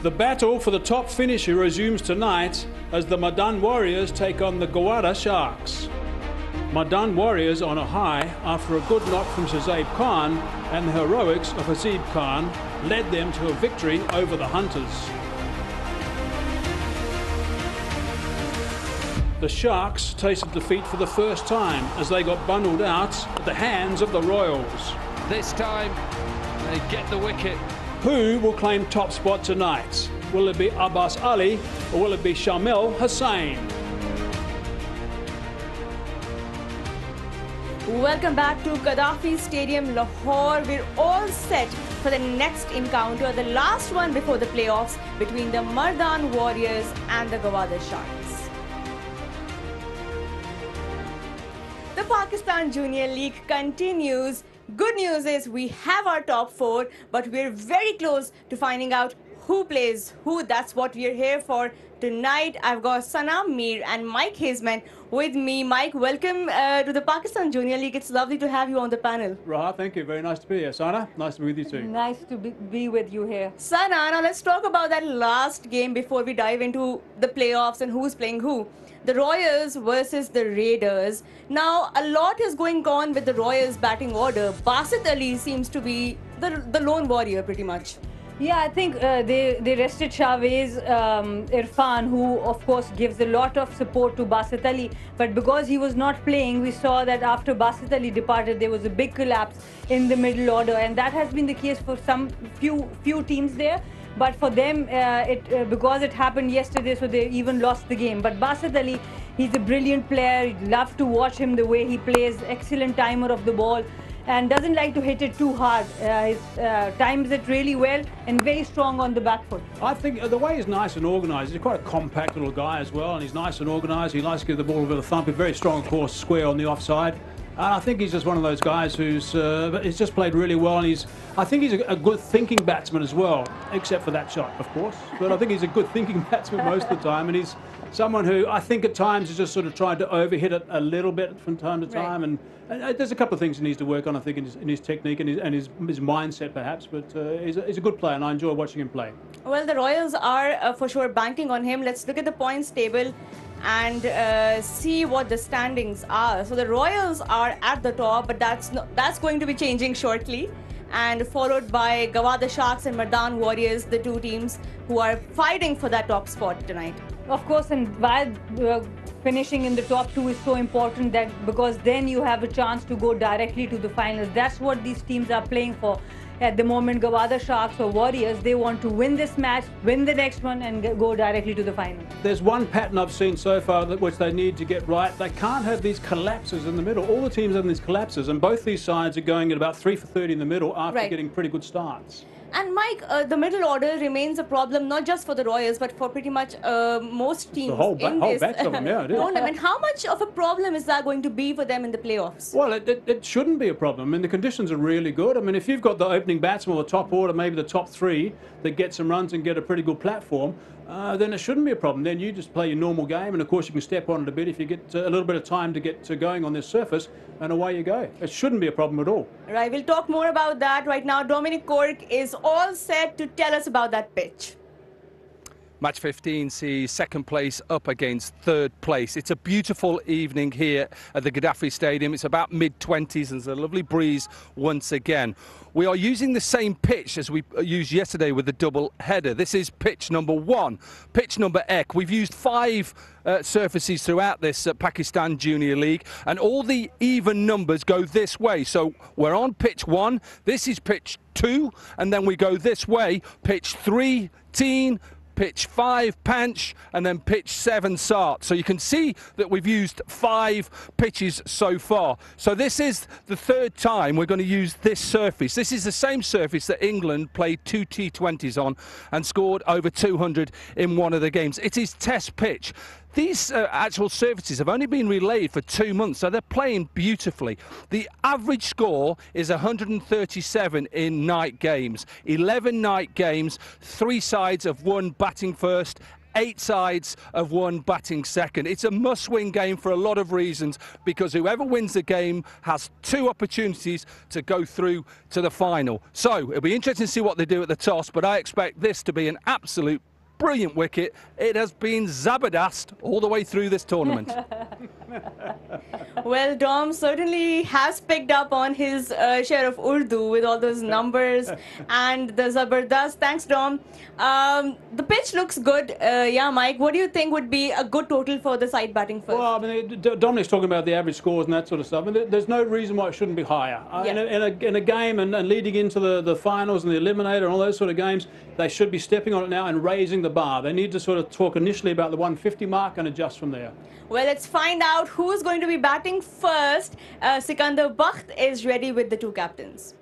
The battle for the top finisher resumes tonight as the Mardan Warriors take on the Gwadar Sharks. Mardan Warriors on a high after a good knock from Shazib Khan, and the heroics of Hazib Khan led them to a victory over the Hunters. The Sharks tasted defeat for the first time as they got bundled out at the hands of the Royals. This time they get the wicket. Who will claim top spot tonight? Will it be Abbas Ali or will it be Shamil Hussain? Welcome back to Gaddafi Stadium, Lahore. We're all set for the next encounter, the last one before the playoffs between the Mardan Warriors and the Gwadar Sharks. The Pakistan Junior League continues. Good news is we have our top four, but we're very close to finding out who plays who. That's what we're here for tonight. I've got Sanam Mir and Mike Hazeman with me. Mike, welcome to the Pakistan Junior League. It's lovely to have you on the panel. Raha, thank you. Very nice to be here. Sana, nice to be with you too. Nice to be with you here. Sana, now let's talk about that last game before we dive into the playoffs and who's playing who. The Royals versus the Raiders. Now, a lot is going on with the Royals batting order. Basit Ali seems to be the lone warrior pretty much. Yeah, I think they rested Chavez, Irfan, who of course gives a lot of support to Basit Ali. But because he was not playing, we saw that after Basit Ali departed, there was a big collapse in the middle order. And that has been the case for some few teams there. But for them, because it happened yesterday, so they even lost the game. But Basit Ali, he's a brilliant player. You'd love to watch him the way he plays. Excellent timer of the ball and doesn't like to hit it too hard. He times it really well and very strong on the back foot. I think the way he's nice and organised, he's quite a compact little guy as well, and he's nice and organised. He likes to give the ball a bit of thump. He's very strong, of course, square on the offside. And I think he's just one of those guys who's he's just played really well, and I think he's a good thinking batsman as well, except for that shot, of course. But I think he's a good thinking batsman most of the time, and he's someone who I think at times is just sort of trying to overhit it a little bit from time to time. Right. And there's a couple of things he needs to work on, I think, in his technique and his mindset, perhaps. But he's a good player, and I enjoy watching him play. Well, the Royals are for sure banking on him. Let's look at the points table and see what the standings are. So the Royals are at the top, but that's going to be changing shortly, and followed by Gwadar Sharks and Mardan Warriors, the two teams who are fighting for that top spot tonight. Of course, and why finishing in the top two is so important, that because then you have a chance to go directly to the finals. That's what these teams are playing for. At the moment, Gwadar Sharks or Warriors, they want to win this match, win the next one, and go directly to the final. There's one pattern I've seen so far which they need to get right. They can't have these collapses in the middle. All the teams have these collapses, and both these sides are going at about 3 for 30 in the middle after getting pretty good starts. And Mike, the middle order remains a problem, not just for the Royals, but for pretty much most teams. The whole batch of them, yeah, it is. And how much of a problem is that going to be for them in the playoffs? Well, it shouldn't be a problem. I mean, the conditions are really good. I mean, if you've got the opening batsman or the top order, maybe the top three that get some runs and get a pretty good platform, then it shouldn't be a problem. Then you just play your normal game, and of course you can step on it a bit if you get a little bit of time to get going on this surface, and away you go. It shouldn't be a problem at all. Right, we'll talk more about that right now. Dominic Cork is all set to tell us about that pitch. Match 15 sees second place up against third place. It's a beautiful evening here at the Gaddafi Stadium. It's about mid-20s and there's a lovely breeze once again. We are using the same pitch as we used yesterday with the double header. This is pitch number 1, pitch number Ek. We've used 5 surfaces throughout this Pakistan Junior League, and all the even numbers go this way. So we're on pitch 1, this is pitch 2, and then we go this way, pitch 3, teen, pitch 5, Panch, and then pitch 7, Sart. So you can see that we've used 5 pitches so far. So this is the 3rd time we're going to use this surface. This is the same surface that England played 2 T20s on and scored over 200 in one of the games. It is test pitch. These actual surfaces have only been relayed for 2 months, so they're playing beautifully. The average score is 137 in night games. 11 night games, 3 sides have won batting first 8 sides have won batting second. It's a must-win game for a lot of reasons, because whoever wins the game has 2 opportunities to go through to the final. So it'll be interesting to see what they do at the toss, but I expect this to be an absolute brilliant wicket. It has been zabardast all the way through this tournament. Well, Dom certainly has picked up on his share of Urdu with all those numbers and the Zabardast. Thanks, Dom. The pitch looks good. Yeah, Mike, what do you think would be a good total for the side batting first? Well, I mean, Dominic's talking about the average scores and that sort of stuff. I mean, there's no reason why it shouldn't be higher. In a game and leading into the finals and the eliminator and all those sort of games, they should be stepping on it now and raising the bar. They need to sort of talk initially about the 150 mark and adjust from there. Well, let's find out who's going to be batting first. Sikandar Bakht is ready with the 2 captains.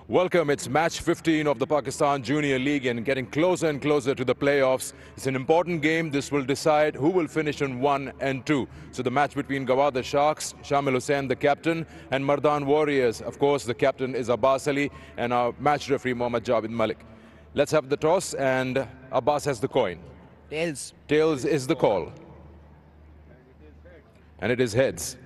Welcome. It's match 15 of the Pakistan Junior League and getting closer and closer to the playoffs. It's an important game. This will decide who will finish in 1 and 2. So the match between Gwadar Sharks, Shamil Hussain, the captain, and Mardan Warriors. Of course, the captain is Abbas Ali and our match referee Mohammad Javed Malik. Let's have the toss, and Abbas has the coin. Tails. Tails is the call. And it is heads.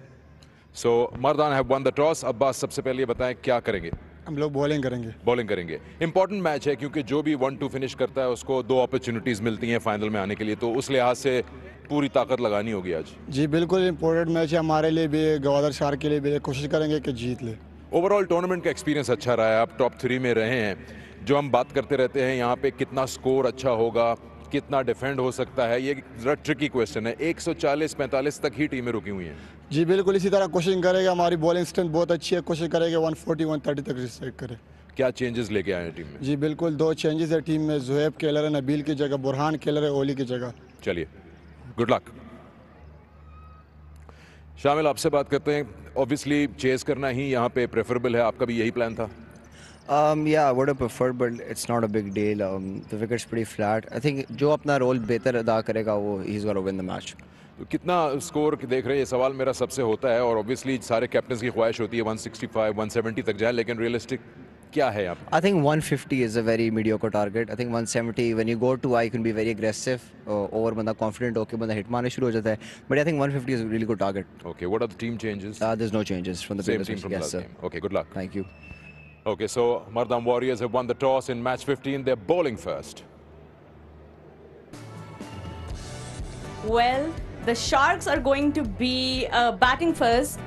So Mardan have won the toss. Abbas, सबसे पहले बताएं क्या करेंगे? हम लोग bowling करेंगे. Bowling करेंगे. Important match है क्योंकि जो भी 1-2 फिनिश करता है उसको 2 अपॉर्चुनिटीज मिलती हैं फाइनल में आने के लिए, तो उस लिहाज से पूरी ताकत लगानी होगी आज. जी बिल्कुल इंपॉर्टेंट मैच है हमारे लिए भी, गवादर शार्क के लिए भी. कोशिश करेंगे कि जीत ले. ओवरऑल टूर्नामेंट का एक्सपीरियंस अच्छा रहा है. आप टॉप 3 में रहे हैं. जो हम बात करते रहते हैं यहाँ पे कितना स्कोर अच्छा होगा, कितना डिफेंड हो सकता है, ये जरा ट्रिकी क्वेश्चन है. 140-45 तक ही टीमें रुकी हुई हैं. जी बिल्कुल इसी तरह कोशिश करेगा. हमारी बॉलिंग स्ट्रेंथ बहुत अच्छी है. कोशिश करेगा 140-130 तक रिस्ट्रिक्ट करे. क्या चेंजेस लेके आए हैं टीम में? जी बिल्कुल 2 चेंजेस है टीम में. जुहैब केलर है नबील की जगह, बुरहान केलर है ओली की जगह. चलिए, गुड लक. शामिल, आपसे बात करते हैं. ऑब्वियसली चेस करना ही यहाँ पे प्रेफरेबल है. आपका भी यही प्लान था? Yeah, I would have preferred, but it's not a big deal. The wicket's pretty flat. I think जो अपना रोल बेहतर अदा करेगा वो he's gonna win the match. तो कितना स्कोर देख रहे हैं? ये सवाल मेरा सबसे होता है और ऑब्वियसली सारे कैप्टन्स की ख्वाहिश होती है 165, 170 तक जाए, लेकिन रियलिस्टिक क्या है यहाँ पे? I think 150 is a very mediocre target. I think 170, when you go too high, you can be very aggressive. Over बंदा confident होके बंदा hit मारने शुरू हो जाता है. But I think 150 is a really good target. Okay, what are the team changes? There's no changes from the Same previous team from yes, last sir. game. Okay, good luck. Thank you. Okay, so Mardan Warriors have won the toss in match 15. They're bowling first. Well, the Sharks are going to be batting first.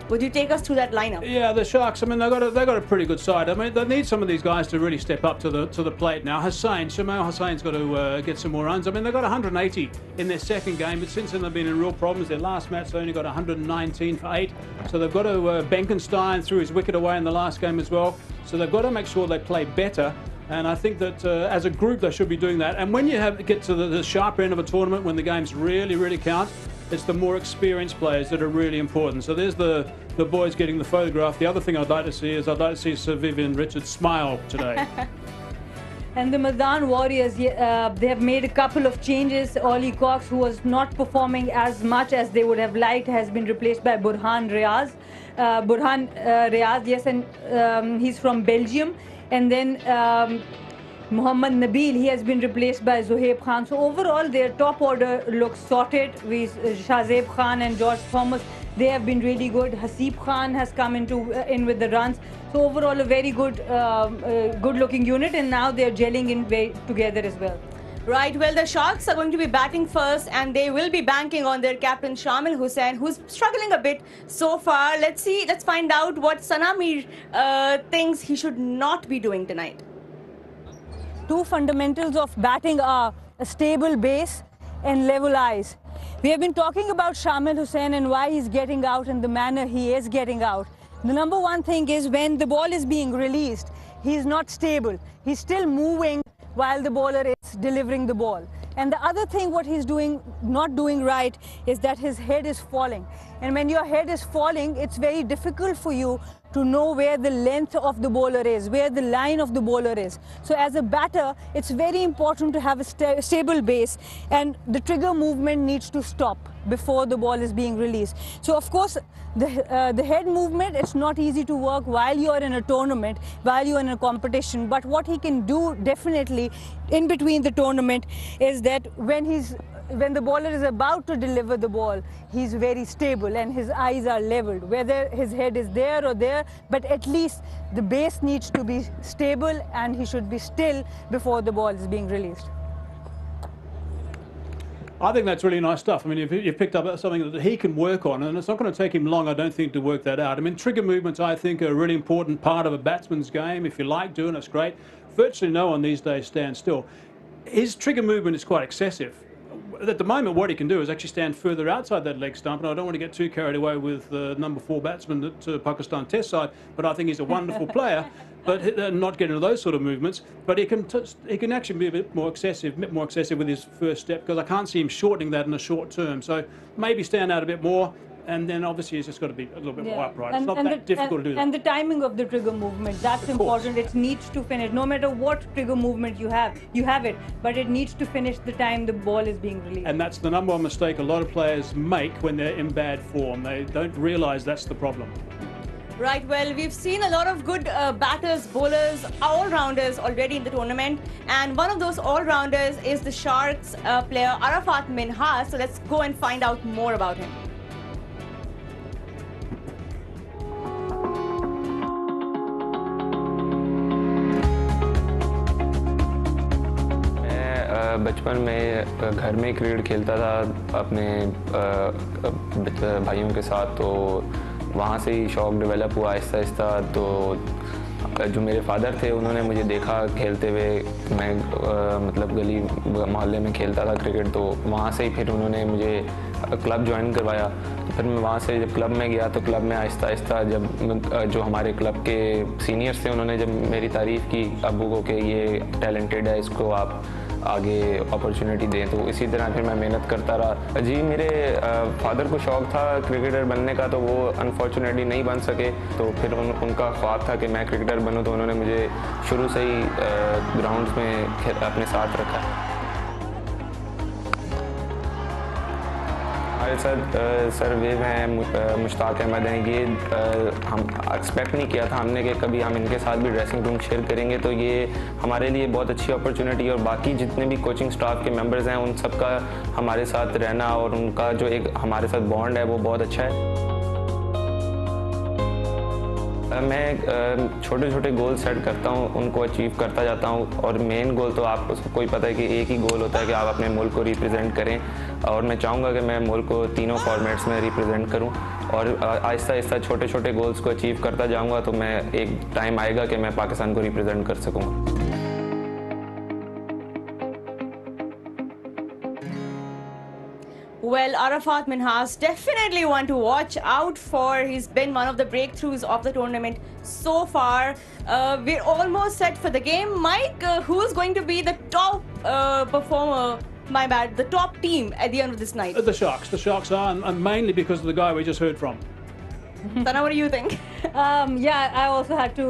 Would you take us through that lineup? Yeah, the Sharks. I mean, they've got a pretty good side. I mean, they need some of these guys to really step up to the plate now. Shamil Hussein's got to get some more runs. I mean, they've got 180 in their second game, but since then they've been in real problems. Their last match they only got 119 for 8. So they've got to Benkenstein threw his wicket away in the last game as well. So they've got to make sure they play better. And I think that as a group they should be doing that. And when you get to the sharper end of a tournament, when the games really count, it's the more experienced players that are really important. So there's the boys getting the photograph. The other thing I'd like to see is I'd like to see Sir Vivian Richards smile today. And the Mardan Warriors, they have made a couple of changes. Ollie Cox, who was not performing as much as they would have liked, has been replaced by Burhan Riaz. Yes, and he's from Belgium. And then Mohammad Nabil, he has been replaced by Zohaib Khan. So overall, their top order looks sorted with Shahzeb Khan and George Thomas. They have been really good. Hasib Khan has come in with the runs. So overall, a very good, good-looking unit, and now they're gelling in together as well. Right, well, the Sharks are going to be batting first, and they will be banking on their captain Shamil Hussain, who's struggling a bit so far. Let's find out what Sanamir thinks he should not be doing tonight. 2 fundamentals of batting are a stable base and level eyes. We have been talking about Shamil Hussain and why he's getting out in the manner he is getting out. The number one thing is when the ball is being released, he's not stable. He's still moving while the bowler is delivering the ball. And the other thing what he's not doing right is that his head is falling. And when your head is falling, it's very difficult for you to know where the length of the bowler is, where the line of the bowler is. So as a batter, it's very important to have a stable base, and the trigger movement needs to stop before the ball is being released. So of course, the head movement, it's not easy to work while you're in a tournament, while you're in a competition. But what he can do definitely in between the tournament is that when the bowler is about to deliver the ball, he's very stable and his eyes are leveled, whether his head is there or there, but at least the base needs to be stable and he should be still before the ball is being released. I think that's really nice stuff. I mean, you've picked up something that he can work on, and it's not going to take him long, I don't think, to work that out. I mean, trigger movements, I think, are a really important part of a batsman's game. If you like doing it, it's great. Virtually no one these days stands still. His trigger movement is quite excessive. At the moment, what he can do is actually stand further outside that leg stump, and I don't want to get too carried away with number 4 batsman at Pakistan Test side, but I think he's a wonderful player, but not getting into those sort of movements. But he can actually be a bit more excessive with his first step, because I can't see him shortening that in the short term. So maybe stand out a bit more. And then obviously he's just got to be a little bit more upright. It's not that difficult to do that. And the timing of the trigger movement, that's important. It needs to finish. No matter what trigger movement you have it. But it needs to finish the time the ball is being released. And that's the number one mistake a lot of players make when they're in bad form. They don't realise that's the problem. Right, well, we've seen a lot of good batters, bowlers, all-rounders already in the tournament. And one of those all-rounders is the Sharks player Arafat Minhas. So let's go and find out more about him. बचपन में घर में cricket खेलता था अपने भाइयों के साथ, तो वहाँ से ही शौक़ डेवलप हुआ आहिस्ता आहिस्ता। तो जो मेरे फादर थे उन्होंने मुझे देखा खेलते हुए, मैं मतलब गली मोहल्ले में खेलता था क्रिकेट, तो वहाँ से ही फिर उन्होंने मुझे क्लब ज्वाइन करवाया। तो फिर मैं वहाँ से जब क्लब में गया तो क्लब में आहिस्ता आहिस्ता जब जो हमारे क्लब के सीनियर्स थे उन्होंने जब मेरी तारीफ़ की अब्बू को कि ये टैलेंटेड है, इसको आप आगे अपॉर्चुनिटी दें, तो इसी तरह फिर मैं मेहनत करता रहा। जी, मेरे फादर को शौक़ था क्रिकेटर बनने का, तो वो अनफॉर्चुनेटली नहीं बन सके, तो फिर उनका ख्वाब था कि मैं क्रिकेटर बनूं, तो उन्होंने मुझे शुरू से ही ग्राउंड्स में अपने साथ रखा। हमारे साथ सर वेव हैं, मुश्ताक अहमद हैं। ये हम एक्सपेक्ट नहीं किया था हमने कि कभी हम इनके साथ भी ड्रेसिंग रूम शेयर करेंगे, तो ये हमारे लिए बहुत अच्छी अपॉर्चुनिटी। और बाकी जितने भी कोचिंग स्टाफ के मेंबर्स हैं उन सबका हमारे साथ रहना और उनका जो एक हमारे साथ बॉन्ड है वो बहुत अच्छा है। मैं छोटे छोटे गोल सेट करता हूँ, उनको अचीव करता जाता हूँ, और मेन गोल तो आपको सबको ही पता है कि एक ही गोल होता है कि आप अपने मुल्क को रिप्रेजेंट करें। और मैं चाहूँगा कि मैं मुल्क को तीनों फॉर्मेट्स में रिप्रेजेंट करूँ, और आहिस्ता आहिस्ता छोटे छोटे गोल्स को अचीव करता जाऊँगा, तो मैं एक टाइम आएगा कि मैं पाकिस्तान को रिप्रेजेंट कर सकूँगा। Well, Arafat Minhas, definitely one to watch out for. He's been one of the breakthroughs of the tournament so far. We're almost set for the game. Mike, who's going to be the top performer, the top team at the end of this night? The Sharks. The Sharks are, and mainly because of the guy we just heard from. Sana, what do you think? Yeah, I also had to,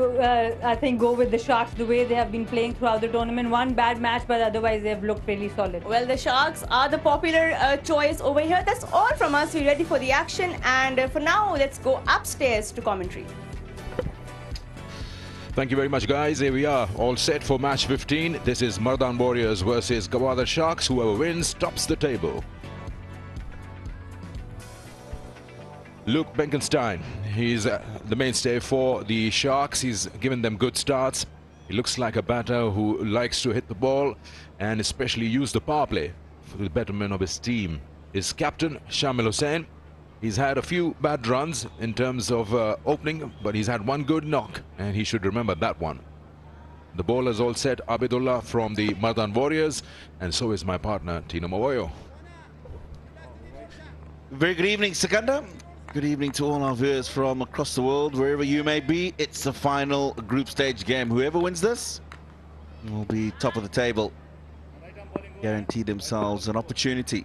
I think, go with the Sharks the way they have been playing throughout the tournament. One bad match, but otherwise they've looked really solid. Well, the Sharks are the popular choice over here. That's all from us. We're ready for the action. And for now, let's go upstairs to commentary. Thank you very much, guys. Here we are, all set for match 15. This is Mardan Warriors versus Gwadar Sharks. Whoever wins tops the table. Luke Benkenstein, he's the mainstay for the Sharks. He's given them good starts. He looks like a batter who likes to hit the ball and especially use the power play for the betterment of his team. His captain, Shamil Hussain, he's had a few bad runs in terms of opening, but he's had one good knock, and he should remember that one. The bowlers all set, Abidullah from the Mardan Warriors, and so is my partner, Tino Mawoyo. Very good evening, Sikandar. Good evening to all our viewers from across the world, wherever you may be. It's the final group stage game. Whoever wins this will be top of the table, guarantee themselves an opportunity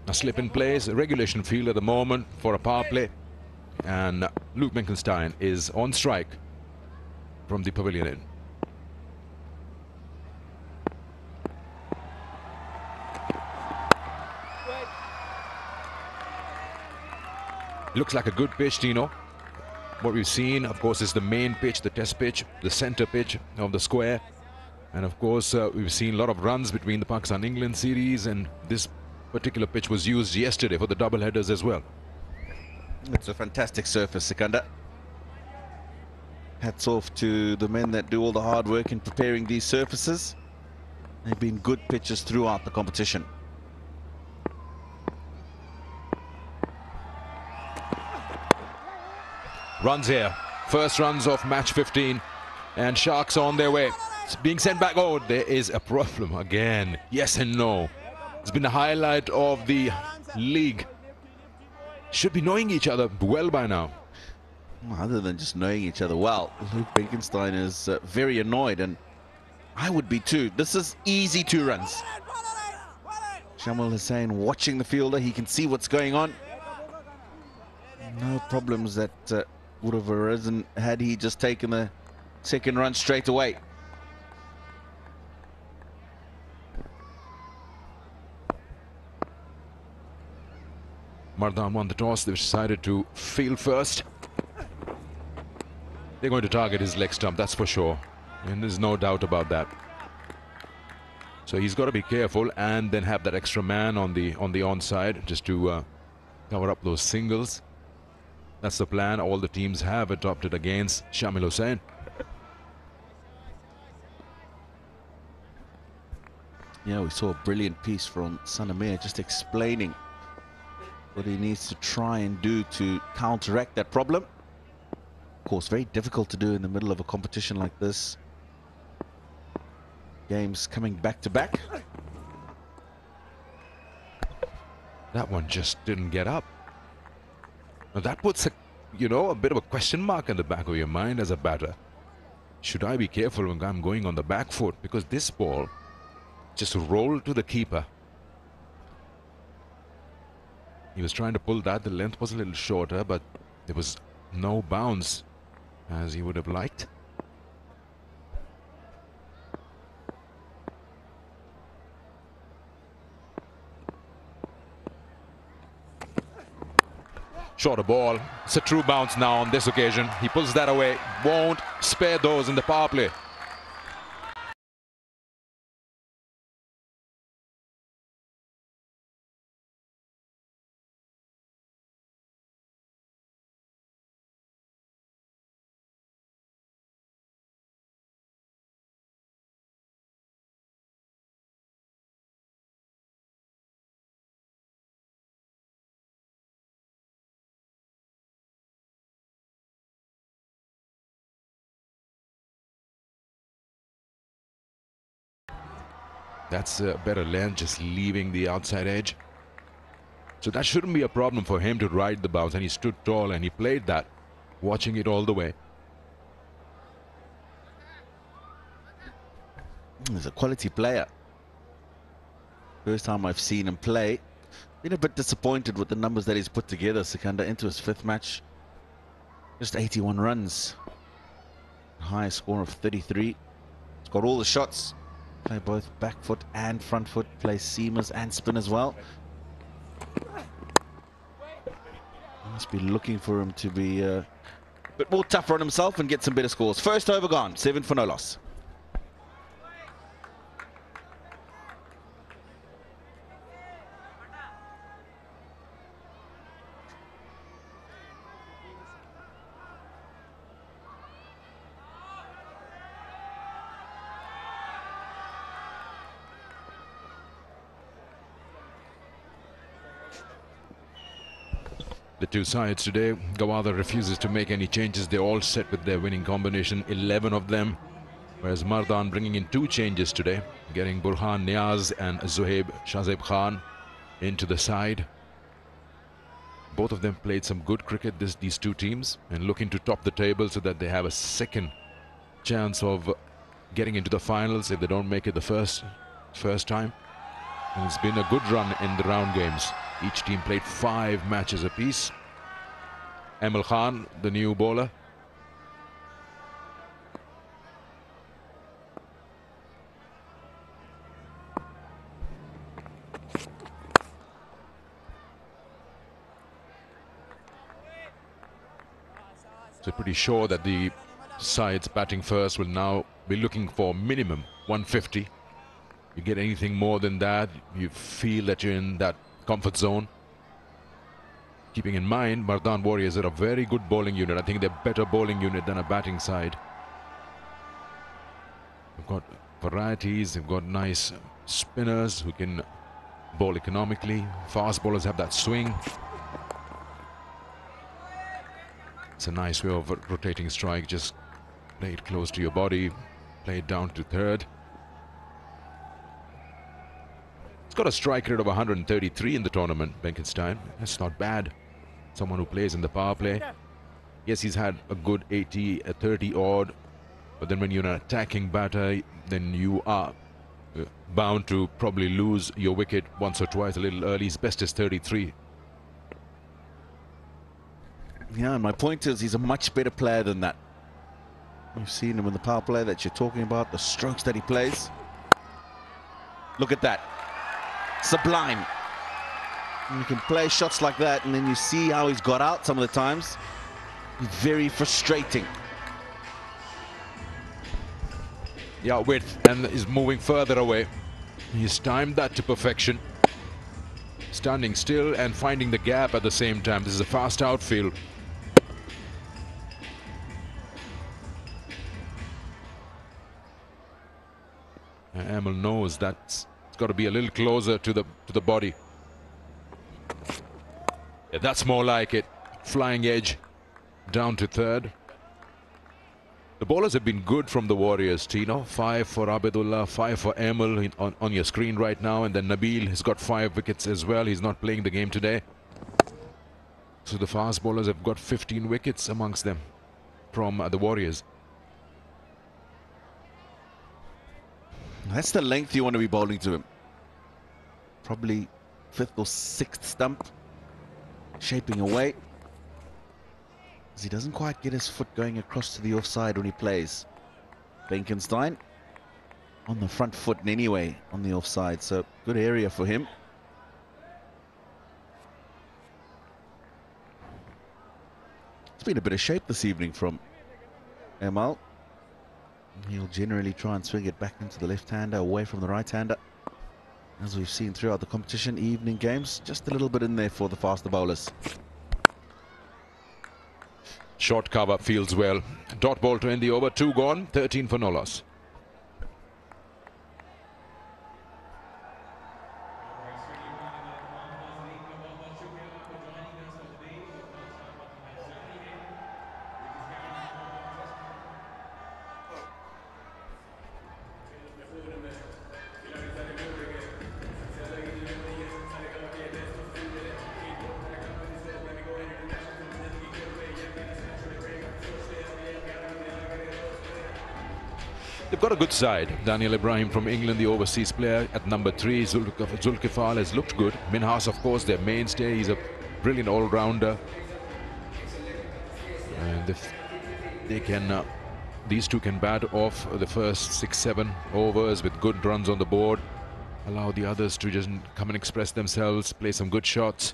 A slip in place, a regulation field at the moment for a power play. And Luke Menkenstein is on strike from the pavilion end. Looks like a good pitch, Tino. What we've seen, of course, is the main pitch, the test pitch, the center pitch of the square. And of course, we've seen a lot of runs between the Pakistan-England series, and this particular pitch was used yesterday for the double headers as well. It's a fantastic surface, Sikandar. Hats off to the men that do all the hard work in preparing these surfaces. They've been good pitches throughout the competition. Runs here. First runs of match 15. And Sharks on their way. It's being sent back. Oh, there is a problem again. Yes and no. It's been the highlight of the league. Should be knowing each other well by now. Other than just knowing each other well, Luke Menkenstein is very annoyed, and I would be too. This is easy 2 runs. Shamil Hussain watching the fielder. He can see what's going on. No problems that would have arisen had he just taken the second run straight away. Mardan won the toss. They've decided to field first. They're going to target his leg stump, that's for sure. And there's no doubt about that. So he's got to be careful and then have that extra man on the onside just to cover up those singles. That's the plan all the teams have adopted against Shamil Hussain. Yeah, we saw a brilliant piece from Sanamir just explaining what he needs to try and do to counteract that problem. Of course, very difficult to do in the middle of a competition like this. Games coming back to back. That one just didn't get up. Now that puts a bit of a question mark in the back of your mind as a batter. Should I be careful when I'm going on the back foot? Because this ball just rolled to the keeper. He was trying to pull that. The length was a little shorter, but there was no bounce as he would have liked. Shorter ball. It's a true bounce now on this occasion. He pulls that away. Won't spare those in the power play. That's a better length, just leaving the outside edge. So that shouldn't be a problem for him to ride the bounce, and he stood tall and he played that, watching it all the way. He's a quality player. First time I've seen him play. Been a bit disappointed with the numbers that he's put together, Sikandar, into his 5th match. Just 81 runs. Highest score of 33. He's got all the shots. Play both back foot and front foot. Play seamers and spin as well. Must be looking for him to be a bit more tougher on himself and get some better scores. First over gone. 7 for no loss. The two sides today, Gwadar refuses to make any changes. They're all set with their winning combination, 11 of them. Whereas Mardan bringing in 2 changes today, getting Burhan Niaz and Zuhaib Shazeb Khan into the side. Both of them played some good cricket, these two teams, and looking to top the table so that they have a second chance of getting into the finals if they don't make it the first time. And it's been a good run in the round games. Each team played 5 matches apiece. Emil Khan, the new bowler. So pretty sure that the sides batting first will now be looking for minimum 150. You get anything more than that, you feel that you're in that comfort zone. Keeping in mind, Mardan Warriors are a very good bowling unit. I think they're a better bowling unit than a batting side. They've got varieties, they've got nice spinners who can bowl economically. Fast bowlers have that swing. It's a nice way of rotating strike. Just play it close to your body, play it down to third. It's got a strike rate of 133 in the tournament, Benkenstein. That's not bad. Someone who plays in the power play. Yes, he's had a good 80, a 30 odd, but then when you're an attacking batter, then you are bound to probably lose your wicket once or twice a little early. His best is 33. Yeah, and my point is he's a much better player than that. You've seen him in the power play that you're talking about, the strokes that he plays. Look at that. Sublime. And you can play shots like that, and then you see how he's got out some of the times. Very frustrating. Yeah, width, and is moving further away. He's timed that to perfection. Standing still and finding the gap at the same time. This is a fast outfield. Emil knows that's got to be a little closer to the body. Yeah, that's more like it. Flying edge down to third. The bowlers have been good from the Warriors, Tino. 5 for Abidullah, 5 for Emil on your screen right now. And then Nabil has got 5 wickets as well. He's not playing the game today. So the fast bowlers have got 15 wickets amongst them from the Warriors. That's the length you want to be bowling to him. Probably 5th or 6th stump. Shaping away. He doesn't quite get his foot going across to the offside when he plays. Benkenstein on the front foot in any way on the offside, so good area for him. It's been a bit of shape this evening from Emil. He'll generally try and swing it back into the left-hander, away from the right-hander. As we've seen throughout the competition, evening games, just a little bit in there for the faster bowlers. Short cover, fields well. Dot ball to end the over. 2 gone, 13 for no loss. They've got a good side. Daniel Ibrahim from England, the overseas player, at number 3. Zulkifal has looked good. Minhas, of course, their mainstay. He's a brilliant all-rounder. And if they can, these two can bat off the first 6-7 overs with good runs on the board. Allow the others to just come and express themselves, play some good shots.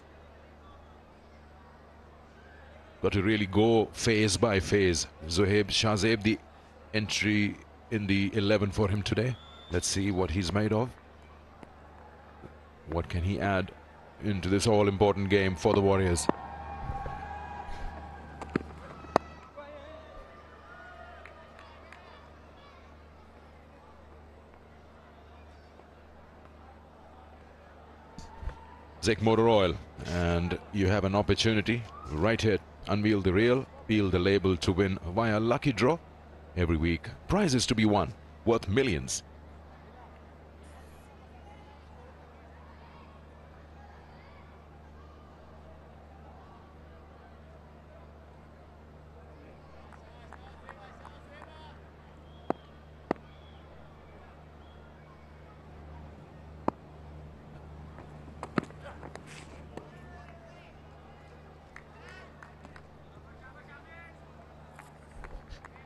Got to really go phase by phase. Zohaib Shahzeb, the entry in the 11 for him today. Let's see what he's made of. What can he add into this all-important game for the Warriors? Zek Motor Oil, and you have an opportunity right here. Unveil the real, peel the label to win via lucky draw. Every week, prizes to be won, worth millions.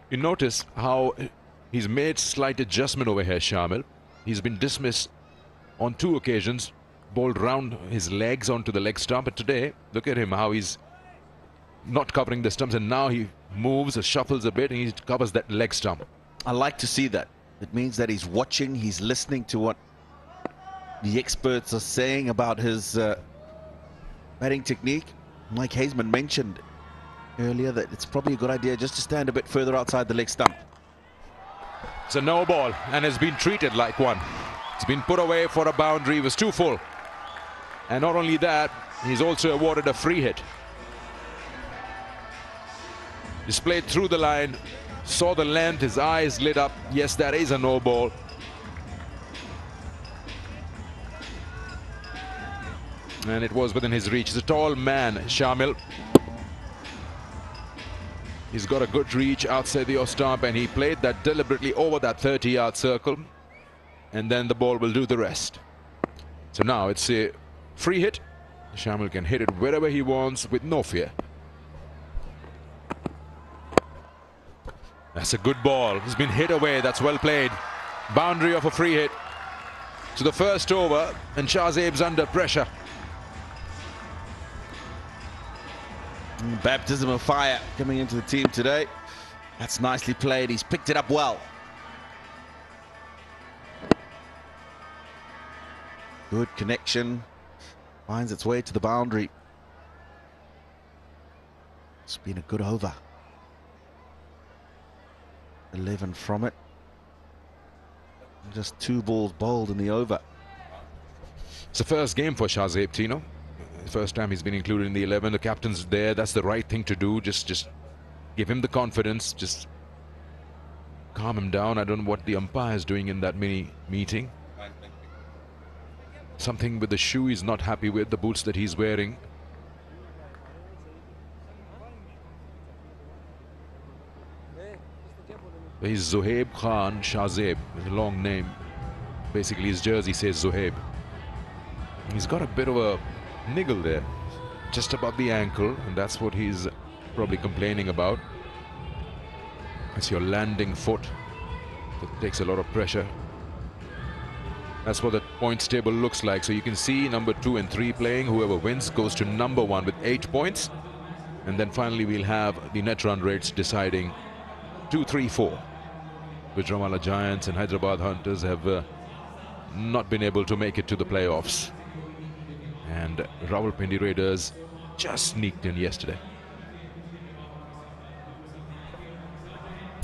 You notice how he's made slight adjustment over here, Shamil. He's been dismissed on 2 occasions, bowled round his legs onto the leg stump. But today, look at him, how he's not covering the stumps, and now he moves, shuffles a bit, and he covers that leg stump. I like to see that. It means that he's watching, he's listening to what the experts are saying about his batting technique. Mike Hazeman mentioned earlier that it's probably a good idea just to stand a bit further outside the leg stump. It's a no ball and has been treated like one. It's been put away for a boundary. It was too full. And not only that, he's also awarded a free hit. Displayed through the line, saw the length, his eyes lit up. Yes, that is a no ball. And it was within his reach. He's a tall man, Shamil. He's got a good reach outside the off stump, and he played that deliberately over that 30-yard circle. And then the ball will do the rest. So now it's a free hit. Shamil can hit it wherever he wants with no fear. That's a good ball. He's been hit away. That's well played. Boundary of a free hit. To the first over, and Shahzeb's under pressure. Baptism of fire coming into the team today. That's nicely played. He's picked it up well. Good connection. Finds its way to the boundary. It's been a good over. 11 from it. Just 2 balls bowled in the over. It's the first game for Shahzeb, Tino. First time he's been included in the 11. The captain's there. That's the right thing to do. Just give him the confidence. Just calm him down. I don't know what the umpire is doing in that mini meeting. Something with the shoe he's not happy with, the boots that he's wearing. He's Zohaib Khan Shahzeb. It's a long name. Basically his jersey says Zohaib. He's got a bit of a niggle there, just above the ankle, and that's what he's probably complaining about. It's your landing foot that takes a lot of pressure. That's what the points table looks like. So you can see number 2 and 3 playing. Whoever wins goes to number 1 with 8 points, and then finally we'll have the net run rates deciding 2, 3, 4. Gujranwala Giants and Hyderabad Hunters have not been able to make it to the playoffs. And Rawalpindi Raiders just sneaked in yesterday.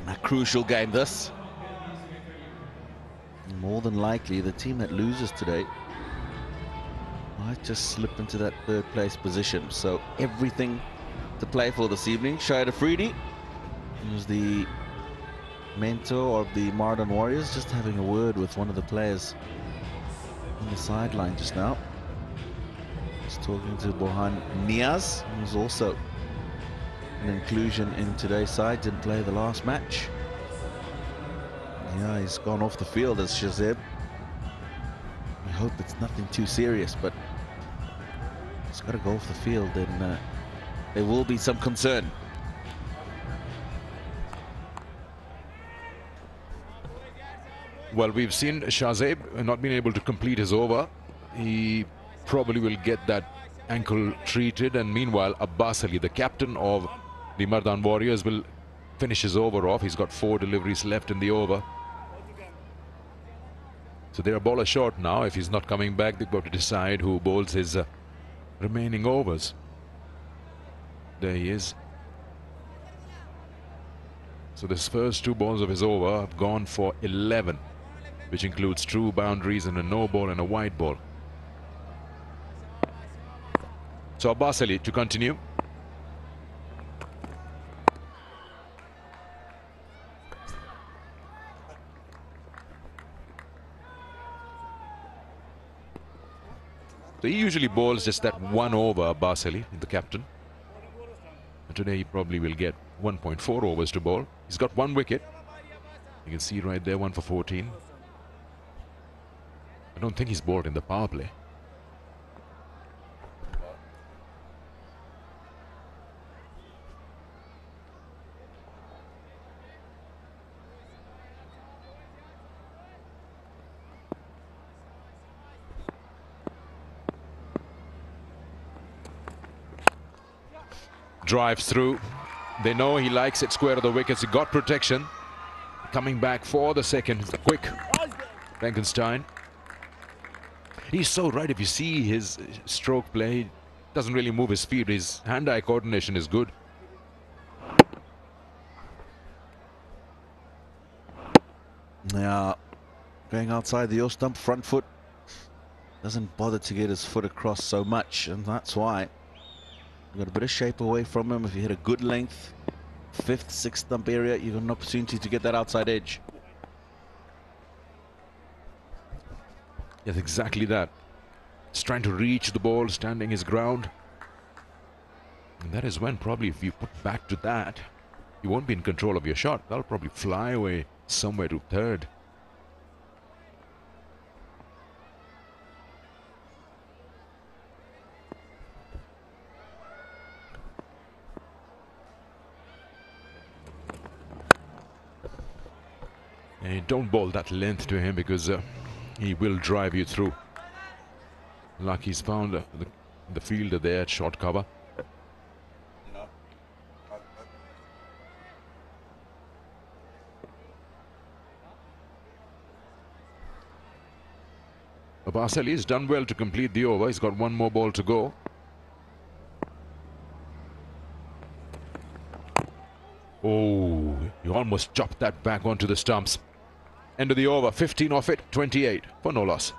A crucial game this. More than likely the team that loses today might just slip into that 3rd place position. So everything to play for this evening. Shahid Afridi, who's the mentor of the Mardan Warriors, just having a word with one of the players on the sideline just now. He's talking to Bohan Niaz, who's also an inclusion in today's side, didn't play the last match. Yeah, he's gone off the field as Shahzeb. I hope it's nothing too serious, but he's got to go off the field, and there will be some concern. Well, we've seen Shahzeb not being able to complete his over. He probably will get that ankle treated, and meanwhile Abbas Ali, the captain of the Mardan Warriors, will finish his over off. He's got 4 deliveries left in the over. So they're a bowler short now. If he's not coming back, they've got to decide who bowls his remaining overs. There he is. So this first 2 balls of his over have gone for 11, which includes true boundaries and a no ball and a wide ball. So Abbas Ali to continue. So he usually bowls just that 1 over, Abbas Ali, the captain. And today he probably will get 1.4 overs to bowl. He's got 1 wicket. You can see right there, 1 for 14. I don't think he's bowled in the power play. Drives through. They know he likes it square of the wickets. He got protection. Coming back for the second. Quick. Benkenstein. He's so right. If you see his stroke play, he doesn't really move his feet. His hand-eye coordination is good. Now, going outside the off-stump, front foot doesn't bother to get his foot across so much, and that's why you got a bit of shape away from him. If you hit a good length, fifth, sixth stump area, you've got an opportunity to get that outside edge. Yes, exactly that. Just trying to reach the ball, standing his ground. And that is when probably if you put back to that, you won't be in control of your shot. That'll probably fly away somewhere to third. And don't bowl that length to him because he will drive you through. Like he's found the fielder there at short cover. Abbas Ali has done well to complete the over. He's got one more ball to go. Oh, he almost chopped that back onto the stumps. End of the over, 15 off it, 28 for no loss.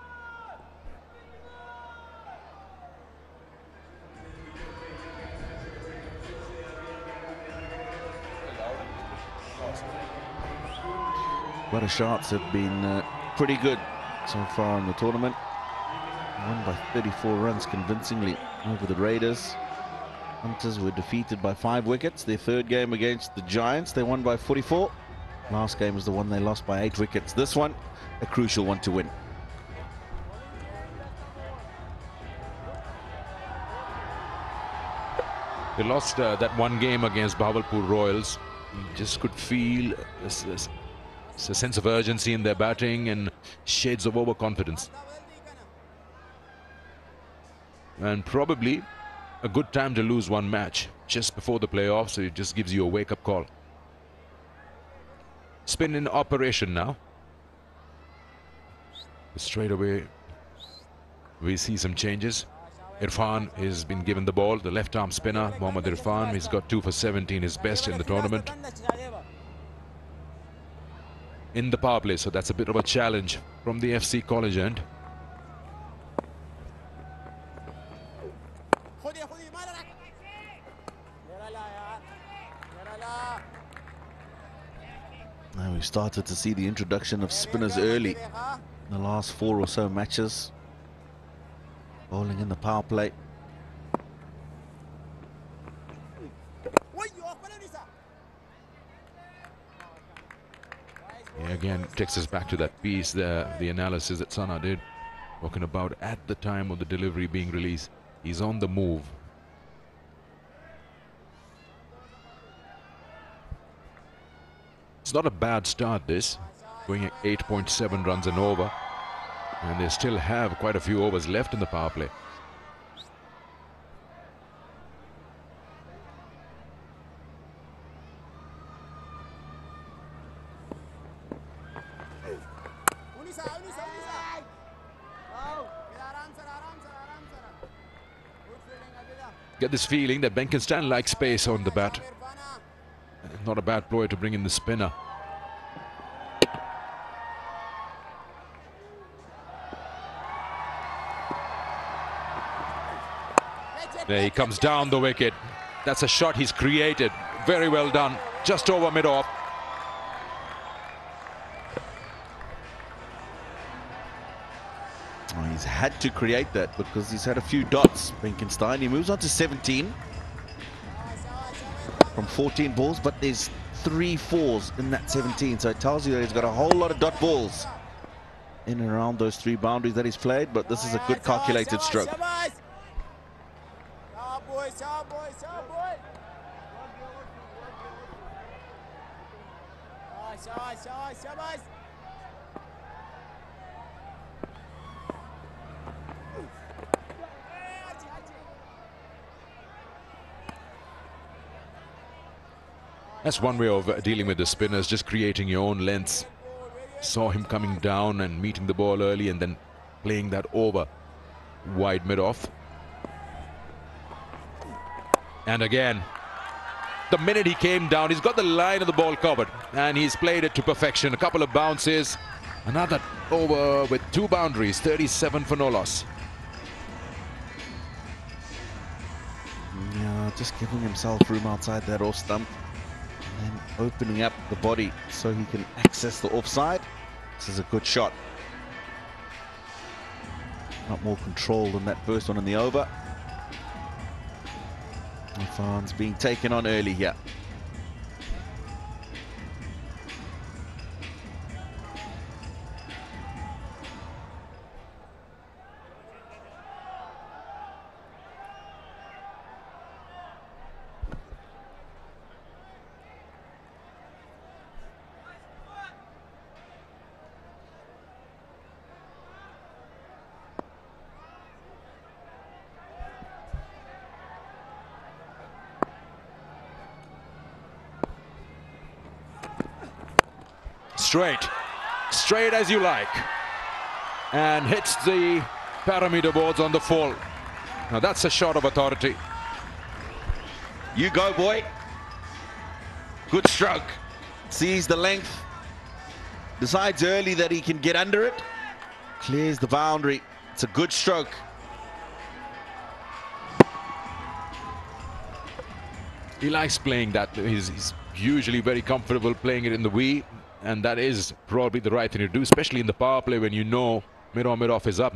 Gwadar Sharks have been pretty good so far in the tournament. Won by 34 runs convincingly over the Raiders. Hunters were defeated by 5 wickets. Their third game against the Giants, they won by 44. Last game was the one they lost by 8 wickets. This one, a crucial one to win. They lost that one game against Bahawalpur Royals. You just could feel a sense of urgency in their batting and shades of overconfidence. And probably a good time to lose one match just before the playoffs, so it just gives you a wake-up call. Spin in operation now. Straight away we see some changes. Irfan has been given the ball, the left arm spinner Mohammad Irfan. He's got 2 for 17, his best in the tournament. In the power play, so that's a bit of a challenge from the FC College end. Now we started to see the introduction of spinners early in the last 4 or so matches. Bowling in the power play. Yeah, again, takes us back to that piece there, the analysis that Sana did, talking about at the time of the delivery being released. He's on the move. It's not a bad start, this, going at 8.7 runs and over, and they still have quite a few overs left in the power play. Get this feeling that Benkenstein likes space on the bat. Not a bad ploy to bring in the spinner. There he comes down the wicket. That's a shot he's created. Very well done. Just over mid-off. Oh, he's had to create that because he's had a few dots, Benkenstein. He moves on to 17 from 14 balls, but there's 3 fours in that 17, so it tells you that he's got a whole lot of dot balls in and around those 3 boundaries that he's played, but this is a good calculated stroke. That's one way of dealing with the spinners, just creating your own lengths. Saw him coming down and meeting the ball early and then playing that over wide mid-off. And again, the minute he came down, he's got the line of the ball covered and he's played it to perfection. A couple of bounces, another over with 2 boundaries, 37 for no loss. Yeah, just giving himself room outside that off stump and then opening up the body so he can access the offside. This is a good shot. Not more control than that first one in the over. Irfan's being taken on early here. Straight as you like, and hits the parameter boards on the fall. Now that's a shot of authority. You go, boy. Good stroke. Sees the length. Decides early that he can get under it. Clears the boundary. It's a good stroke. He likes playing that. He's usually very comfortable playing it in the V, and that is probably the right thing to do, especially in the power play when you know mid-off is up.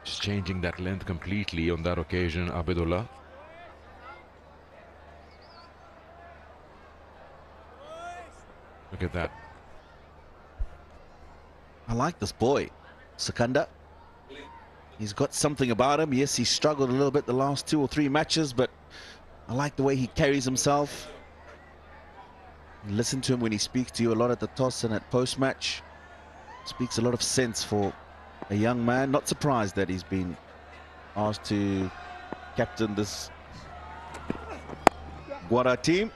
Just changing that length completely on that occasion, Abidullah. Look at that. I like this boy, Sikandar. He's got something about him. Yes, he struggled a little bit the last 2 or 3 matches, but I like the way he carries himself. Listen to him when he speaks to you a lot at the toss and at post-match. Speaks a lot of sense for a young man. Not surprised that he's been asked to captain this Gwadar team.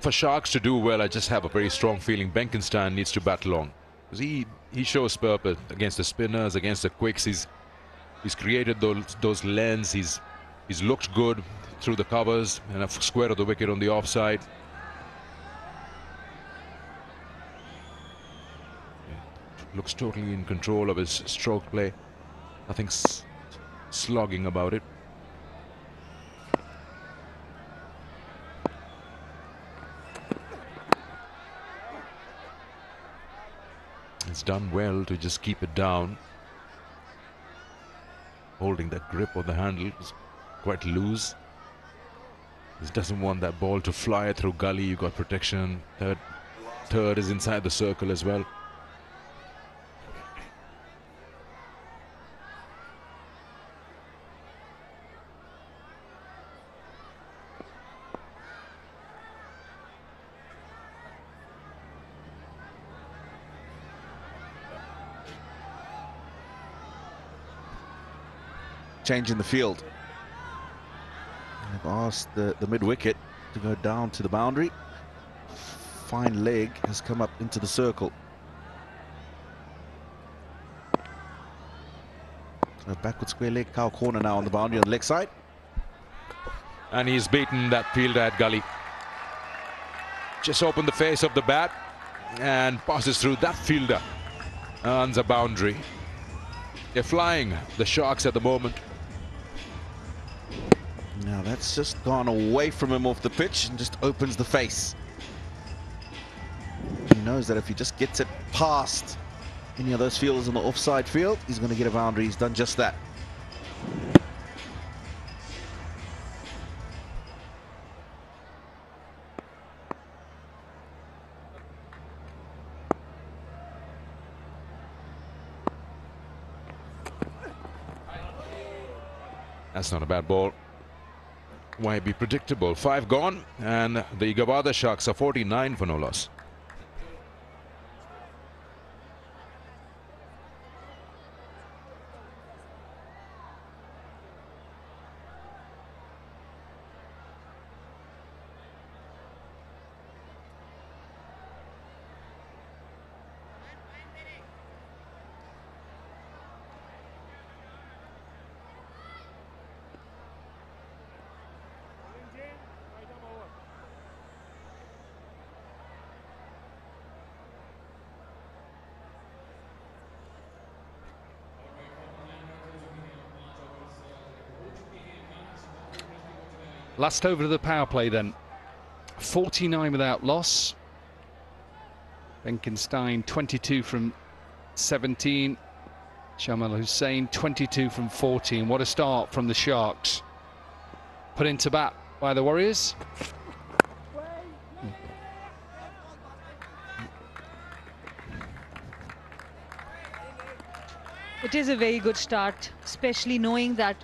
For Sharks to do well, I just have a very strong feeling Benkenstein needs to bat long, because he shows purpose against the spinners, against the quicks. He's created those lens. He's looked good through the covers and a square of the wicket on the offside. Looks totally in control of his stroke play. Nothing slogging about it. It's done well to just keep it down. Holding that grip on the handle is quite loose. He doesn't want that ball to fly through gully. You got protection. Third is inside the circle as well. Change in the field. They've asked the mid-wicket to go down to the boundary. Fine leg has come up into the circle. So backward square leg, cow corner now on the boundary on the leg side. And he's beaten that fielder at gully. Just opened the face of the bat and passes through that fielder. Earns a boundary. They're flying, the Sharks, at the moment. Now that's just gone away from him off the pitch and just opens the face. He knows that if he just gets it past any of those fielders on the offside field, he's going to get a boundary. He's done just that. That's not a bad ball. Why be predictable? 5 gone, and the Gwadar Sharks are 49 for no loss. Last over to the power play then. 49 without loss. Benkenstein 22 from 17. Shamal Hussain 22 from 14. What a start from the Sharks. Put into bat by the Warriors. It is a very good start, especially knowing that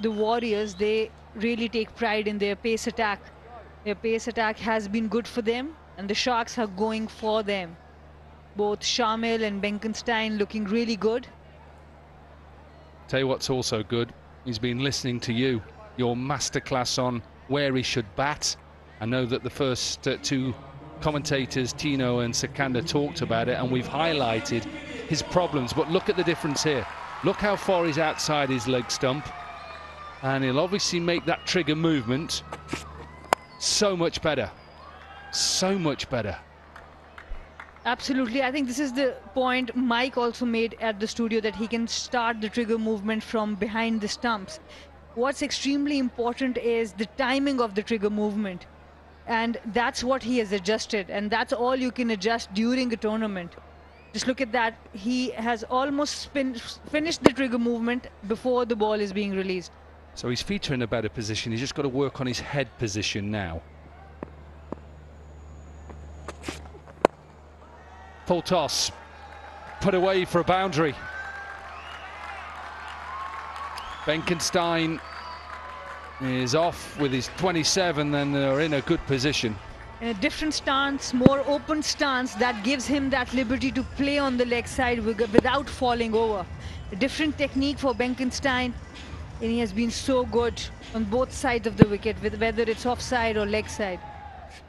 the Warriors, they really take pride in their pace attack. Their pace attack has been good for them, and the Sharks are going for them. Both Shamil and Benkenstein looking really good. Tell you what's also good, he's been listening to you, your masterclass on where he should bat. I know that the first two commentators, Tino and Sikandar, talked about it, and we've highlighted his problems, but look at the difference here. Look how far he's outside his leg stump, and he'll obviously make that trigger movement so much better. So much better. Absolutely. I think this is the point Mike also made at the studio, that he can start the trigger movement from behind the stumps. What's extremely important is the timing of the trigger movement, and that's what he has adjusted, and that's all you can adjust during a tournament. Just look at that. He has almost finished the trigger movement before the ball is being released. So his feet are in a better position. He's just got to work on his head position now. Full toss. Put away for a boundary. Benkenstein is off with his 27, and they're in a good position. In a different stance, more open stance, that gives him that liberty to play on the leg side without falling over. A different technique for Benkenstein, and he has been so good on both sides of the wicket, whether it's offside or leg side.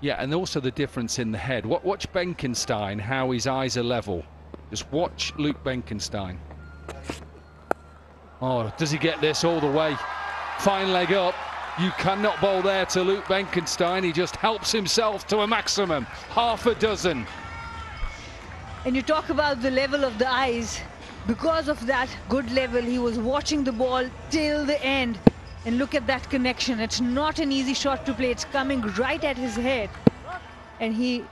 Yeah, and also the difference in the head. Watch Benkenstein, how his eyes are level. Just watch Luke Benkenstein. Oh, does he get this all the way? Fine leg up. You cannot bowl there to Luke Benkenstein. He just helps himself to a maximum. Half a dozen. And you talk about the level of the eyes. Because of that good level, he was watching the ball till the end. And look at that connection. It's not an easy shot to play. It's coming right at his head. And he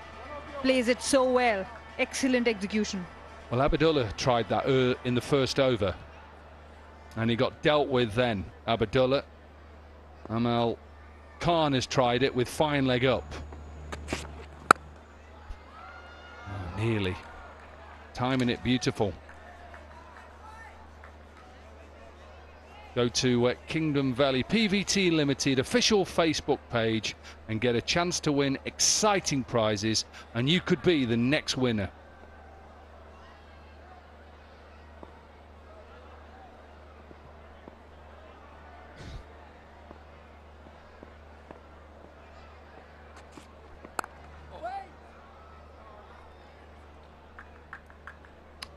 plays it so well. Excellent execution. Well, Abdullah tried that in the first over, and he got dealt with then. Abdullah. Amal Khan has tried it with fine leg up. Oh, nearly. Timing it beautiful. Go to Kingdom Valley PVT Limited official Facebook page and get a chance to win exciting prizes, and you could be the next winner.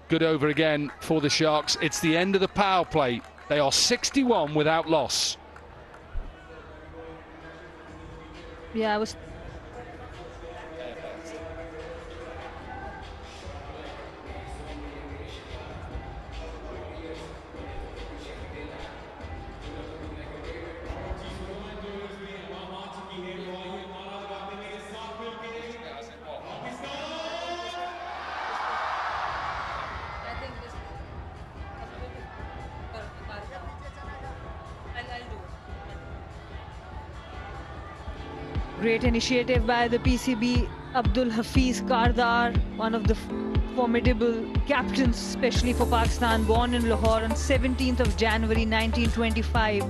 Good over again for the Sharks. It's the end of the power play. They are 61 without loss. Yeah, I was... Great initiative by the PCB. Abdul Hafiz Gwadar, one of the formidable captains, especially for Pakistan, born in Lahore on 17th of January 1925.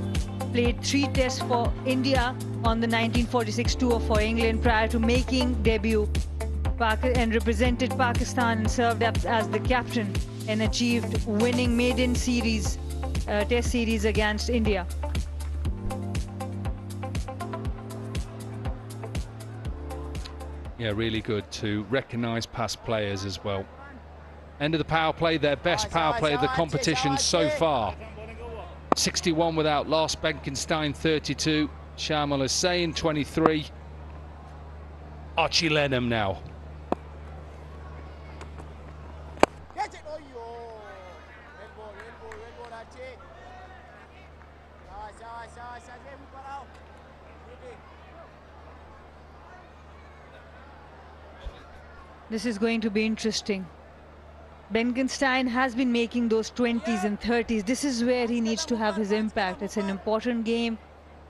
played 3 tests for India on the 1946 tour for England prior to making debut and represented Pakistan and served up as the captain and achieved winning maiden series, test series against India. Yeah, really good to recognise past players as well. End of the power play, their best power play of the competition so far. 61 without loss, Benkenstein 32, Shamil Hussain 23. Archie Lenham now. This is going to be interesting. Benkenstein has been making those 20s and 30s. This is where he needs to have his impact. It's an important game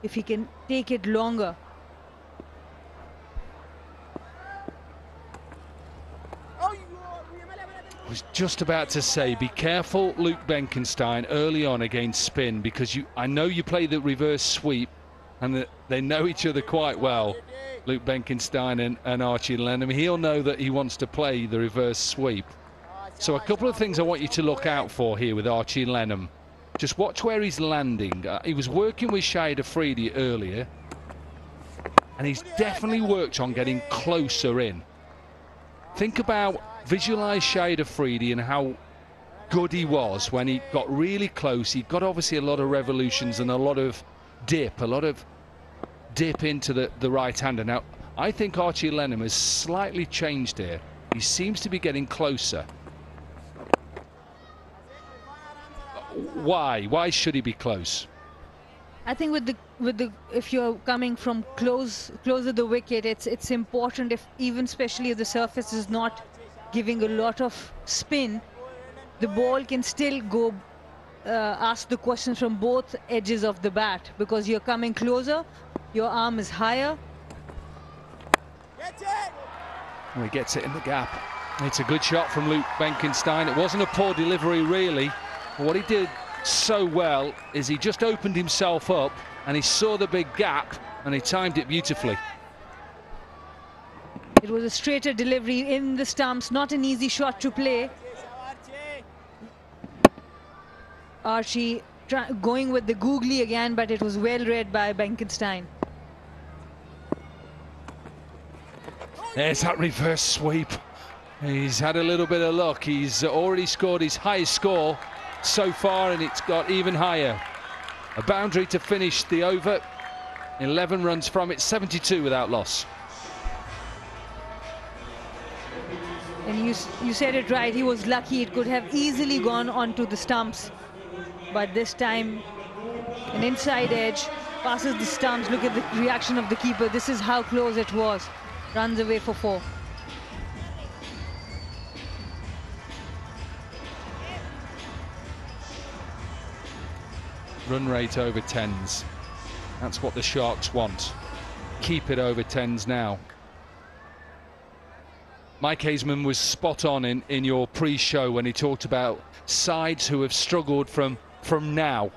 if he can take it longer. I was just about to say, be careful, Luke Benkenstein, early on against spin, because I know you play the reverse sweep and they know each other quite well, Luke Benkenstein and Archie Lenham. He'll know that he wants to play the reverse sweep. So a couple of things I want you to look out for here with Archie Lenham. Just watch where he's landing. He was working with Shahid Afridi earlier, and he's definitely worked on getting closer in. Think about, visualise Shahid Afridi and how good he was when he got really close. He got obviously a lot of revolutions and a lot of dip into the right-hander. Now, I think Archie Lenham has slightly changed here. He seems to be getting closer. Why? Why should he be close? I think with the if you're coming from closer to the wicket, it's important, if even especially if the surface is not giving a lot of spin, the ball can still go ask the questions from both edges of the bat, because you're coming closer, your arm is higher. Well, he gets it in the gap. It's a good shot from Luke Benkenstein. It wasn't a poor delivery, really. What he did so well is he just opened himself up and he saw the big gap and he timed it beautifully. It was a straighter delivery in the stumps, not an easy shot to play. Archie going with the googly again, but it was well read by Benkenstein. There's that reverse sweep. He's had a little bit of luck. He's already scored his highest score so far, and it's got even higher. A boundary to finish the over. 11 runs from it, 72 without loss. And you said it right, he was lucky. It could have easily gone onto the stumps, but this time an inside edge passes the stumps. Look at the reaction of the keeper. This is how close it was. Runs away for 4. Run rate over 10s. That's what the Sharks want. Keep it over 10s now. Mike Hazeman was spot on in your pre-show when he talked about sides who have struggled from now.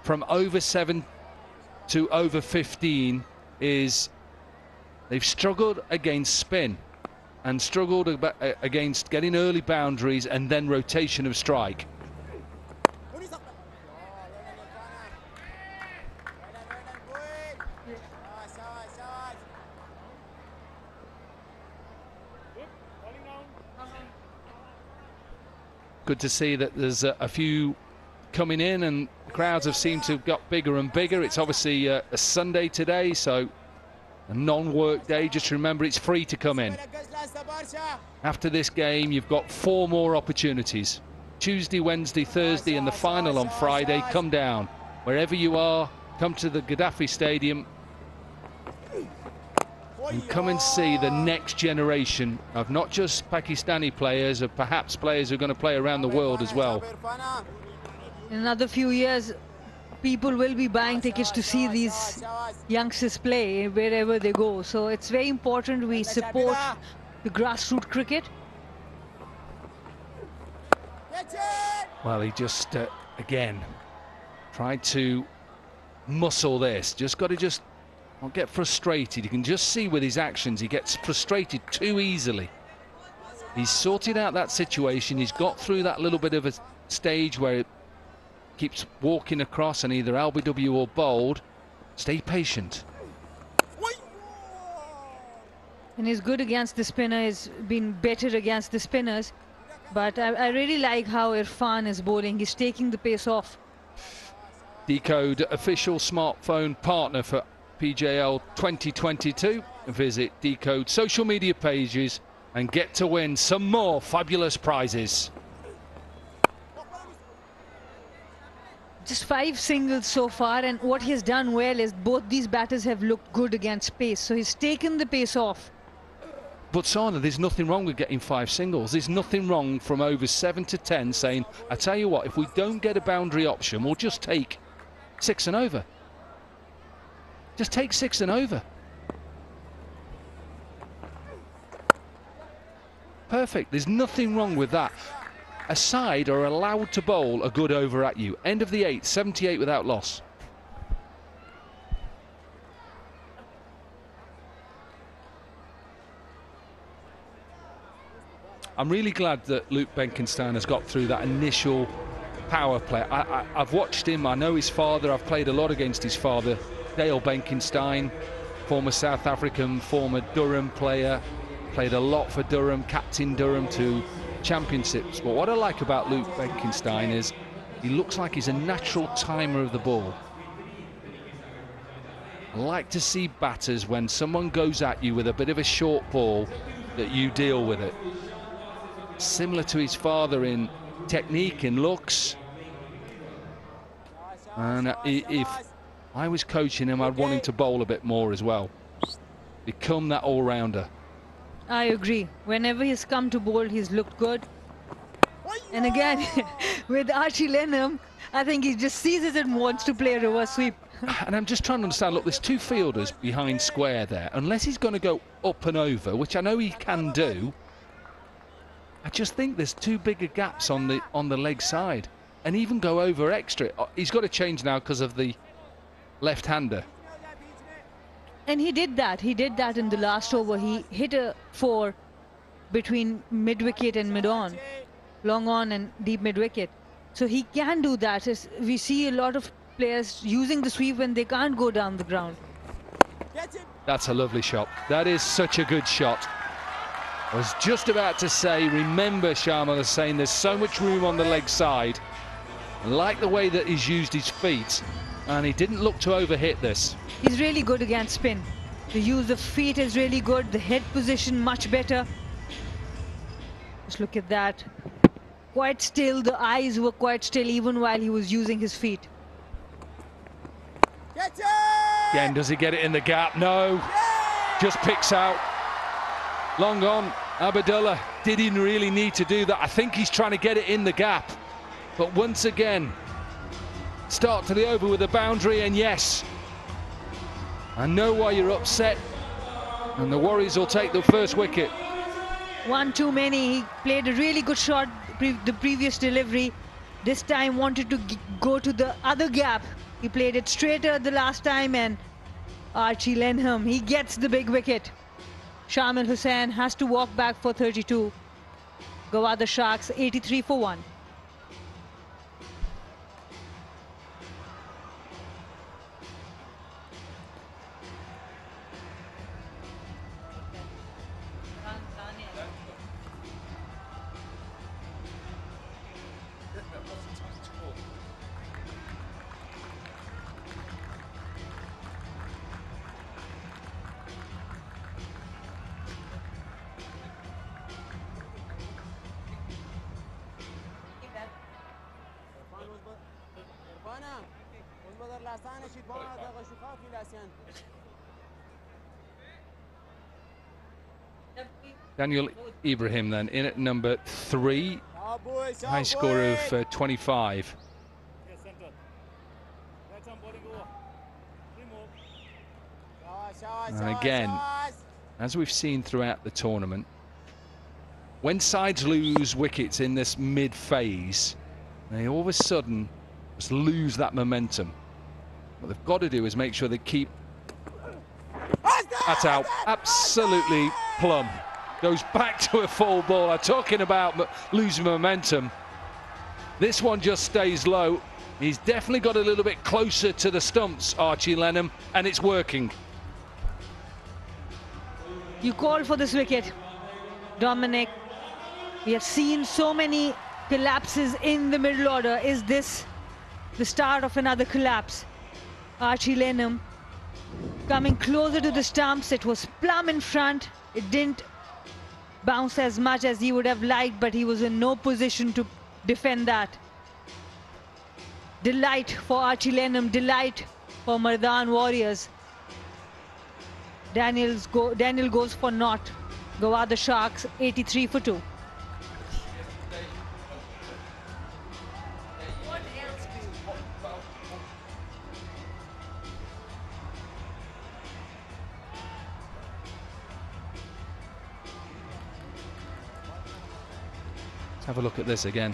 From over 7 to over 15 is they've struggled against spin and struggled against getting early boundaries and then rotation of strike. Good to see that there's a few coming in, and crowds have seemed to have got bigger and bigger. It's obviously a Sunday today, so a non-work day. Just remember, it's free to come in. After this game, you've got 4 more opportunities. Tuesday, Wednesday, Thursday, and the final on Friday. Come down. Wherever you are, come to the Gaddafi Stadium and come and see the next generation of not just Pakistani players, of perhaps players who are going to play around the world as well. In another few years, people will be buying tickets to see these youngsters play wherever they go. So it's very important we support the grassroots cricket. Well, he just, again, tried to muscle this. Just got to not get frustrated. You can just see with his actions, he gets frustrated too easily. He's sorted out that situation. He's got through that little bit of a stage where it keeps walking across and either LBW or bowled. Stay patient. And he's good against the spinner. He's been better against the spinners. But I really like how Irfan is bowling. He's taking the pace off. Decode official smartphone partner for PJL 2022. Visit Decode social media pages and get to win some more fabulous prizes. Just 5 singles so far, and what he has done well is both these batters have looked good against pace. So he's taken the pace off. But Sana, there's nothing wrong with getting 5 singles. There's nothing wrong from over 7 to 10 saying, I tell you what, if we don't get a boundary option, we'll just take 6 and over. Just take 6 and over. Perfect. There's nothing wrong with that. A side are allowed to bowl a good over at you. End of the 8th, 78 without loss. I'm really glad that Luke Benkenstein has got through that initial power play. I've watched him, I know his father, I've played a lot against his father, Dale Benkenstein, former South African, former Durham player, played a lot for Durham, captain Durham to championships. But what I like about Luke Benkenstein is he looks like he's a natural timer of the ball. I like to see batters, when someone goes at you with a bit of a short ball, that you deal with it. Similar to his father in technique and looks. And if I was coaching him, I'd want him to bowl a bit more as well. Become that all-rounder. I agree. Whenever he's come to bowl, he's looked good. And again, with Archie Lenham, I think he just seizes it and wants to play a reverse sweep. And I'm just trying to understand, look, there's 2 fielders behind square there. Unless he's going to go up and over, which I know he can do, I just think there's 2 bigger gaps on the leg side, and even go over extra. He's got to change now because of the left-hander. And he did that. He did that in the last over. He hit a 4 between mid-wicket and mid-on, long on and deep mid-wicket. So he can do that. We see a lot of players using the sweep when they can't go down the ground. That's a lovely shot. That is such a good shot. I was just about to say, remember, Sharma was saying there's so much room on the leg side. I like the way that he's used his feet, and he didn't look to overhit this. He's really good against spin. The use of feet is really good. The head position much better. Just look at that. Quite still. The eyes were quite still even while he was using his feet. Again, does he get it in the gap? No. Just picks out. Long on. Abdullah didn't really need to do that. I think he's trying to get it in the gap. But once again, start to the over with a boundary, and yes, I know why you're upset, and the Warriors will take the first wicket. 1 too many. He played a really good shot the previous delivery. This time wanted to go to the other gap. He played it straighter the last time, and Archie Lenham, he gets the big wicket. Shamil Hussain has to walk back for 32. Gwadar Sharks 83 for 1. Daniel Ibrahim then in at number 3, high score of 25. And again, as we've seen throughout the tournament, when sides lose wickets in this mid phase, they all of a sudden just lose that momentum. What they've got to do is make sure they keep... That's out. Absolutely plumb. Goes back to a full ball. I'm talking about losing momentum. This one just stays low. He's definitely got a little bit closer to the stumps, Archie Lenham, and it's working. You called for this wicket, Dominic. We have seen so many collapses in the middle order. Is this the start of another collapse? Archie Lenham coming closer to the stumps. It was plumb in front. It didn't bounce as much as he would have liked, but he was in no position to defend that. Delight for Archie Lenham, delight for Mardan Warriors. Daniel goes for naught. Gwadar Sharks 83 for 2. Let's have a look at this again.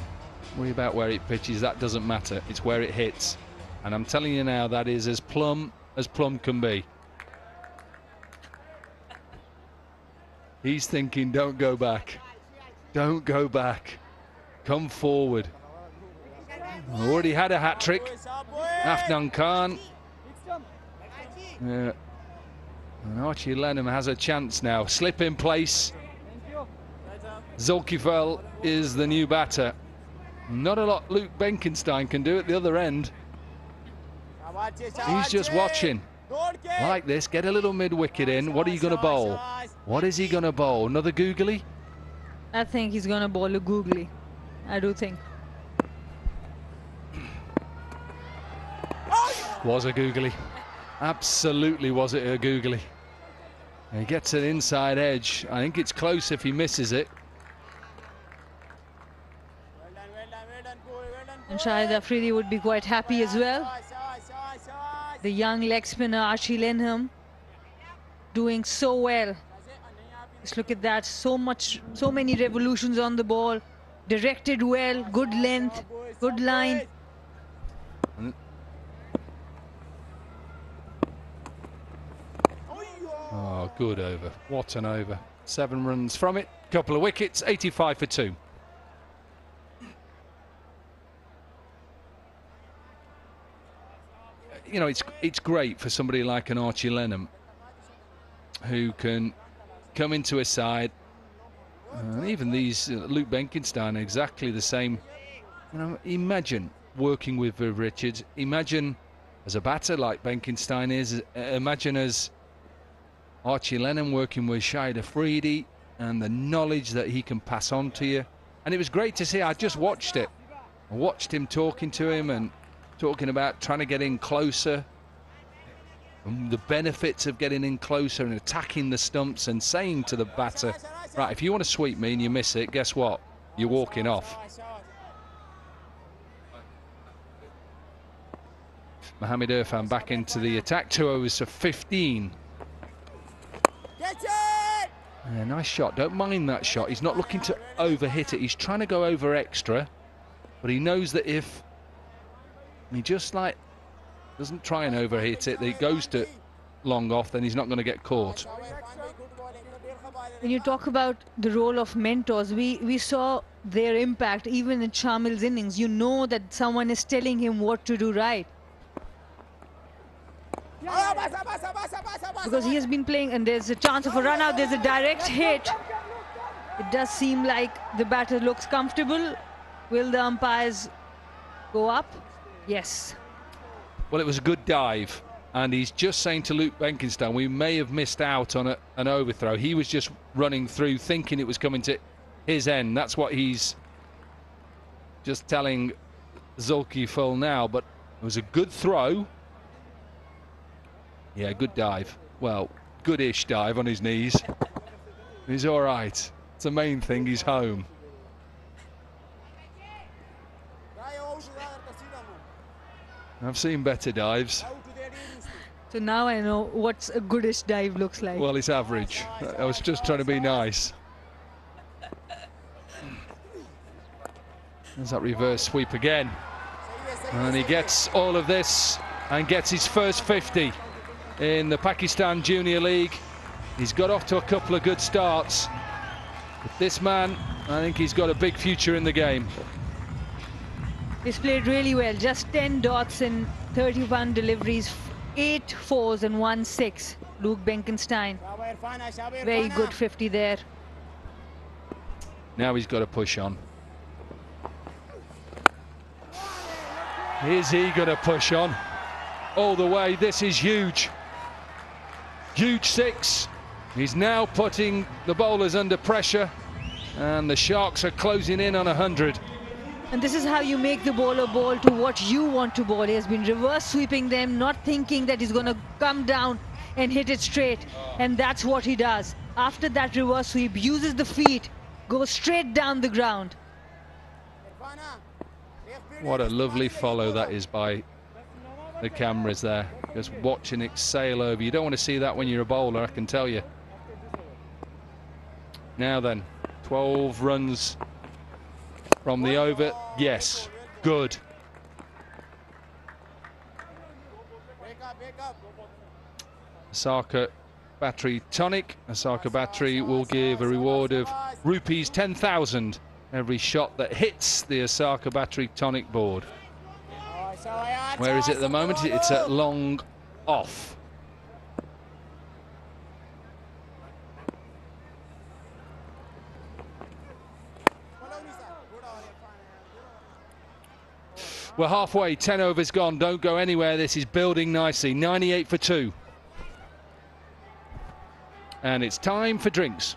Worry about where it pitches, that doesn't matter. It's where it hits. And I'm telling you now, that is as plumb can be. He's thinking, don't go back. Don't go back. Come forward. Already had a hat-trick. Afnan Khan. And Archie Lenham has a chance now. Slip in place. Zulkifel is the new batter. Not a lot Luke Benkenstein can do at the other end. He's just watching. Like this, get a little mid-wicket in. What are you going to bowl? What is he going to bowl? Another googly? I think he's going to bowl a googly. I do think. Was a googly. Absolutely was it a googly. He gets an inside edge. I think it's close if he misses it. And Shahid Afridi would be quite happy as well. The young leg spinner Archie Lenham doing so well. Just look at that, so many revolutions on the ball, directed well, good length, good line. Oh, good over. What an over. 7 runs from it, couple of wickets, 85 for 2. You know, it's great for somebody like an Archie Lenham who can come into a side, and even these Luke Benkenstein, exactly the same. You know, imagine working with Viv Richards. Imagine as a batter like Benkenstein is. Imagine as Archie Lenham working with Shahid Afridi, and the knowledge that he can pass on to you. And it was great to see. I just watched it. I watched him talking to him and talking about trying to get in closer, and the benefits of getting in closer and attacking the stumps, and saying to the batter, right, if you want to sweep me and you miss it, guess what? You're walking off. Mohammed Irfan back into the attack. 2 overs for 15. Yeah, nice shot. Don't mind that shot. He's not looking to overhit it. He's trying to go over extra, but he knows that if he just like doesn't try and overhit it, that it goes to long off, then he's not going to get caught. When you talk about the role of mentors, we saw their impact even in Shamil's innings. You know that someone is telling him what to do right. Because he has been playing, and there's a chance of a run out, there's a direct hit. It does seem like the batter looks comfortable. Will the umpires go up? Yes. Well, it was a good dive, and he's just saying to Luke Benkenstein, we may have missed out on an overthrow. He was just running through thinking it was coming to his end. That's what he's just telling Zulkifel now, but it was a good throw. Yeah, good dive. Well, goodish dive on his knees. He's all right. It's the main thing, he's home. I've seen better dives. So now I know what a goodish dive looks like. Well, it's average. I was just trying to be nice. There's that reverse sweep again. And he gets all of this and gets his first 50 in the Pakistan Junior League. He's got off to a couple of good starts. But this man, I think he's got a big future in the game. He's played really well. Just 10 dots in 31 deliveries, 8 fours and 1 6. Luke Benkenstein. Very good 50 there. Now he's got to push on. Is he going to push on all the way? This is huge. Huge 6. He's now putting the bowlers under pressure, and the Sharks are closing in on 100. And this is how you make the bowler bowl to what you want to bowl. He has been reverse sweeping them, not thinking that he's going to come down and hit it straight. And that's what he does. After that reverse sweep, uses the feet, goes straight down the ground. What a lovely follow that is by the cameras there. Just watching it sail over. You don't want to see that when you're a bowler, I can tell you. Now then, 12 runs from the over. Yes, good. Asaka battery tonic. Asaka battery will give a reward of rupees 10,000 every shot that hits the Asaka battery tonic board. Where is it at the moment? It's at long off. We're halfway, 10 overs gone, don't go anywhere. This is building nicely, 98 for 2. And it's time for drinks.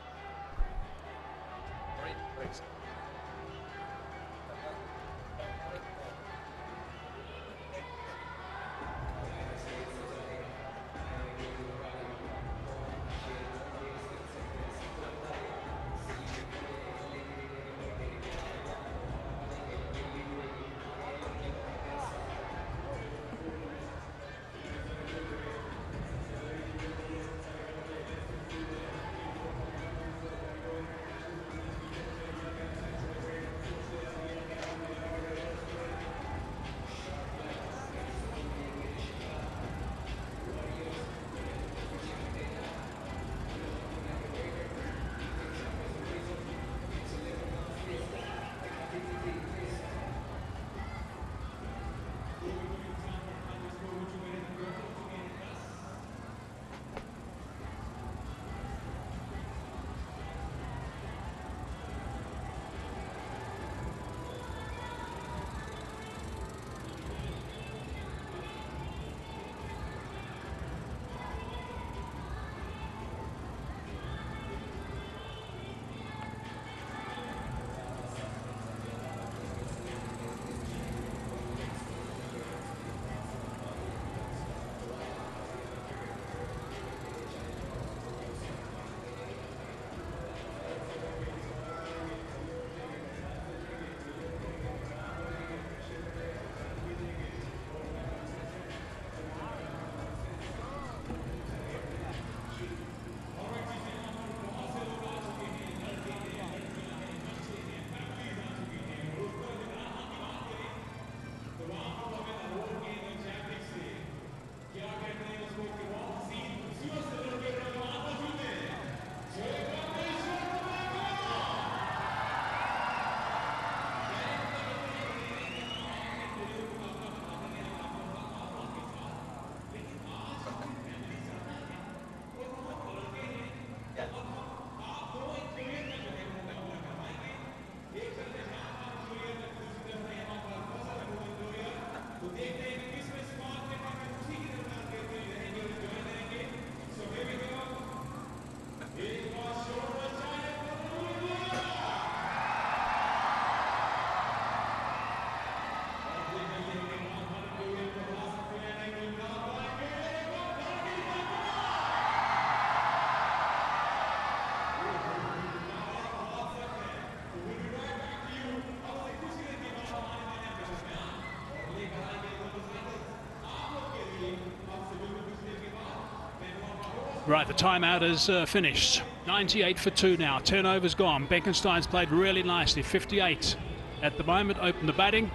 Right, the timeout is finished. 98 for 2 now. 10 overs gone. Benkenstein's played really nicely. 58 at the moment. Opened the batting.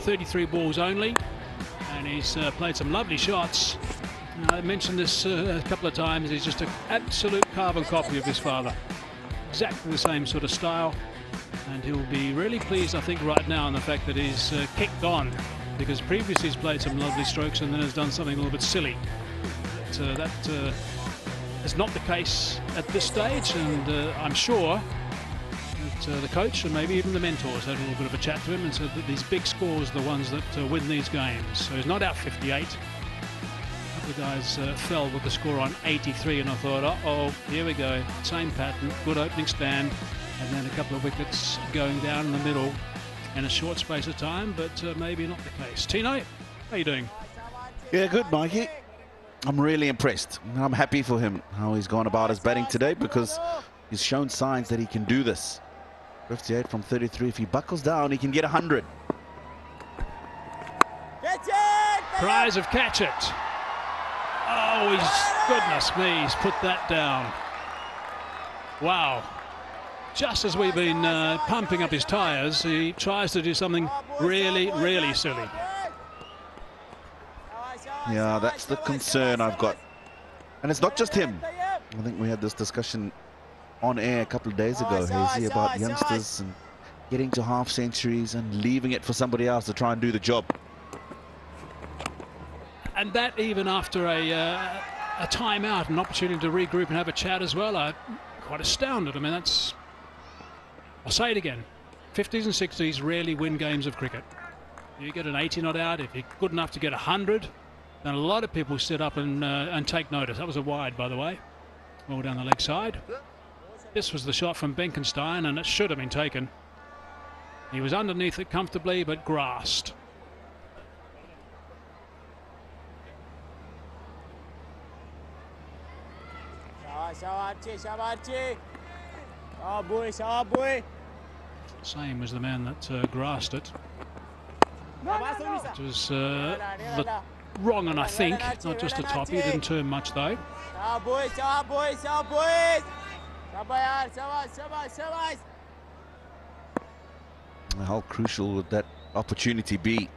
33 balls only. And he's played some lovely shots. I mentioned this a couple of times. He's just an absolute carbon copy of his father. Exactly the same sort of style. And he'll be really pleased, I think, right now in the fact that he's kicked on. Because previously he's played some lovely strokes and then has done something a little bit silly. But, that is not the case at this stage. And I'm sure that the coach and maybe even the mentors had a little bit of a chat to him and said that these big scores are the ones that win these games. So he's not out 58. The guys fell with the score on 83, and I thought, uh-oh, here we go, same pattern, good opening stand, and then a couple of wickets going down in the middle in a short space of time, but maybe not the case. Tino, how are you doing? Yeah, good, Mikey. I'm really impressed. I'm happy for him, how he's gone about his batting today, because he's shown signs that he can do this. 58 from 33, if he buckles down, he can get 100. Prize of catch it. Oh, goodness me, he's put that down. Wow. Just as we've been pumping up his tyres, he tries to do something really, really silly. Yeah, that's the concern I've got. And it's not just him. I think we had this discussion on air a couple of days ago, Hazy, about youngsters and getting to half centuries and leaving it for somebody else to try and do the job. And that even after a timeout, an opportunity to regroup and have a chat as well. I'm quite astounded. I mean, I'll say it again. 50s and 60s rarely win games of cricket. You get an 80 not out. If you're good enough to get 100, then a lot of people sit up and take notice. That was a wide, by the way. Well down the leg side. This was the shot from Benkenstein, and it should have been taken. He was underneath it comfortably, but grasped. Same as the man that grasped it. It was the wrong one, I think, not just a top. He didn't turn much though. How crucial would that opportunity be?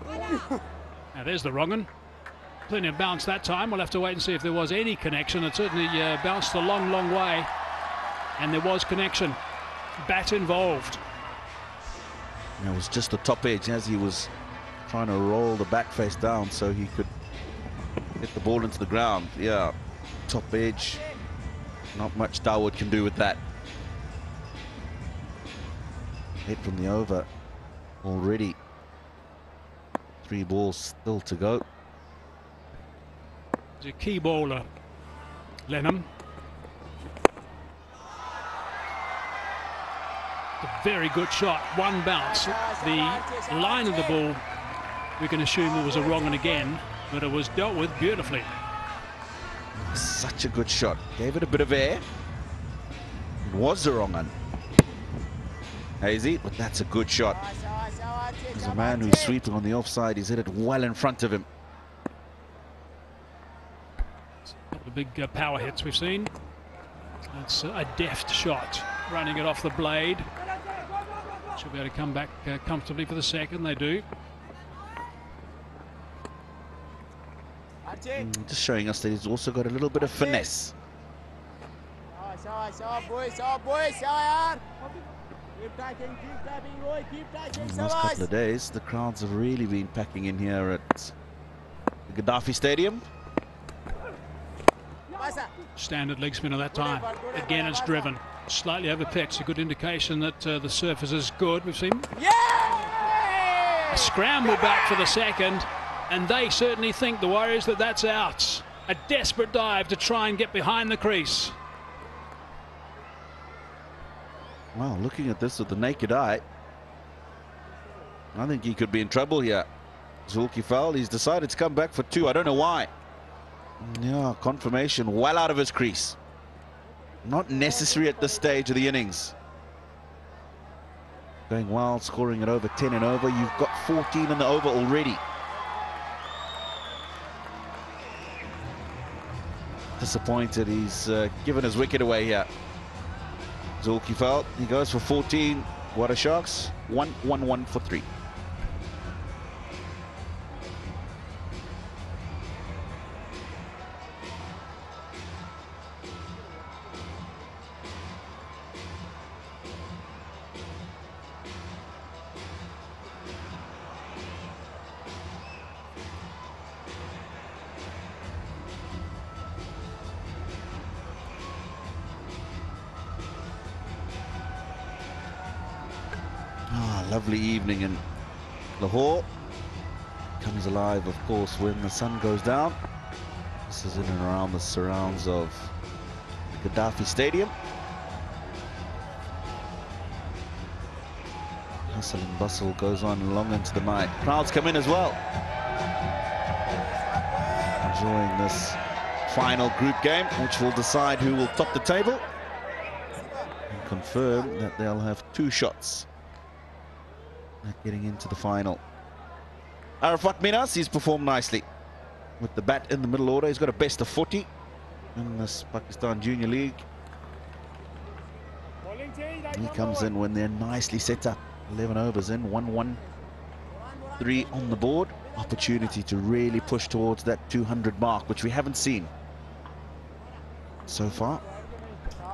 Now there's the wrong one. Plenty of bounce that time. We'll have to wait and see if there was any connection. It certainly bounced a long, long way. And there was connection. Bat involved. And it was just the top edge as he was trying to roll the back face down so he could get the ball into the ground. Yeah, top edge. Not much Dawood can do with that. Hit from the over already. 3 balls still to go. A key bowler, Lenham. A very good shot, one bounce. The line of the ball, we can assume it was a wrong one again, but it was dealt with beautifully. Such a good shot. Gave it a bit of air. It was the wrong one. Hazy, but that's a good shot. There's a man who's sweeping on the offside. He's hit it well in front of him. The big power hits we've seen. It's a deft shot, running it off the blade. Should be able to come back comfortably for the second. They do. Just showing us that he's also got a little bit of finesse. In the last couple of days, the crowds have really been packing in here at the Gaddafi Stadium. Standard leg spinner that time. Again, it's driven. Slightly over pitch. A good indication that the surface is good. We've seen a scramble back for the second, and they certainly think, the Warriors, that that's out. A desperate dive to try and get behind the crease. Wow, looking at this with the naked eye, I think he could be in trouble here. Zulkifli, he's decided to come back for 2. I don't know why. Yeah, confirmation well out of his crease. Not necessary at this stage of the innings. Going well, scoring it over 10 and over. You've got 14 in the over already. Disappointed he's given his wicket away here. Zulkifli, he goes for 14. Gwadar Sharks 1-1-1 for 3. Lovely evening in Lahore. Comes alive, of course, when the sun goes down. This is in and around the surrounds of the Gaddafi Stadium. Hustle and bustle goes on long into the night. Crowds come in as well. Enjoying this final group game, which will decide who will top the table and confirm that they'll have 2 shots at getting into the final. Arafat Minas, he's performed nicely with the bat in the middle order. He's got a best of 40 in this Pakistan Junior League. He comes in when they're nicely set up. 11 overs in, 1-1-3 on the board. Opportunity to really push towards that 200 mark, which we haven't seen so far.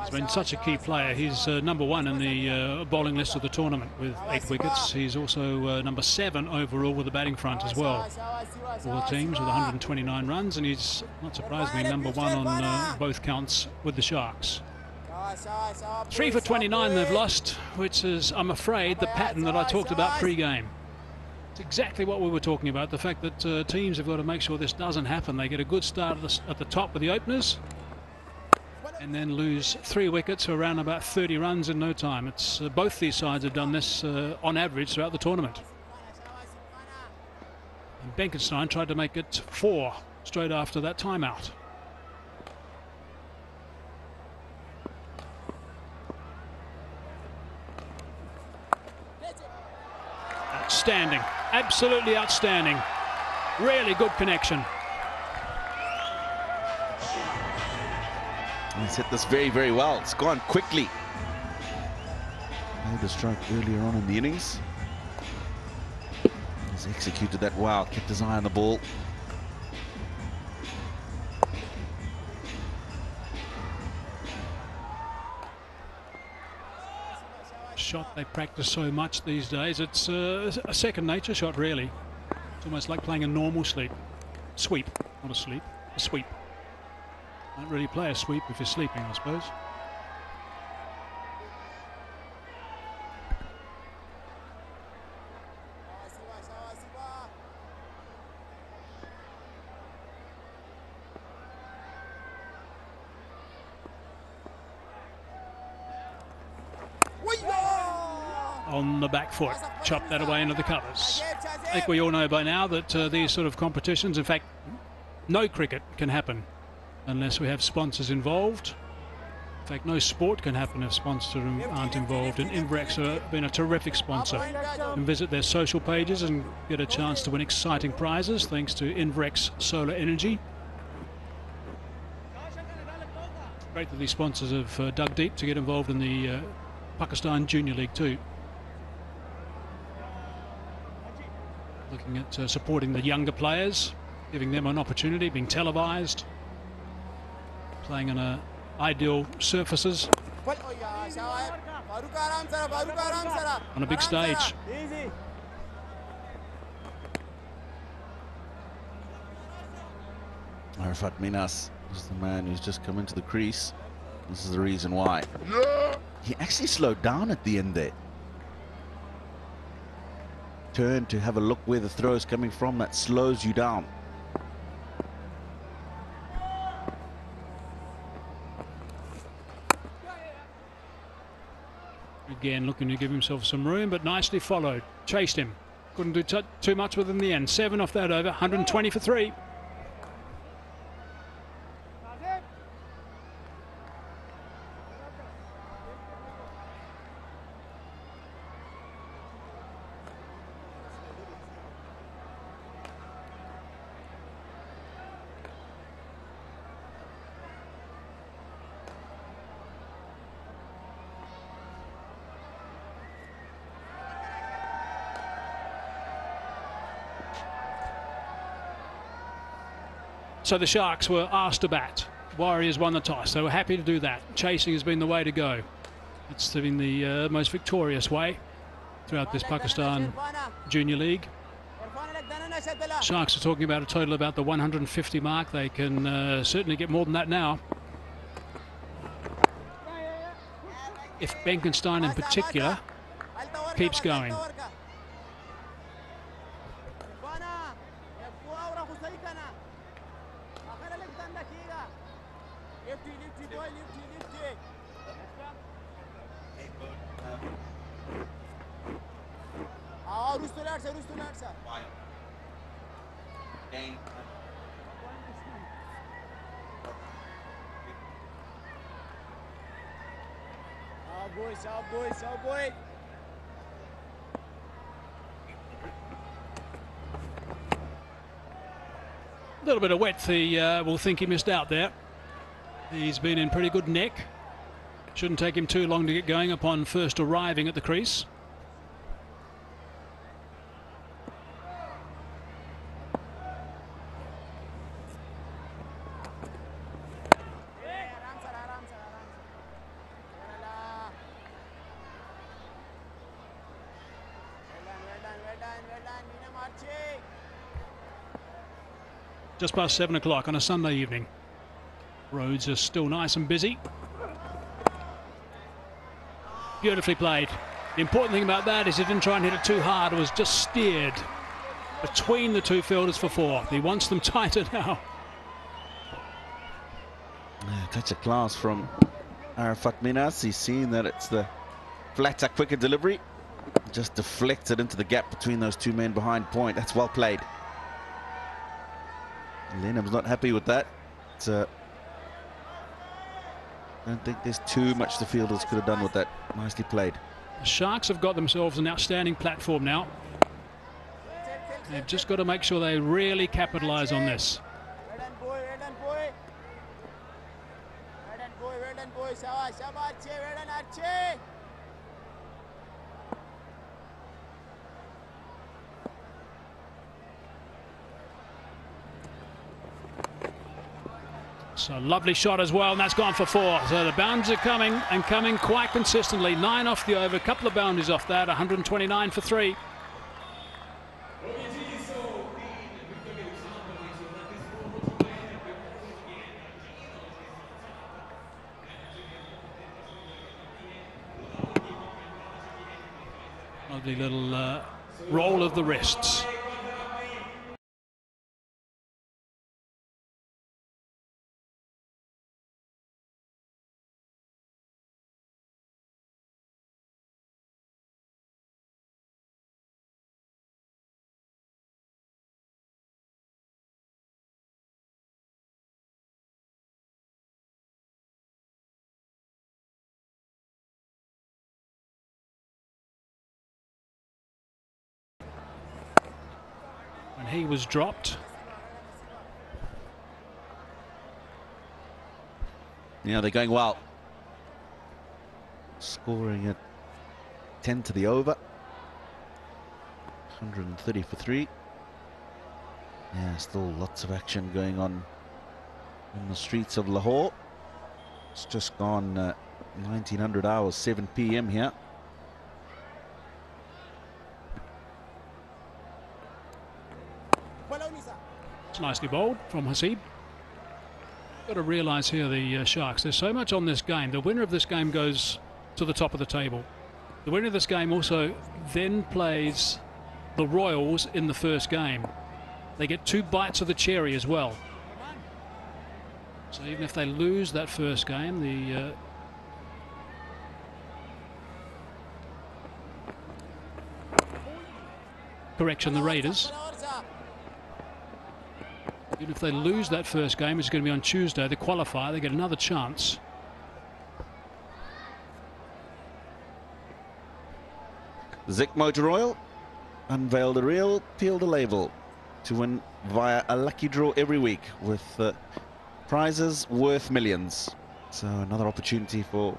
He's been such a key player. He's number 1 in the bowling list of the tournament with 8 wickets. He's also number 7 overall with the batting front as well. All the teams with 129 runs, and he's, not surprisingly, number 1 on both counts with the Sharks. 3 for 29 they've lost, which is, I'm afraid, the pattern that I talked about pre-game. It's exactly what we were talking about, the fact that teams have got to make sure this doesn't happen. They get a good start at the top with the openers, and then lose 3 wickets for around about 30 runs in no time. It's both these sides have done this on average throughout the tournament. And Benkenstein tried to make it 4 straight after that timeout. Outstanding, absolutely outstanding. Really good connection. He's hit this very, very well. It's gone quickly. Made a strike earlier on in the innings. He's executed that well, kept his eye on the ball. Shot they practice so much these days. It's a second nature shot, really. It's almost like playing a normal sweep, not a sleep, a sweep. Don't really play a sweep if you're sleeping, I suppose. On the back foot, chop that away into the covers. I think we all know by now that these sort of competitions, in fact, no cricket can happen unless we have sponsors involved. In fact, no sport can happen if sponsors aren't involved, and Invrex have been a terrific sponsor. You can visit their social pages and get a chance to win exciting prizes thanks to Invrex Solar Energy. Great that these sponsors have dug deep to get involved in the Pakistan Junior League too. Looking at supporting the younger players, giving them an opportunity, being televised, playing on ideal surfaces, on a big stage. Arafat Minas is the man who's just come into the crease. This is the reason why. He actually slowed down at the end there. Turn to have a look where the throw is coming from. That slows you down. Again, looking to give himself some room, but nicely followed. Chased him. Couldn't do too much with him in the end. 7 off that over. 120 for 3. So the Sharks were asked to bat. Warriors won the toss. They were happy to do that. Chasing has been the way to go. It's been the most victorious way throughout this Pakistan Junior League. Sharks are talking about a total about the 150 mark. They can certainly get more than that now. If Benkenstein in particular keeps going. A little bit of wet, we'll think he missed out there. He's been in pretty good nick. Shouldn't take him too long to get going upon first arriving at the crease. Just past 7 o'clock on a Sunday evening. Roads are still nice and busy. Beautifully played. The important thing about that is he didn't try and hit it too hard. It was just steered between the two fielders for 4. He wants them tighter now. Yeah, touch of class from Arafat Minas. He's seen that it's the flatter, quicker delivery. Just deflected into the gap between those two men behind point. That's well played. Lenham's not happy with that. I don't think there's too much the fielders could have done with that. Nicely played. The Sharks have got themselves an outstanding platform now. They've just got to make sure they really capitalise on this. So lovely shot as well, and that's gone for 4. So the boundaries are coming, and coming quite consistently. 9 off the over, a couple of boundaries off that, 129 for 3. Lovely little roll of the wrists. And he was dropped. Yeah, they're going well. Scoring at 10 to the over. 130 for 3. Yeah, still lots of action going on in the streets of Lahore. It's just gone 1900 hours, 7 p.m. here. It's nicely bowled from Hasib. Got to realise here the Sharks, there's so much on this game. The winner of this game goes to the top of the table. The winner of this game also then plays the Royals in the first game. They get 2 bites of the cherry as well. So even if they lose that first game, the the Raiders, even if they lose that first game, which is going to be on Tuesday, the qualifier, they get another chance. Zik Motor Oil unveiled a real peel the label to win via a lucky draw every week with prizes worth millions. So another opportunity for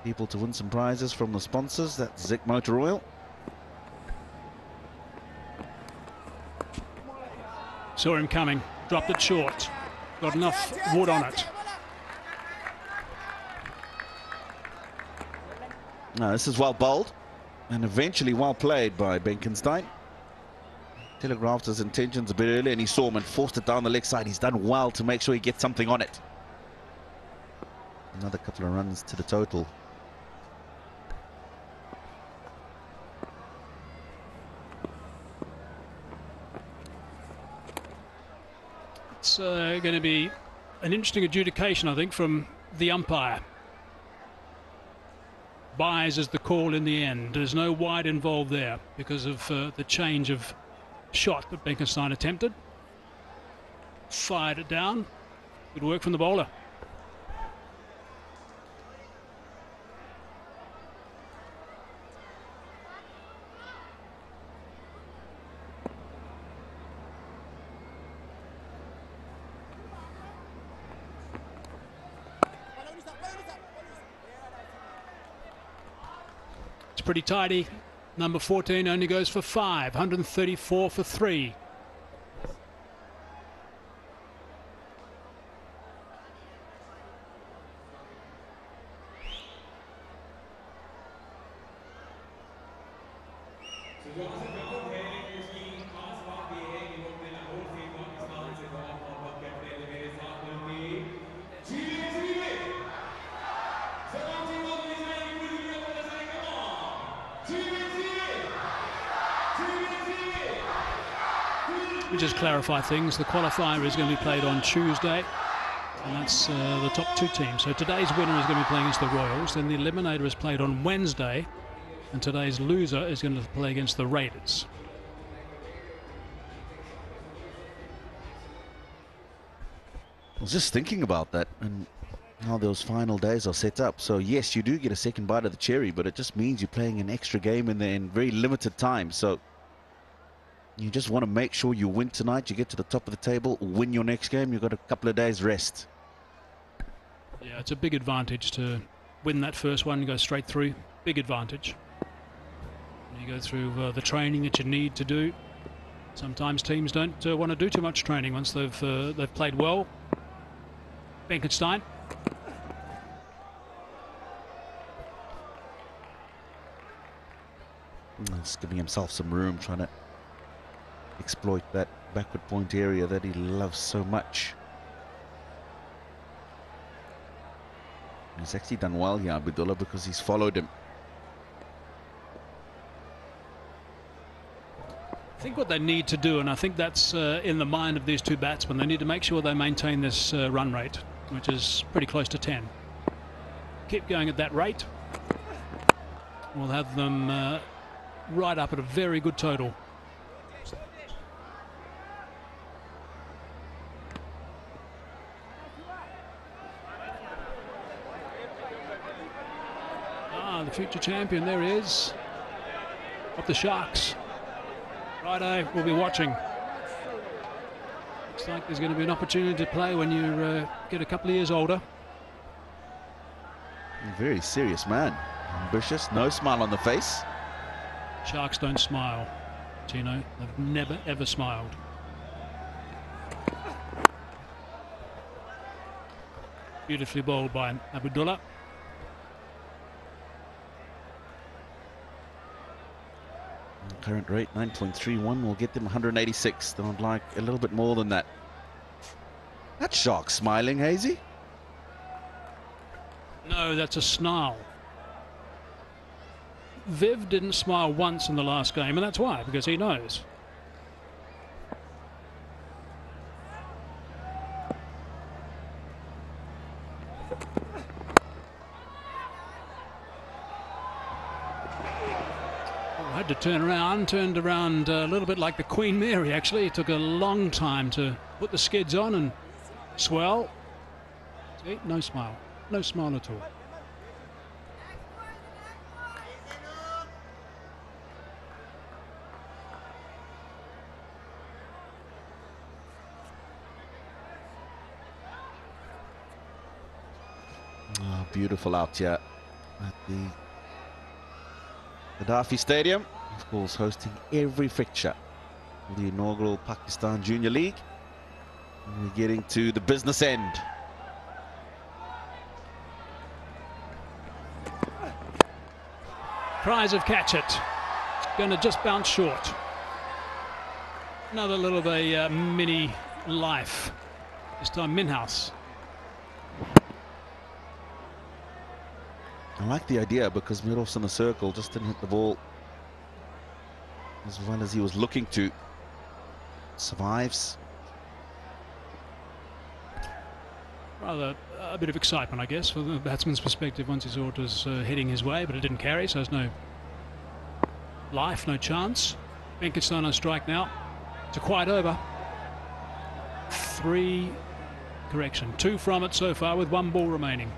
people to win some prizes from the sponsors. That's Zik Motor Oil. Saw him coming. dropped it short. Got enough wood on it. No, this is well bowled and eventually well played by Benkenstein. Telegraphed his intentions a bit earlier and he saw him and forced it down the leg side. He's done well to make sure he gets something on it. Another couple of runs to the total. It's going to be an interesting adjudication, I think, from the umpire. Buys is the call in the end. There's no wide involved there because of the change of shot that Benkenstein attempted. Fired it down. Good work from the bowler. Pretty tidy. Number 14 only goes for 5, 134 for 3. We just clarify things. The qualifier is going to be played on Tuesday, and that's the top 2 teams. So today's winner is going to be playing against the Royals. Then the eliminator is played on Wednesday, and today's loser is going to play against the Raiders. I was just thinking about that and how those final days are set up. So yes, you do get a second bite of the cherry, but it just means you're playing an extra game in there in very limited time. So you just want to make sure you win tonight. You get to the top of the table, win your next game. You've got a couple of days rest. Yeah, it's a big advantage to win that first one and go straight through. Big advantage. You go through the training that you need to do. Sometimes teams don't want to do too much training once they've played well. Benkenstein. He's giving himself some room, trying to exploit that backward point area that he loves so much. He's actually done well here, Abdullah, because he's followed him. I think what they need to do, and I think that's in the mind of these 2 batsmen, they need to make sure they maintain this run rate, which is pretty close to 10. Keep going at that rate. We'll have them right up at a very good total. The future champion, there he is, of the Sharks. Righto, we'll be watching. Looks like there's going to be an opportunity to play when you get a couple of years older. Very serious man. Ambitious, no smile on the face. Sharks don't smile, Tino. They've never, ever smiled. Beautifully bowled by Abdullah. Current rate 9.31 will get them 186. They would like a little bit more than that. That Shark smiling, Hazy? No, that's a snarl. Viv didn't smile once in the last game, and that's why, because he knows. Had to turn around, turned around a little bit like the Queen Mary, actually. It took a long time to put the skids on and swell. See, no smile. No smile at all. Oh, beautiful out here at the Gaddafi Stadium, of course, hosting every fixture of the inaugural Pakistan Junior League. We're getting to the business end. Tries of catch it. Going to just bounce short. Another little mini life. This time Minhouse. I like the idea because Mirov's in the circle, just didn't hit the ball as well as he was looking to. Survives. Rather a bit of excitement, I guess, from the batsman's perspective once he saw it was heading his way, but it didn't carry, so there's no life, no chance. Benkenstein on strike now. It's a quiet over. 2 from it so far with 1 ball remaining.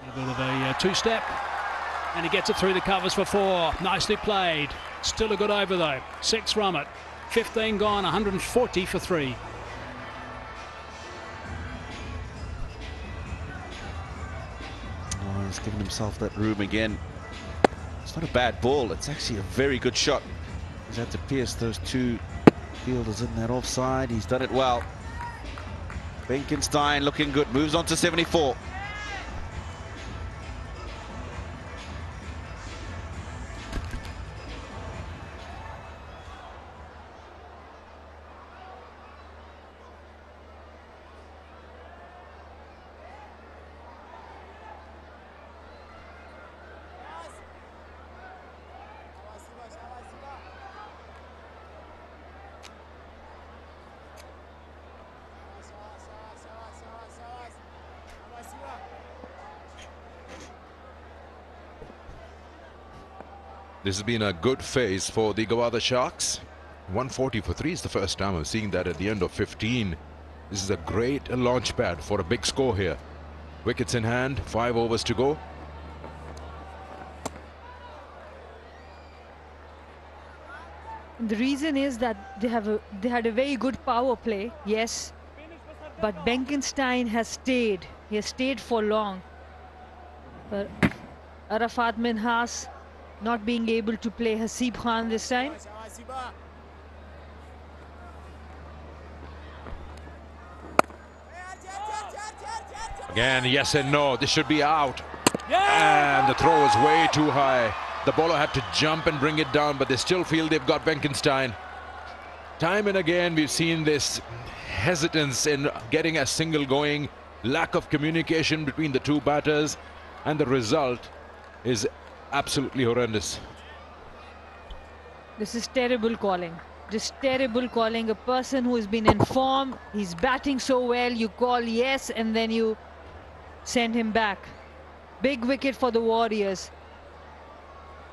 A bit of a two-step, and he gets it through the covers for 4. Nicely played. Still a good over though. 6 from it. 15 gone, 140 for 3. Oh, he's giving himself that room again. It's not a bad ball. It's actually a very good shot. He's had to pierce those 2 fielders in that offside. He's done it well. Benkenstein looking good. Moves on to 74. This has been a good phase for the Gwadar Sharks. 140 for 3 is the first time I'm seeing that at the end of 15. This is a great launch pad for a big score here. Wickets in hand, 5 overs to go. The reason is that they had a very good power play, yes, but Benkenstein has stayed. He has stayed for long. But Arafat Minhas not being able to play Hasib Khan this time. Again, yes and no. This should be out. And the throw was way too high. The bowler had to jump and bring it down, but they still feel they've got Benkenstein. Time and again, we've seen this hesitance in getting a single going, lack of communication between the 2 batters, and the result is absolutely horrendous. This is terrible calling. Just terrible calling. A person who has been in form, he's batting so well, you call yes and then you send him back. Big wicket for the Warriors.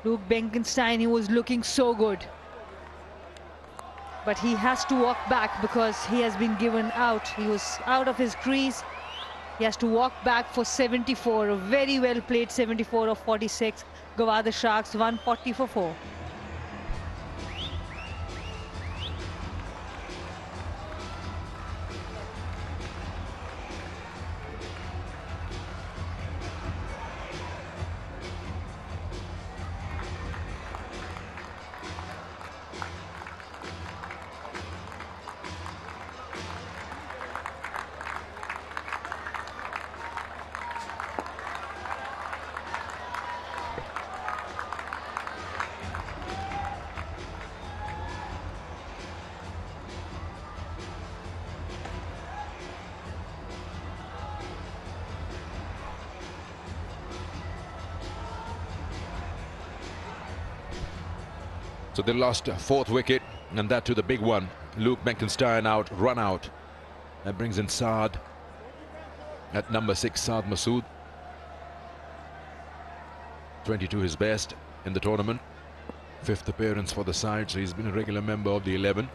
Luke Benkenstein, he was looking so good. But he has to walk back because he has been given out. He was out of his crease. He has to walk back for 74. A very well played 74 of 46. Gwadar Sharks 140 for 4. So they lost 4th wicket, and that to the big one. Luke Benkenstein out, run out. That brings in Saad at number 6, Saad Masood. 22 his best in the tournament. 5th appearance for the side, so he's been a regular member of the 11.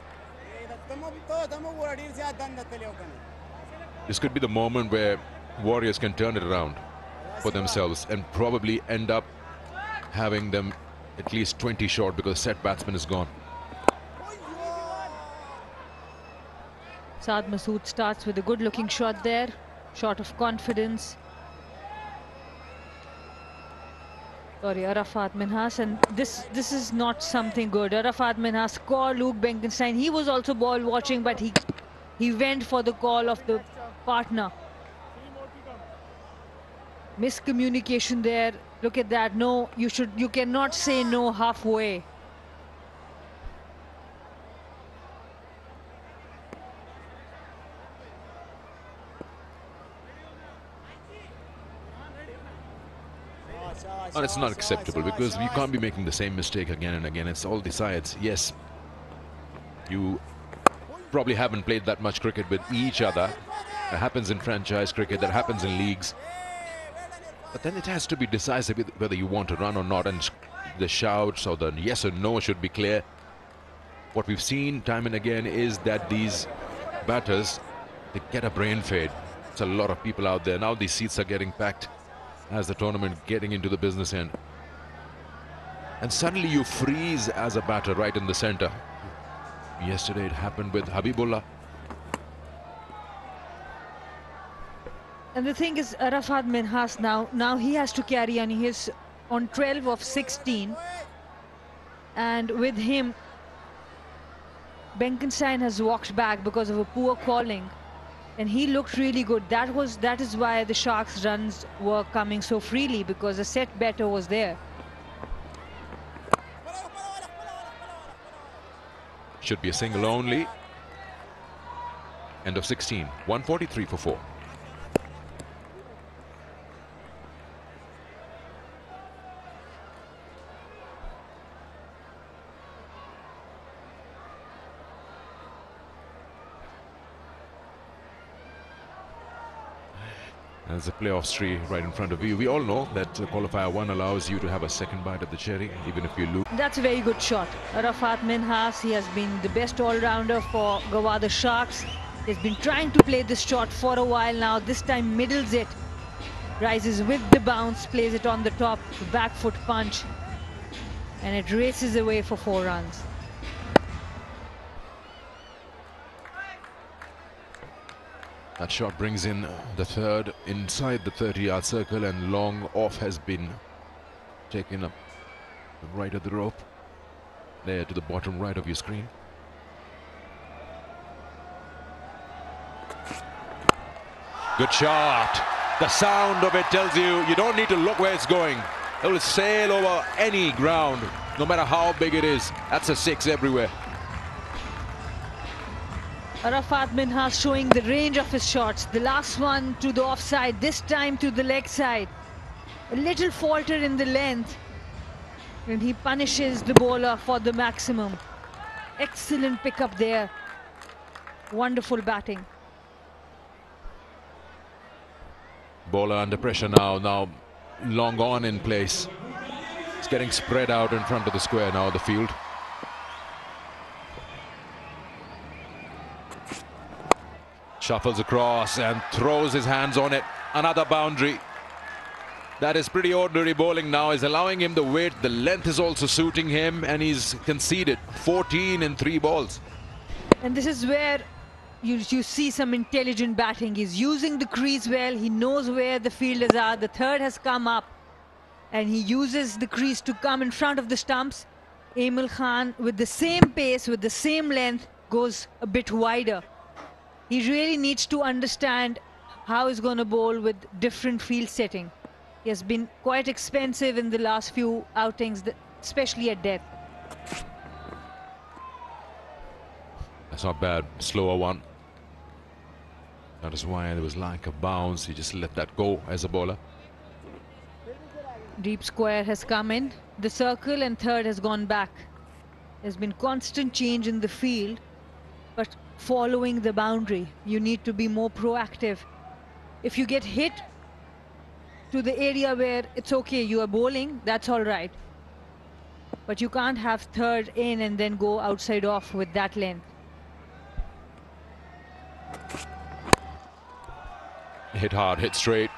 This could be the moment where Warriors can turn it around for themselves and probably end up having them at least 20 short because set batsman is gone. Saad Masood starts with a good looking shot there. shot of confidence. Sorry, Arafat Minhas, and this is not something good. Arafat Minhas called Luke Benkenstein. He was also ball watching, but he went for the call of the partner. Miscommunication there. Look at that. No, you cannot say no halfway. And it's not acceptable because you can't be making the same mistake again and again. It's all the sides. Yes, you probably haven't played that much cricket with each other. That happens in franchise cricket, that happens in leagues. But then it has to be decisive whether you want to run or not, and the shouts or the yes or no should be clear. What we've seen time and again is that these batters, they get a brain fade. It's a lot of people out there. Now these seats are getting packed as the tournament getting into the business end. And suddenly you freeze as a batter right in the center. Yesterday it happened with Habibullah. And the thing is, Arafat Minhas now he has to carry on. He is on 12 of 16. And with him, Benkenstein has walked back because of a poor calling. And he looked really good. That is why the Sharks' runs were coming so freely, because the set better was there. Should be a single only. End of 16. 143 for 4. There's a playoffs tree right in front of you. We all know that qualifier 1 allows you to have a second bite at the cherry, even if you lose. That's a very good shot. Arafat Minhas, he has been the best all-rounder for Gwadar Sharks. He's been trying to play this shot for a while now. This time middles it, rises with the bounce, plays it on the top, back foot punch, and it races away for 4 runs. That shot brings in the third inside the 30-yard circle, and long off has been taken up right at the rope. There to the bottom right of your screen. Good shot. The sound of it tells you you don't need to look where it's going. It will sail over any ground, no matter how big it is. That's a 6 everywhere. Arafat Minhas showing the range of his shots. The last one to the offside, this time to the leg side. A little falter in the length, and he punishes the bowler for the maximum. Excellent pickup there. Wonderful batting. Bowler under pressure now long on in place. It's getting spread out in front of the square now, the field. Shuffles across and throws his hands on it. Another boundary. That is pretty ordinary bowling now. Is allowing him the weight. The length is also suiting him, and he's conceded 14 in 3 balls. And this is where you see some intelligent batting. He's using the crease well. He knows where the fielders are. The third has come up, and he uses the crease to come in front of the stumps. Emil Khan, with the same pace, with the same length, goes a bit wider. He really needs to understand how he's going to bowl with different field setting. He has been quite expensive in the last few outings, especially at death. That's not bad. Slower one. That is why there was lack of bounce. He just let that go as a bowler. Deep square has come in. The circle and third has gone back. There's been constant change in the field, but following the boundary, you need to be more proactive. If you get hit to the area where it's okay, you are bowling, that's all right. But you can't have third in and then go outside off with that length. Hit hard, hit straight.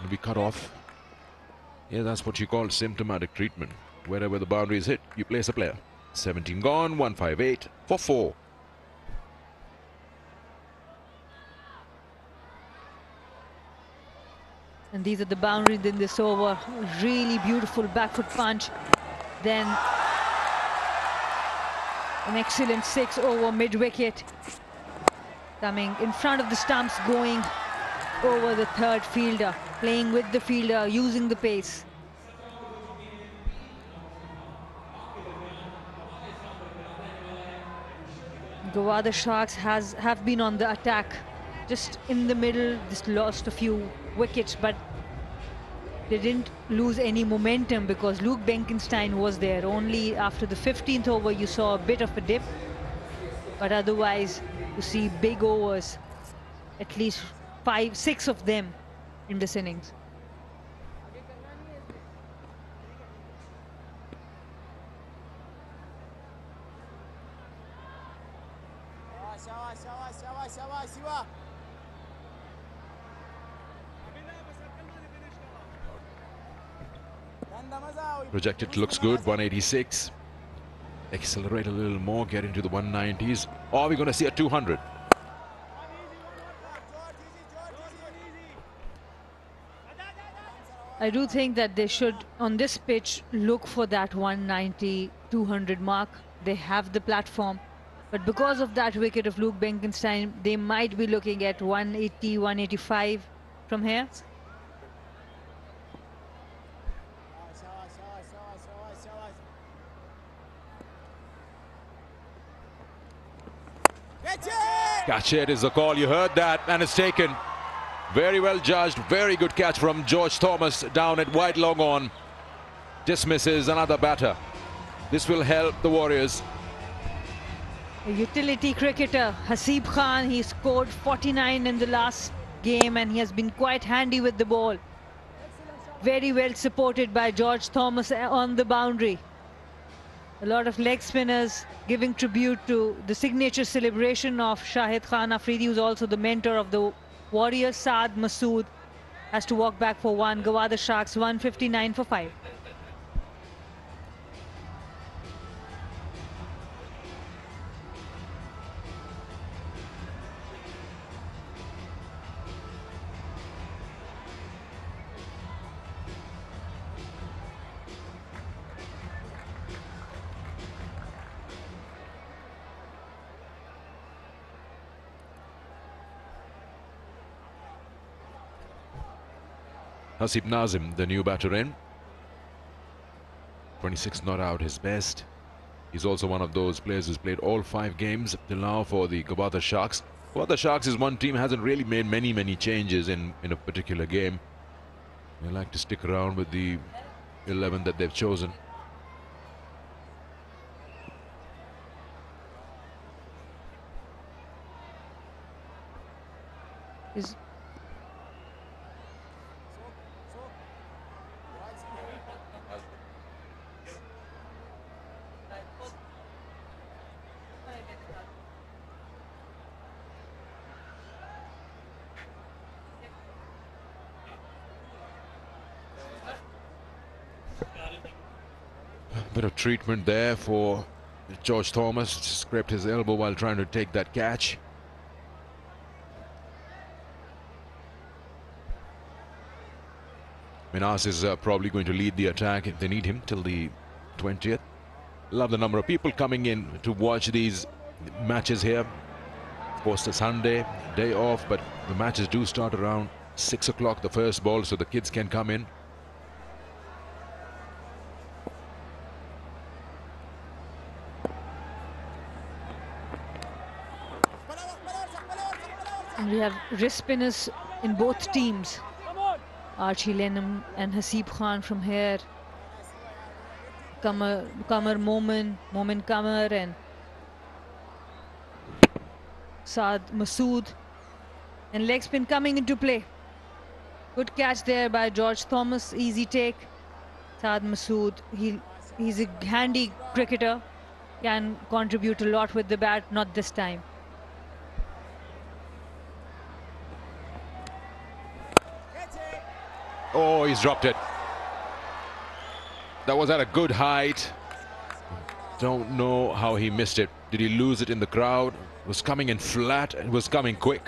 Will be cut off. Yeah, that's what you call symptomatic treatment. Wherever the boundary is hit, you place a player. 17 gone, 158 for 4. And these are the boundaries in this over. Really beautiful back foot punch. Then an excellent 6 over mid wicket. Coming in front of the stumps, going over the third fielder, playing with the fielder, using the pace. Gwadar Sharks have been on the attack, just in the middle, just lost a few wickets, but they didn't lose any momentum because Luke Benkenstein was there. Only after the 15th over you saw a bit of a dip, but otherwise you see big overs, at least 5, 6 of them in this innings. Projected looks good, 186. Accelerate a little more, get into the 190s. Or are we going to see a 200? I do think that they should, on this pitch, look for that 190, 200 mark. They have the platform. But because of that wicket of Luke Benkenstein, they might be looking at 180, 185 from here. Catch it is the call. You heard that, and it's taken. Very well judged. Very good catch from George Thomas down at wide long on. Dismisses another batter. This will help the Warriors. A utility cricketer, Haseeb Khan, he scored 49 in the last game and he has been quite handy with the ball. Very well supported by George Thomas on the boundary. A lot of leg spinners giving tribute to the signature celebration of Shahid Khan Afridi, who's also the mentor of the Warriors. Saad Masood has to walk back for one. Gwadar Sharks 159 for 5. Hasib Nazim, the new batter in. 26 not out his best. He's also one of those players who's played all 5 games till now for the Gwadar Sharks. Gwadar Sharks is one team hasn't really made many changes in a particular game. They like to stick around with the 11 that they've chosen. Bit of treatment there for George Thomas. Scraped his elbow while trying to take that catch. Minas is probably going to lead the attack if they need him till the 20th. Love the number of people coming in to watch these matches here. Of course, it's Sunday, day off, but the matches do start around 6 o'clock, the first ball, so the kids can come in. And we have wrist spinners in both teams. Archie Lenham and Haseeb Khan from here. Kamar Momin Kamar and Saad Masood. And leg spin coming into play. Good catch there by George Thomas. Easy take. Saad Masood, he's a handy cricketer. Can contribute a lot with the bat, not this time. Oh, he's dropped it. That was at a good height. Don't know how he missed it. Did he lose it in the crowd? It was coming in flat and was coming quick.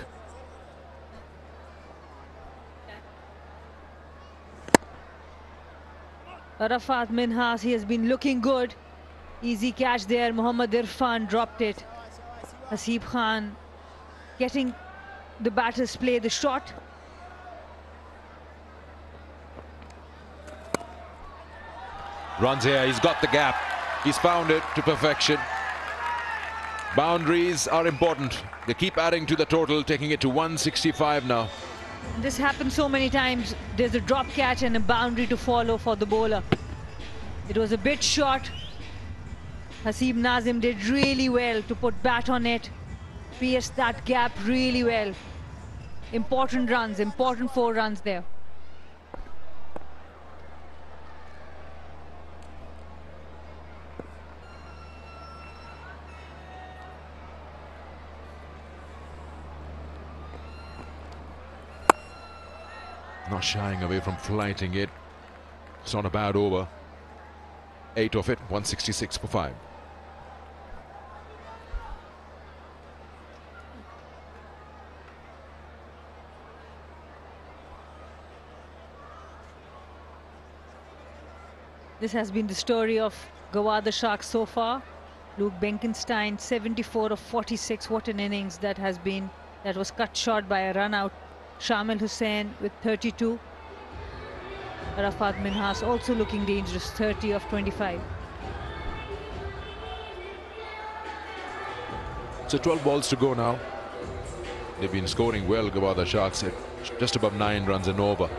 Arafat Minhas, he has been looking good. Easy catch there. Mohammad Irfan dropped it. Hasib Khan getting the batters play the shot. Runs here, he's got the gap. He's found it to perfection. Boundaries are important. They keep adding to the total, taking it to 165 now. This happens so many times. There's a drop catch and a boundary to follow for the bowler. It was a bit short. Haseeb Nazim did really well to put bat on it, pierced that gap really well. Important runs, important 4 runs there. Not shying away from flighting it. It's not a bad over. 8 of it, 166 for 5. This has been the story of Gwadar Sharks so far. Luke Benkenstein, 74 of 46. What an innings that has been. That was cut short by a run out. Shamil Hussain with 32. Arafat Minhas also looking dangerous, 30 of 25. So 12 balls to go now. They've been scoring well, Gwadar Sharks, at just above 9 runs and over.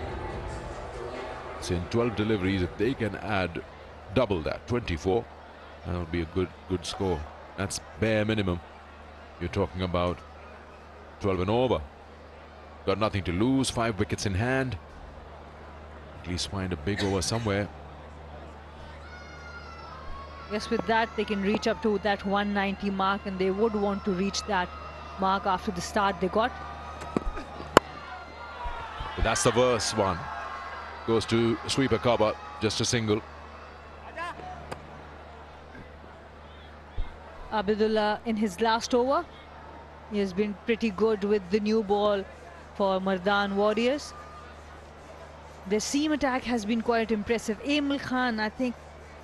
So in 12 deliveries, if they can add double that, 24, that would be a good score. That's bare minimum. You're talking about 12 and over. Got nothing to lose, 5 wickets in hand. At least find a big over somewhere. Yes, with that they can reach up to that 190 mark, and they would want to reach that mark after the start they got. But that's the worst one. Goes to sweeper cover, just a single. Abdullah in his last over, he has been pretty good with the new ball for Mardan Warriors. Their seam attack has been quite impressive. Emil Khan, I think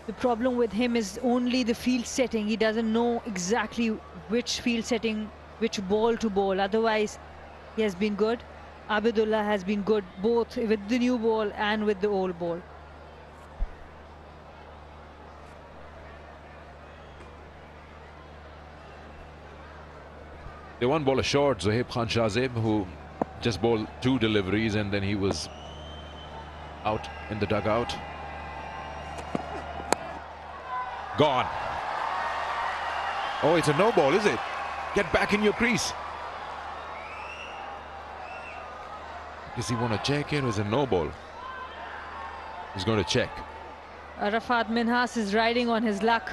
the problem with him is only the field setting. He doesn't know exactly which field setting, which ball to bowl. Otherwise, he has been good. Abdullah has been good both with the new ball and with the old ball. The one bowler short, Zohaib Khan Shahzeb, who just bowled 2 deliveries and then he was out in the dugout. Gone. Oh, it's a no ball, is it? Get back in your crease. Does he want to check it, or is it no ball? He's going to check. Arafat Minhas is riding on his luck.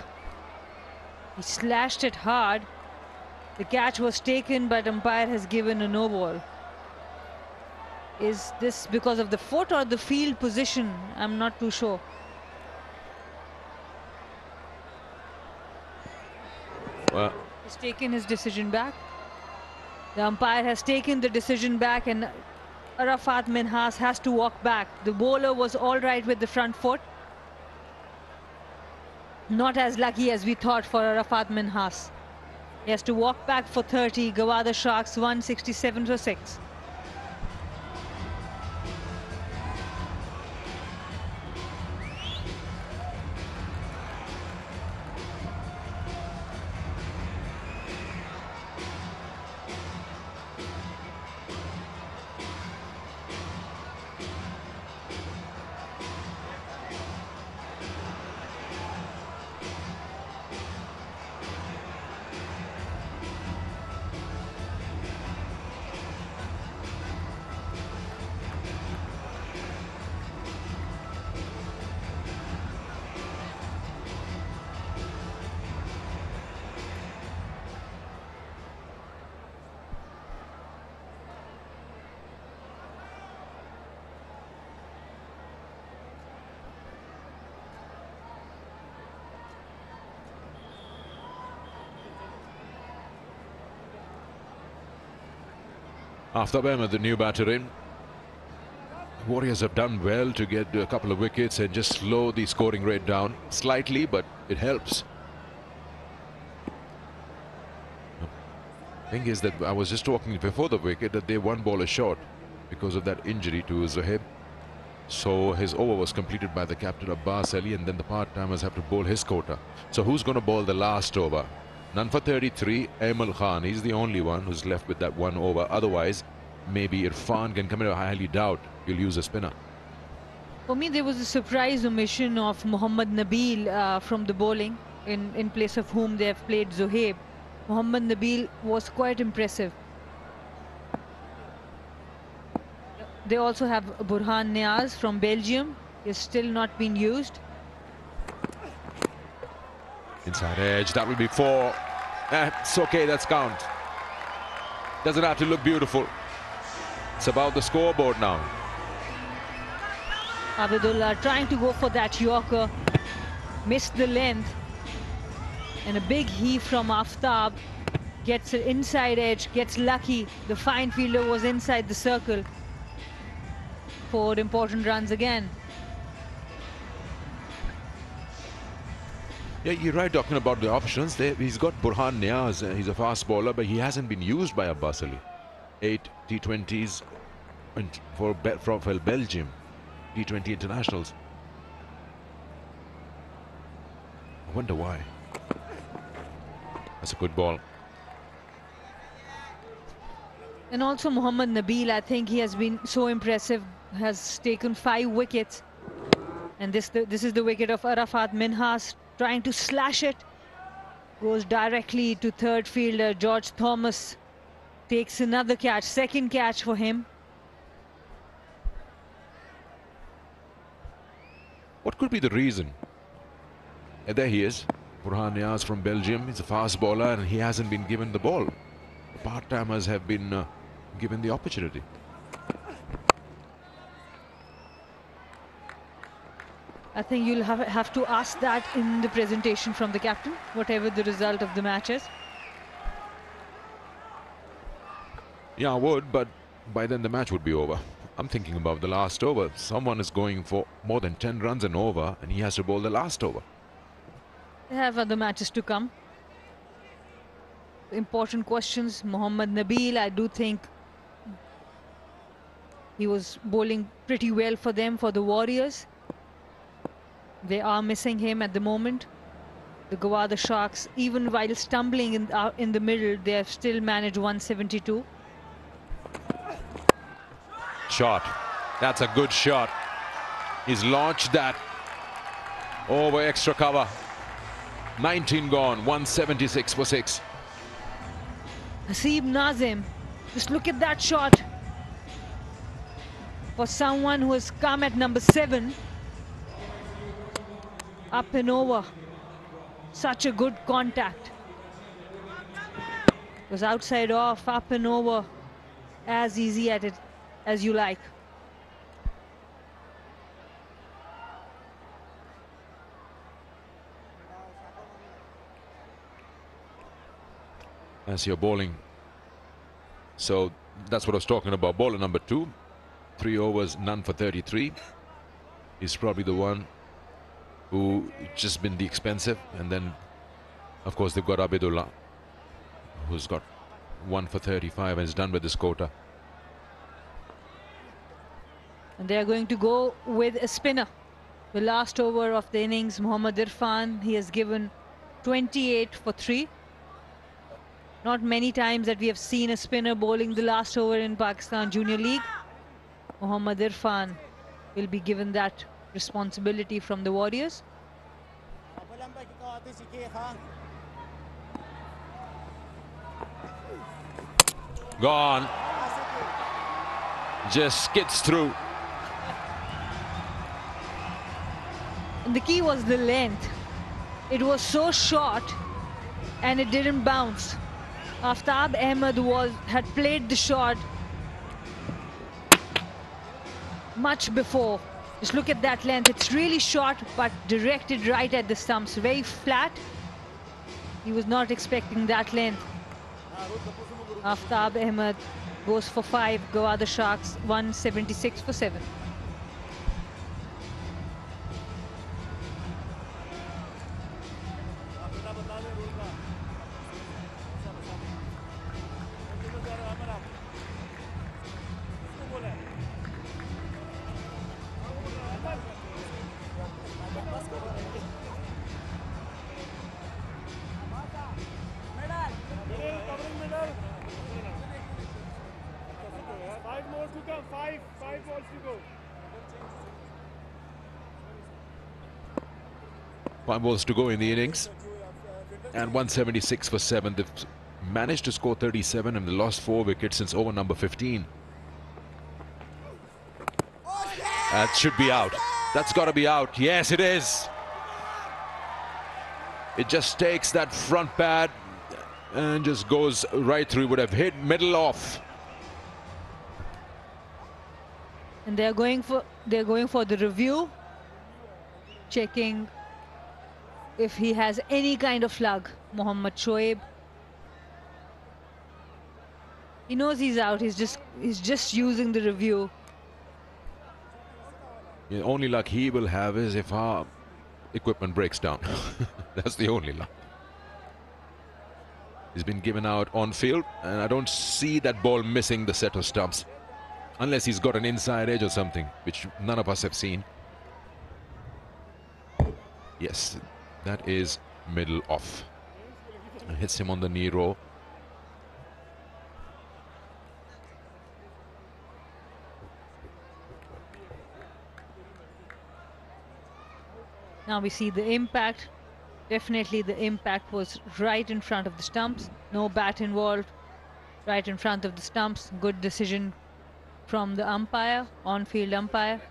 He slashed it hard. The catch was taken, but umpire has given a no ball. Is this because of the foot or the field position? I'm not too sure. Well, He's taken his decision back. The umpire has taken the decision back, and Arafat Minhas has to walk back. The bowler was all right with the front foot. Not as lucky as we thought for Arafat Minhas. He has to walk back for 30. Gwadar Sharks 167 for 6. Aftab Ahmed, the new batter in. Warriors have done well to get a couple of wickets and just slow the scoring rate down slightly, but it helps. The thing is that I was just talking before the wicket that they one ball short because of that injury to Zohaib. So his over was completed by the captain Abbas Ali, and then the part-timers have to bowl his quota. So who's going to bowl the last over? None for 33, Aimal Khan. He's the only one who's left with that one over. Otherwise, maybe Irfan can come in. I highly doubt he'll use a spinner. For me, there was a surprise omission of Mohammad Nabil from the bowling, in place of whom they have played Zohaib. Mohammad Nabil was quite impressive. They also have Burhan Niaz from Belgium. He's still not been used. Inside edge, that will be 4. It's okay, that's count. Doesn't have to look beautiful. It's about the scoreboard now. Abdullah trying to go for that Yorker. Missed the length. And a big heave from Aftab. Gets an inside edge, gets lucky. The fine fielder was inside the circle. 4 important runs again. Yeah, you're right talking about the options. He's got Burhan Niaz. He's a fast bowler, but he hasn't been used by Abbas Ali. 8 T20s for Belgium. T20 internationals. I wonder why. That's a good ball. And also Mohammad Nabil, I think he has been so impressive. Has taken 5 wickets. And this is the wicket of Arafat Minhas, trying to slash it. Goes directly to third fielder George Thomas. Takes another catch, second catch for him. What could be the reason? And there he is. Burhan Niaz from Belgium. He's a fast bowler and he hasn't been given the ball. The part-timers have been given the opportunity. I think you'll have to ask that in the presentation from the captain, whatever the result of the match is. Yeah, I would, but by then the match would be over. I'm thinking about the last over. Someone is going for more than 10 runs and over, and he has to bowl the last over. They have other matches to come. Important questions. Mohammad Nabil, I do think he was bowling pretty well for them, for the Warriors. They are missing him at the moment. The Gwadar Sharks, even while stumbling in the middle, they have still managed 172. Shot. That's a good shot. He's launched that over extra cover. 19 gone, 176 for 6. Haseeb Nazim, just look at that shot. For someone who has come at number 7. Up and over. Such a good contact. It was outside off, up and over. As easy at it as you like. As you're bowling. So that's what I was talking about. Bowler number 2. 3 overs, none for 33. He's probably the one who just been the expensive, and then of course they've got Abdullah, who's got 1 for 35 and is done with this quota. And they are going to go with a spinner. The last over of the innings, Mohammad Irfan, he has given 28 for 3. Not many times that we have seen a spinner bowling the last over in Pakistan Junior League. Mohammad Irfan will be given that responsibility from the Warriors. Gone. Just skids through. And the key was the length. It was so short and it didn't bounce. Aftab Ahmed had played the shot much before. Just look at that length. It's really short, but directed right at the stumps. Very flat. He was not expecting that length. Aftab Ahmed goes for 5. Gwadar Sharks 176 for 7. 5 balls to go in the innings. And 176 for 7. They've managed to score 37 and they lost 4 wickets since over number 15. That should be out. That's got to be out. Yes, it is. It just takes that front pad and just goes right through. Would have hit middle off. And they're going for the review, checking if he has any kind of slug. Mohammad Shoaib. He knows he's out. He's just using the review. The only luck he will have is if our equipment breaks down. That's the only luck. He's been given out on field, and I don't see that ball missing the set of stumps. Unless he's got an inside edge or something, which none of us have seen. Yes, that is middle off. Hits him on the knee row. Now we see the impact. Definitely the impact was right in front of the stumps. No bat involved. Right in front of the stumps. Good decision from the umpire, on-field umpire.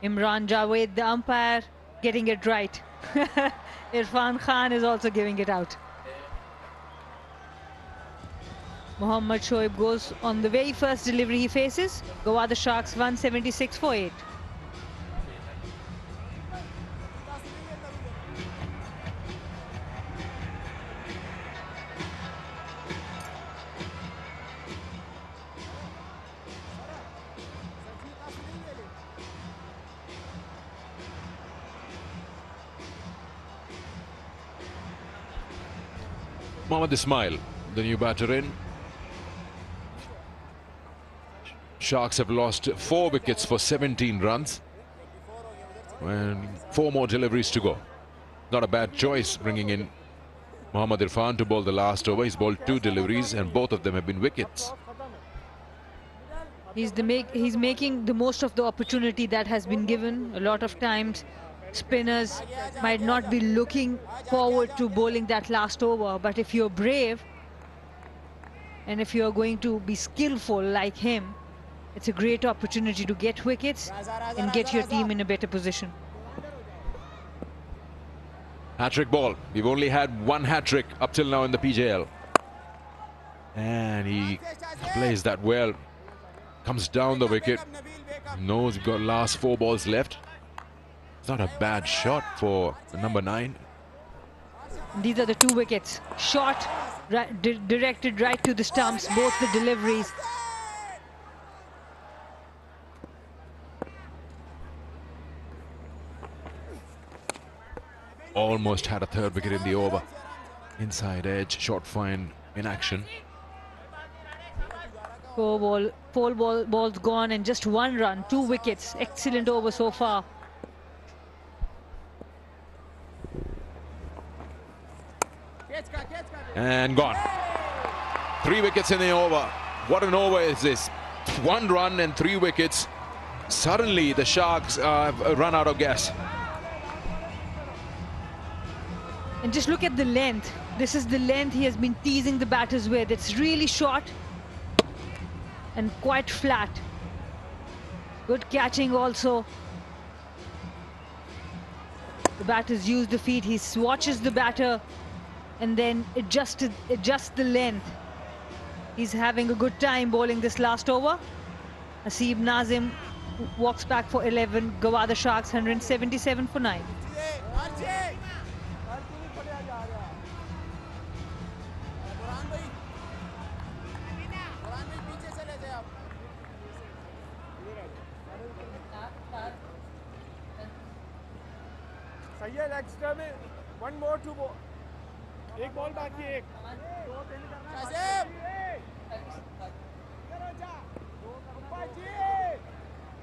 Imran Javed, the umpire, getting it right. Irfan Khan is also giving it out. Mohammad Shoaib goes on the very first delivery he faces. Gwadar Sharks 176 for 8. Mohammad Ismail, the new batter in. Sharks have lost 4 wickets for 17 runs. And 4 more deliveries to go. Not a bad choice bringing in Mohammad Irfan to bowl the last over. He's bowled 2 deliveries and both of them have been wickets. He's making the most of the opportunity that has been given. A lot of times spinners might not be looking forward to bowling that last over, but if you're brave and if you're going to be skillful like him, it's a great opportunity to get wickets and get your team in a better position. Hat-trick ball. We've only had 1 hat-trick up till now in the PJL. And he plays that well. Comes down the wicket. Knows we've got last 4 balls left. It's not a bad shot for number 9. These are the 2 wickets. Shot directed right to the stumps, both the deliveries. Almost had a 3rd wicket in the over. Inside edge, short fine in action. 4 balls gone and just 1 run, 2 wickets. Excellent over so far. And gone. 3 wickets in the over. What an over is this? 1 run and 3 wickets. Suddenly the Sharks have run out of gas. And just look at the length. This is the length he has been teasing the batters with. It's really short and quite flat. Good catching also. The batters use the feet. He watches the batter and then adjusts the length. He's having a good time bowling this last over. Hasib Nazim walks back for 11. Gwadar Sharks 177 for 9. Extra में 1 more 2 ball. 1 ball बाकी 1 2 3 करना है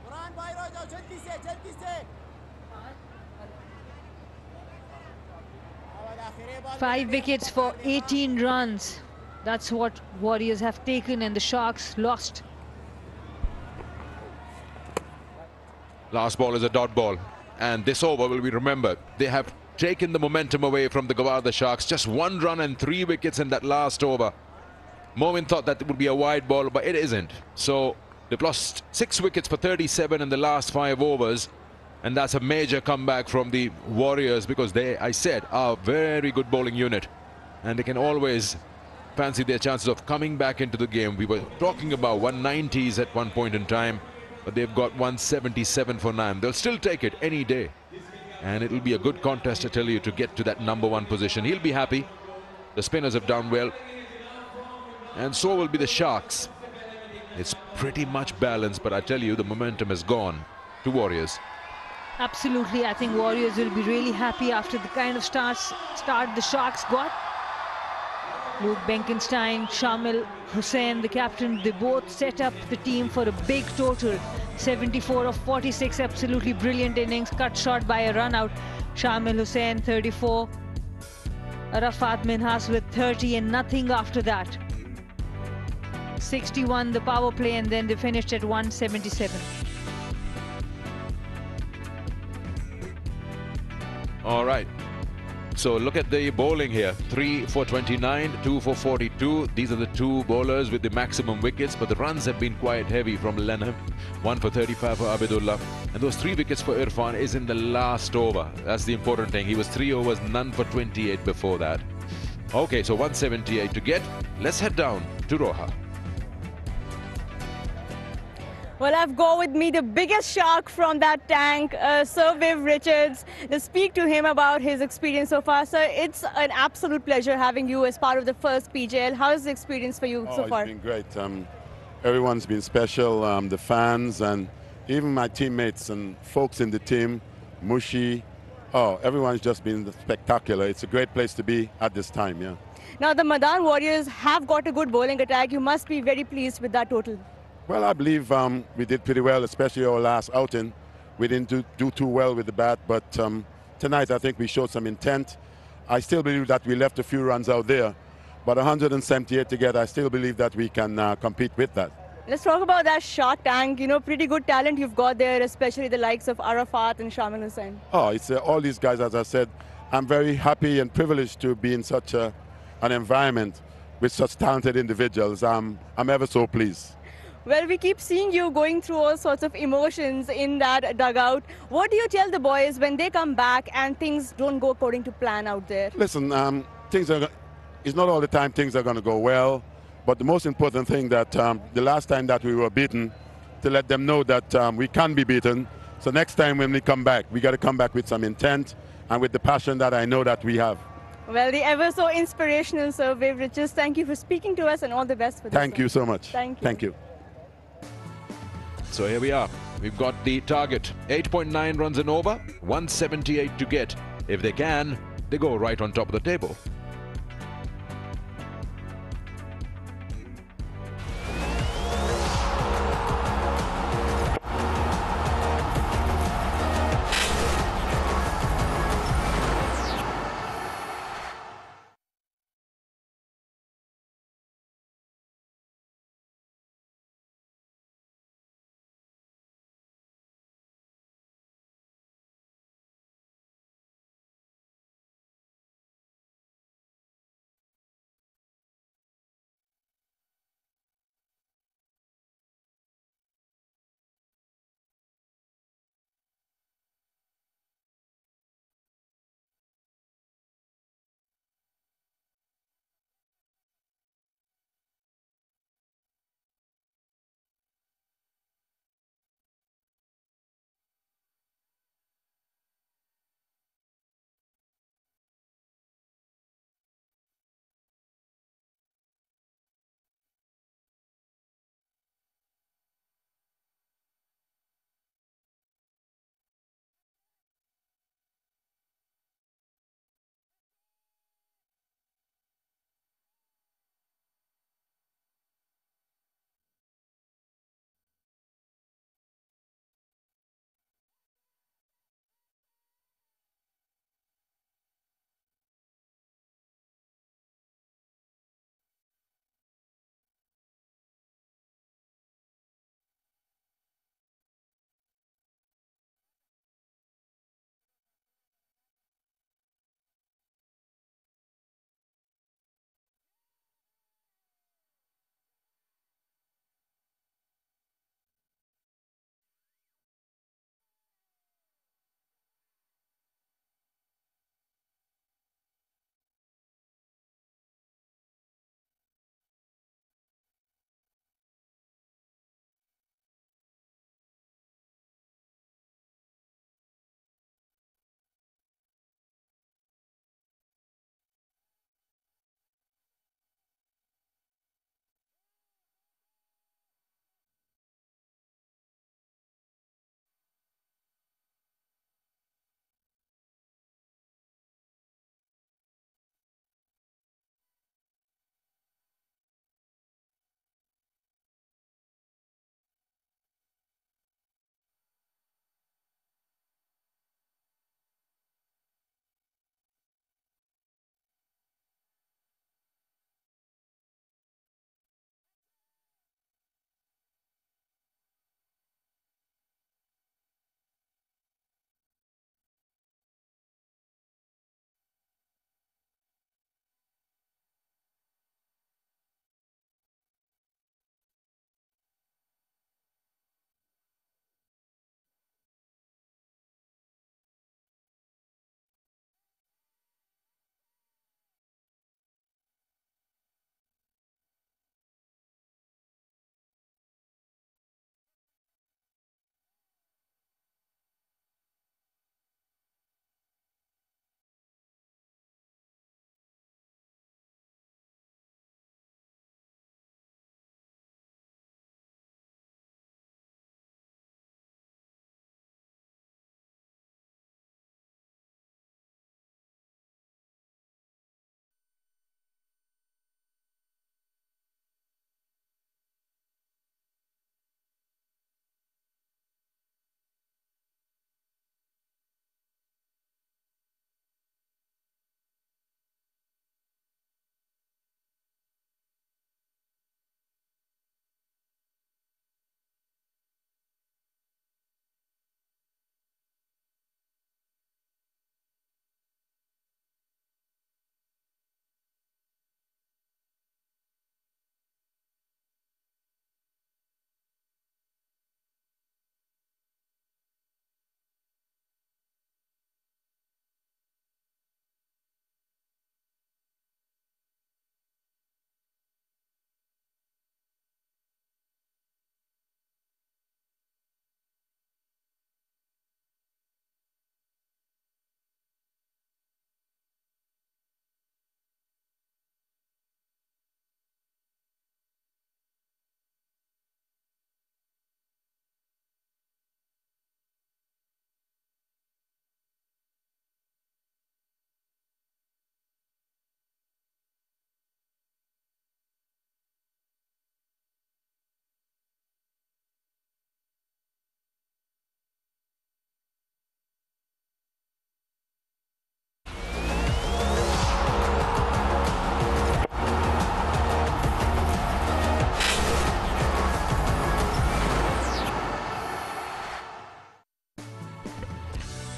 कुरान भाई रो जाओ जल्दी से 5 wickets for 18 runs. That's what Warriors have taken and the Sharks lost. Last ball is a dot ball. And this over will be remembered. They have taken the momentum away from the Gwadar Sharks. Just 1 run and 3 wickets in that last over. Momin thought that it would be a wide ball, but it isn't. So they've lost 6 wickets for 37 in the last 5 overs. And that's a major comeback from the Warriors, because they, I said, are a very good bowling unit. And they can always fancy their chances of coming back into the game. We were talking about 190s at one point in time, but they've got 177 for 9. They'll still take it any day. And it'll be a good contest, I tell you, to get to that #1 position. He'll be happy. The spinners have done well. And so will be the Sharks. It's pretty much balanced, but I tell you, the momentum has gone to Warriors. Absolutely. I think Warriors will be really happy after the kind of start the Sharks got. Luke Benkenstein, Shamil Hussain, the captain, they both set up the team for a big total. 74 of 46, absolutely brilliant innings, cut short by a run out. Shamil Hussain, 34. Arafat Minhas with 30 and nothing after that. 61 the power play, and then they finished at 177. All right. So look at the bowling here. 3 for 29, 2 for 42. These are the 2 bowlers with the maximum wickets, but the runs have been quite heavy from Lenham. 1 for 35 for Abidullah. And those 3 wickets for Irfan is in the last over. That's the important thing. He was 3 overs, none for 28 before that. Okay, so 178 to get. Let's head down to Roha. Well, I've got with me the biggest shark from that tank, Sir Viv Richards. To speak to him about his experience so far. Sir, it's an absolute pleasure having you as part of the first PJL. How is the experience for you so far? It's been great. Everyone's been special, the fans and even my teammates and folks in the team, Mushi. Oh, everyone's just been spectacular. It's a great place to be at this time, yeah. Now, the Mardan Warriors have got a good bowling attack. You must be very pleased with that total. Well, I believe we did pretty well, especially our last outing. We didn't do too well with the bat, but tonight I think we showed some intent. I still believe that we left a few runs out there, but 178 together, I still believe that we can compete with that. Let's talk about that shark tank. You know, pretty good talent you've got there, especially the likes of Arafat and Shamil Hussain. Oh, it's all these guys, as I said. I'm very happy and privileged to be in such an environment with such talented individuals. I'm ever so pleased. Well, we keep seeing you going through all sorts of emotions in that dugout. What do you tell the boys when they come back and things don't go according to plan out there? Listen, it's not all the time things are going to go well, but the most important thing that the last time that we were beaten, to let them know that we can be beaten. So next time when we come back, we got to come back with some intent and with the passion that I know that we have. Well, the ever so inspirational Sir Viv Richards, thank you for speaking to us and all the best for this. Thank you so much. Thank you. Thank you. So here we are. We've got the target. 8.9 runs and over. 178 to get. If they can, they go right on top of the table.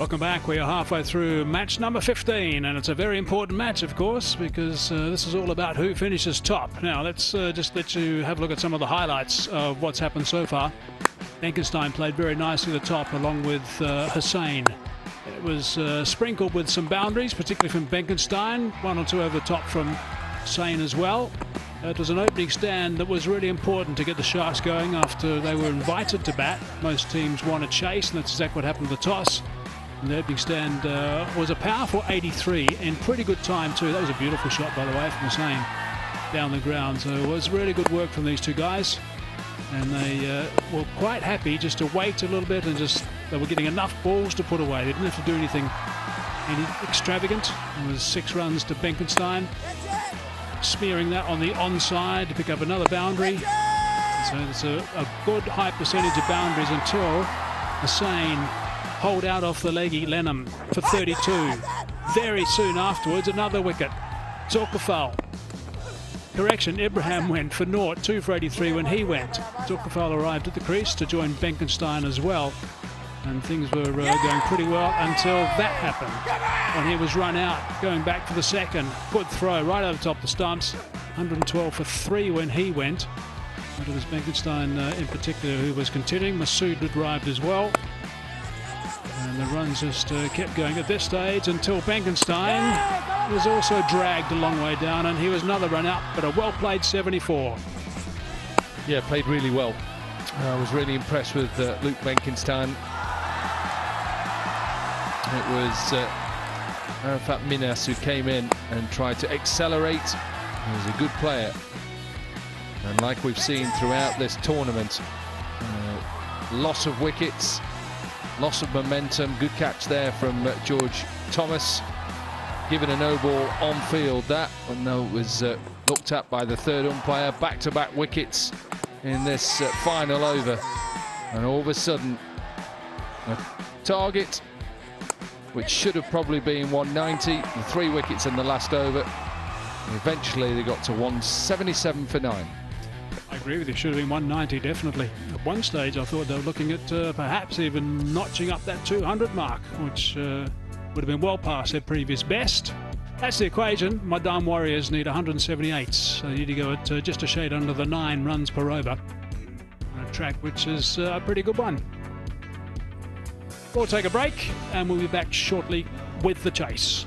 Welcome back. We are halfway through match number 15, and it's a very important match, of course, because this is all about who finishes top. Now, let's just let you have a look at some of the highlights of what's happened so far. Benkenstein played very nicely at the top, along with Hussain. It was sprinkled with some boundaries, particularly from Benkenstein. 1 or 2 over the top from Hussain as well. It was an opening stand that was really important to get the Sharks going after they were invited to bat. Most teams want to chase, and that's exactly what happened with the toss. And the opening stand was a powerful 83 in pretty good time too. That was a beautiful shot, by the way, from Hussain down the ground. So it was really good work from these two guys. And they were quite happy just to wait a little bit and just, they were getting enough balls to put away. They didn't have to do anything extravagant. It was 6 runs to Benkenstein. Smearing that on the onside to pick up another boundary. So it's a good high percentage of boundaries until Hussain holed out off the leggy Lenham for 32. Very soon afterwards, another wicket. Zulkifil. Correction, Ibrahim went for naught, 2 for 83 when he went. Zulkifil arrived at the crease to join Benkenstein as well. And things were going pretty well until that happened. When he was run out, going back for the second. Good throw right over the top of the stumps. 112 for 3 when he went. But it was Benkenstein in particular who was continuing. Masood had arrived as well. And the runs just kept going at this stage until Benkenstein was also dragged a long way down, and he was another run out, but a well-played 74. Yeah, played really well. I was really impressed with Luke Benkenstein. It was Arafat Minas who came in and tried to accelerate. He was a good player. And like we've seen throughout this tournament, loss of wickets, loss of momentum. Good catch there from George Thomas. Given a no ball on field, that, and though it was looked at by the third umpire. Back-to-back wickets in this final over. And all of a sudden, a target which should have probably been 190, the 3 wickets in the last over. Eventually they got to 177 for 9. I agree with you, should have been 190, definitely. At one stage I thought they were looking at perhaps even notching up that 200 mark, which would have been well past their previous best. That's the equation. Mardan Warriors need 178, so they need to go at just a shade under the 9 runs per over. On a track which is a pretty good one. We'll take a break and we'll be back shortly with the chase.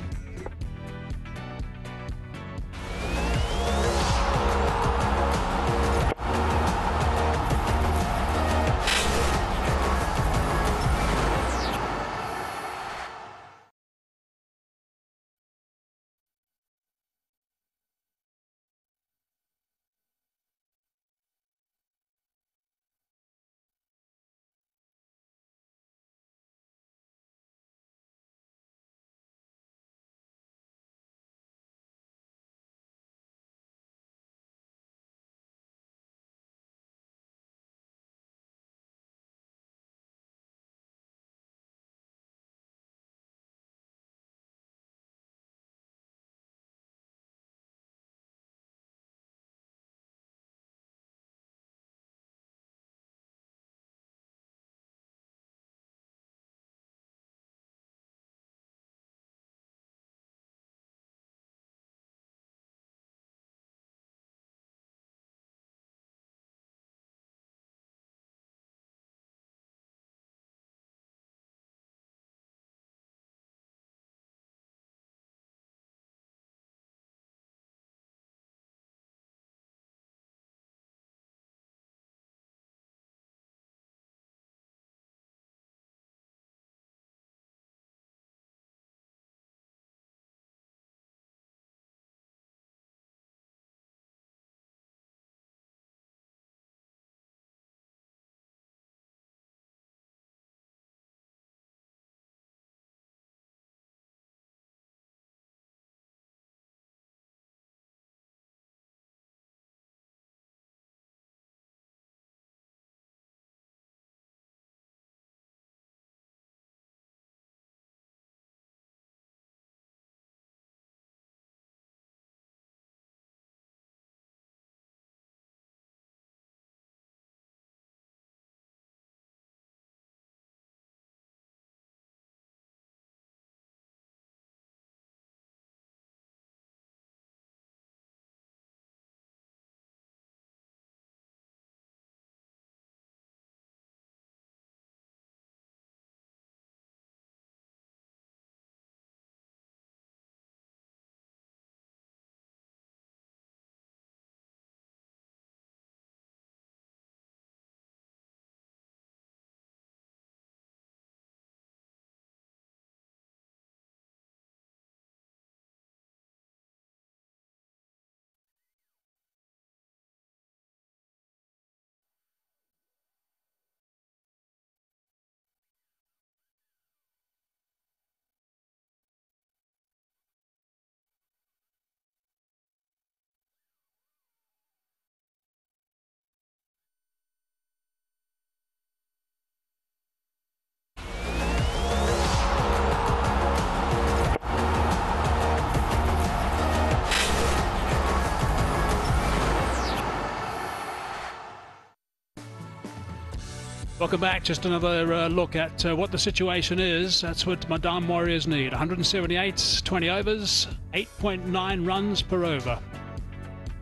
Welcome back. Just another look at what the situation is. That's what Mardan Warriors need. 178, 20 overs, 8.9 runs per over.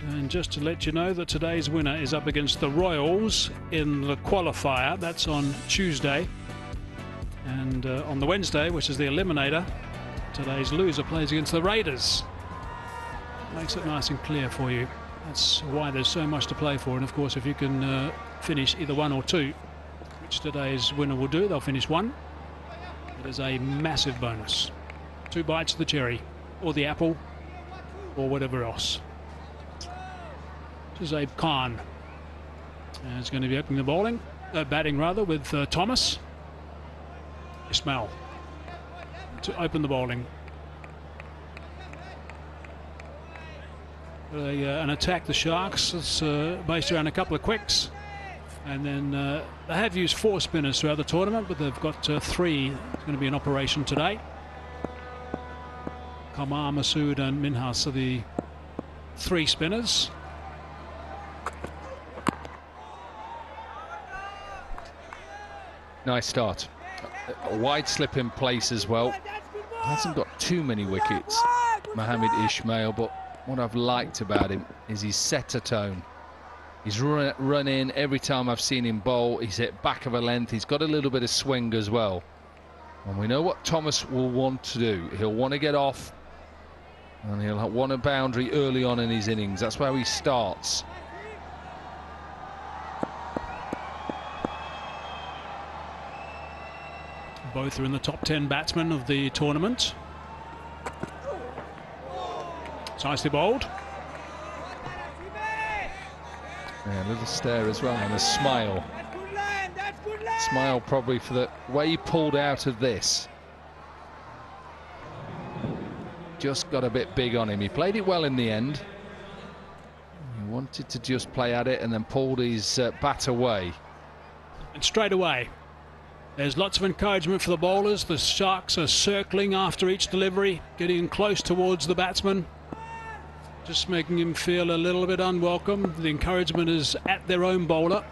And just to let you know that today's winner is up against the Royals in the qualifier. That's on Tuesday. And on the Wednesday, which is the eliminator, today's loser plays against the Raiders. Makes it nice and clear for you. That's why there's so much to play for. And of course, if you can finish either 1 or 2, which today's winner will do, they'll finish 1. It is a massive bonus. 2 bites of the cherry, or the apple, or whatever else. This is Abe Khan. He's going to be opening the batting rather, with Thomas. Ismail to open the bowling. An attack, the Sharks. It's based around a couple of quicks. And then they have used 4 spinners throughout the tournament, but they've got 3. It's going to be in operation today. Kamar, Masood and Minhas are the 3 spinners. Nice start. A wide slip in place as well. Hasn't got too many wickets, Mohammed Ismail, but what I've liked about him is he's set a tone. He's run in every time I've seen him bowl. He's hit back of a length. He's got a little bit of swing as well. And we know what Thomas will want to do. He'll want to get off, and he'll want a boundary early on in his innings. That's where he starts. Both are in the top 10 batsmen of the tournament. It's nicely bowled. Yeah, a little stare as well, and a smile. Smile probably for the way he pulled out of this. Just got a bit big on him. He played it well in the end. He wanted to just play at it and then pulled his bat away. And straight away, there's lots of encouragement for the bowlers. The Sharks are circling after each delivery, getting close towards the batsman, just making him feel a little bit unwelcome. The encouragement is at their own bowler.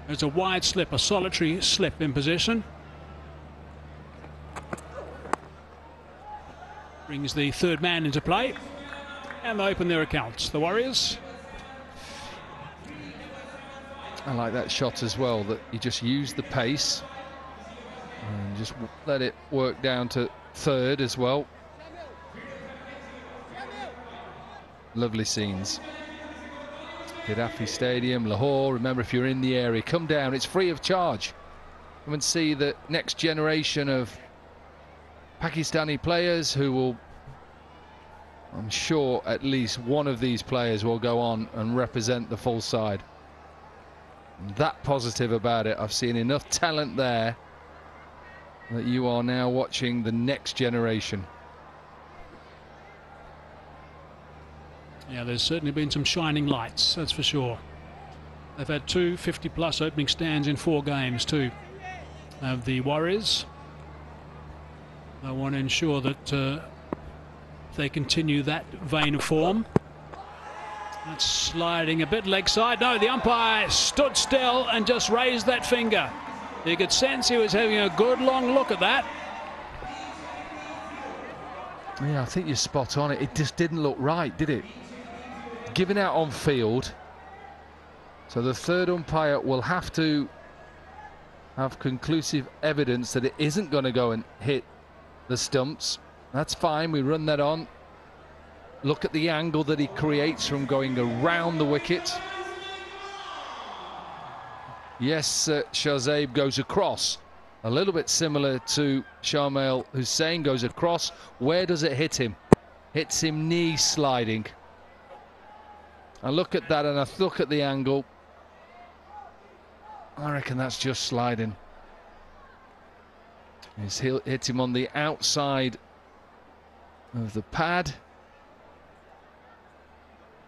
There's a wide slip, a solitary slip in position. Brings the 3rd man into play, and they open their accounts. The Warriors. I like that shot as well, that he just used the pace and just let it work down to 3rd as well. Lovely scenes. Gaddafi Stadium, Lahore. Remember, if you're in the area, come down. It's free of charge. Come and see the next generation of Pakistani players who will, I'm sure at least one of these players will go on and represent the full side. I'm that positive about it. I've seen enough talent there that you are now watching the next generation. Yeah, there's certainly been some shining lights, that's for sure. They've had 2 50-plus opening stands in 4 games too, of the Warriors. They want to ensure that they continue that vein of form. That's sliding a bit leg side. No, the umpire stood still and just raised that finger. You could sense he was having a good long look at that. Yeah, I think you're spot on. It just didn't look right, did it? Given out on field, so the 3rd umpire will have to have conclusive evidence that it isn't going to go and hit the stumps. That's fine, we run that on. Look at the angle that he creates from going around the wicket. Yes, Shahzaib goes across, a little bit similar to Sharmail Hussain goes across. Where does it hit him? Hits him knee sliding. I look at that and I look at the angle. I reckon that's just sliding. He's hit him on the outside of the pad.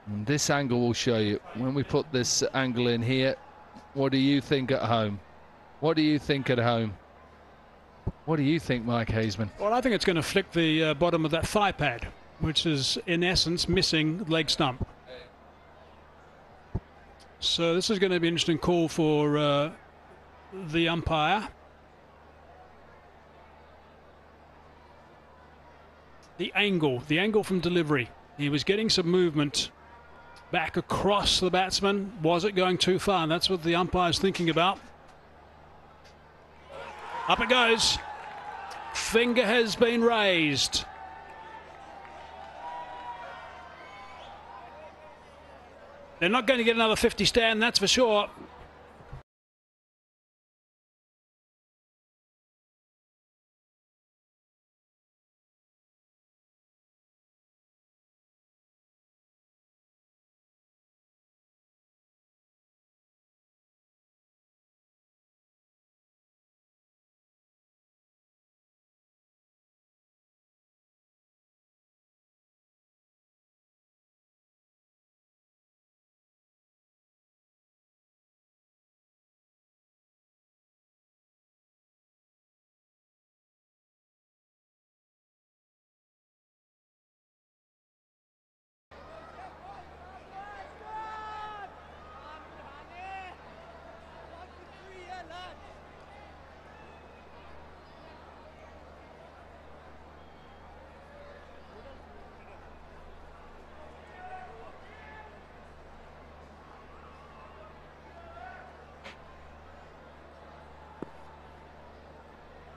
And this angle will show you. When we put this angle in here, what do you think at home? What do you think at home? What do you think, Mike Hazeman? Well, I think it's going to flick the bottom of that thigh pad, which is in essence missing the leg stump. So this is going to be an interesting call for the umpire. The angle from delivery. He was getting some movement back across the batsman. Was it going too far? And that's what the umpire's thinking about. Up it goes. Finger has been raised. They're not going to get another 50 stand, that's for sure.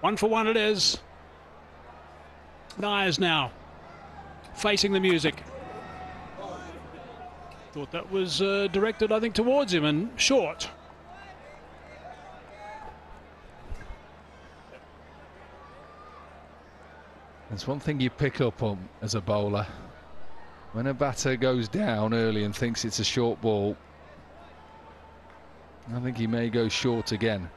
One for one it is. Nyers now facing the music. Thought that was directed, I think, towards him and short. There's one thing you pick up on as a bowler. When a batter goes down early and thinks it's a short ball, I think he may go short again.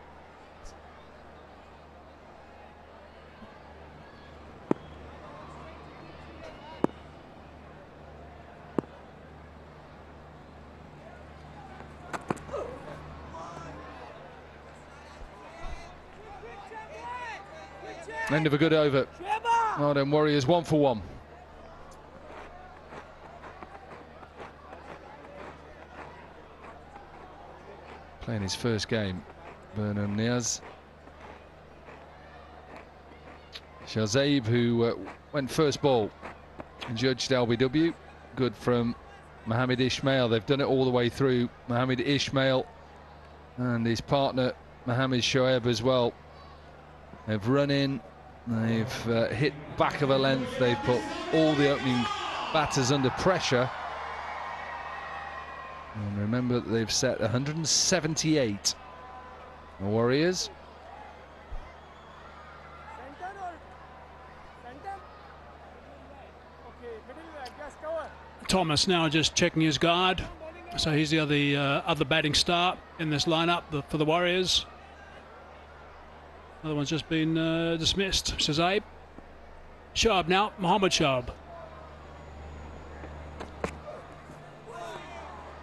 End of a good over. Mardan Warriors 1 for 1. Playing his first game, Burnham Niaz. Shahzaib, who went first ball and judged LBW. Good from Mohammed Ismail. They've done it all the way through. Mohammed Ismail and his partner Mohammed Shoaib as well. They've run in. They've hit back of a length. They've put all the opening batters under pressure. And remember that they've set 178. The Warriors. Thomas now just checking his guard. So he's the other batting star in this lineup for the Warriors. Another one's just been dismissed. Shahzaib. Shoaib now. Mohammed Shoaib.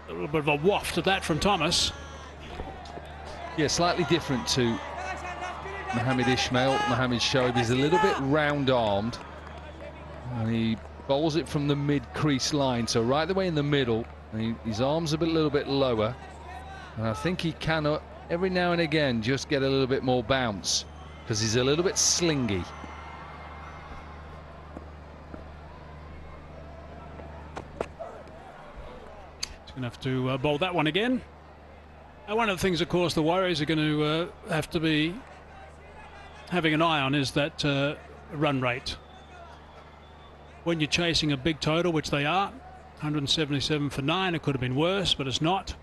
A little bit of a waft of that from Thomas. Yeah, slightly different to Mohammed Ismail. Mohammed Shoaib is a little bit round-armed. And he bowls it from the mid-crease line, so right the way in the middle. And his arms a little bit lower. And I think he can, every now and again, just get a little bit more bounce, because he's a little bit slingy. He's going to have to bowl that one again. One of the things, of course, the Warriors are going to have to be having an eye on is that run rate. When you're chasing a big total, which they are, 177 for 9, it could have been worse, but it's not.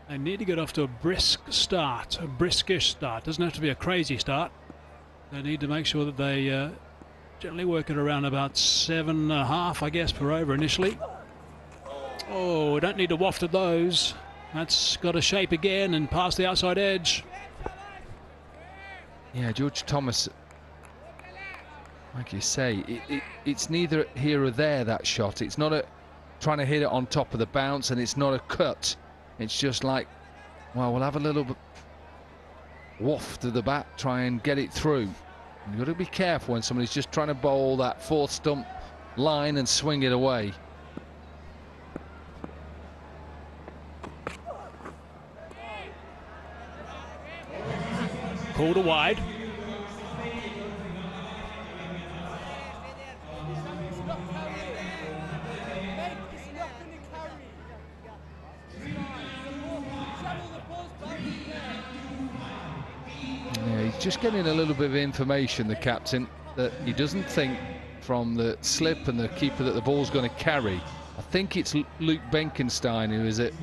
They need to get off to a brisk start, a briskish start. Doesn't have to be a crazy start. They need to make sure that they generally work it around about 7.5, I guess, per over initially. Oh, we don't need to waft at those. That's got a shape again and past the outside edge. Yeah, George Thomas, like you say, it's neither here or there, that shot. It's not trying to hit it on top of the bounce, and it's not a cut. It's just like, well, we'll have a little bit waft of the bat, try and get it through. You've got to be careful when somebody's just trying to bowl that fourth stump line and swing it away. called a wide. Yeah, he's just getting a little bit of information, the captain, that he doesn't think from the slip and the keeper that the ball's going to carry. I think it's Luke Benkenstein who is at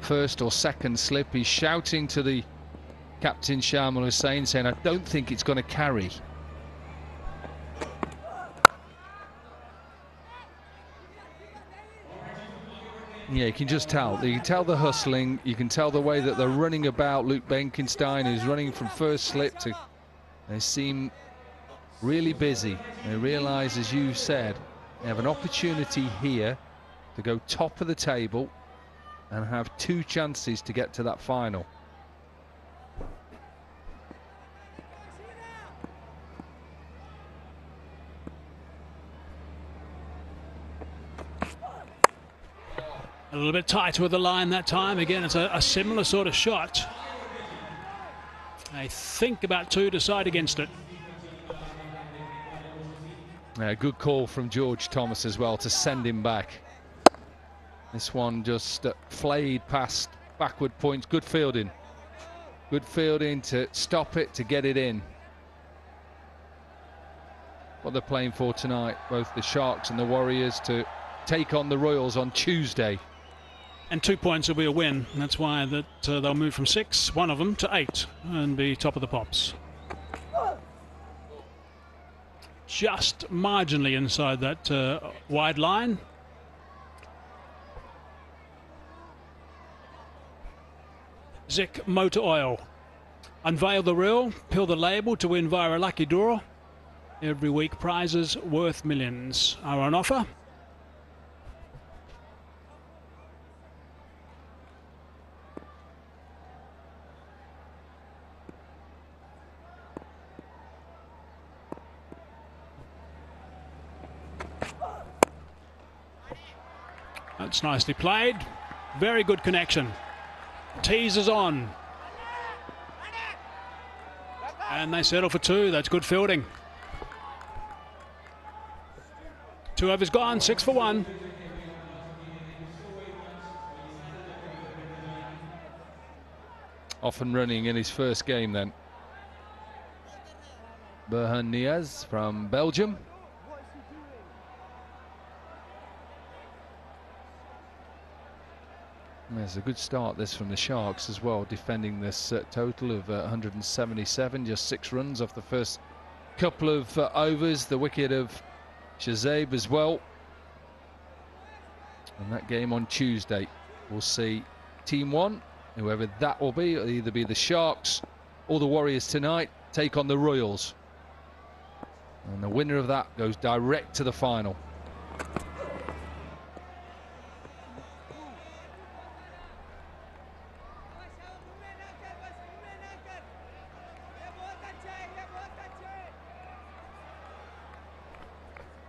first or second slip. He's shouting to the captain, Shamal Hussain, saying, I don't think it's going to carry. Yeah, you can just tell. You can tell the hustling. You can tell the way that they're running about. Luke Benkenstein, who's running from first slip to... They seem really busy. They realise, as you said, they have an opportunity here to go top of the table and have 2 chances to get to that final. A little bit tighter with the line that time. Again, it's a similar sort of shot. I think about 2 to side against it. Good call from George Thomas as well to send him back. This one just flayed past backward points. Good fielding. Good fielding to stop it, to get it in. What they're playing for tonight, both the Sharks and the Warriors, to take on the Royals on Tuesday. And 2 points will be a win. That's why that they'll move from 6, one of them, to 8 and be top of the pops. Just marginally inside that wide line. Zic Motor Oil. Unveil the reel, peel the label to win via a lucky draw. Every week prizes worth millions are on offer. That's nicely played. Very good connection. Teasers on. And they settle for 2. That's good fielding. 2 overs gone, 6 for 1. Off and running in his first game then. Berhan Niaz from Belgium. There's a good start this from the Sharks as well, defending this total of 177, just 6 runs off the first couple of overs. The wicket of Shazib as well. And that game on Tuesday, we'll see Team 1, whoever that will be, it'll either be the Sharks or the Warriors tonight, take on the Royals. And the winner of that goes direct to the final.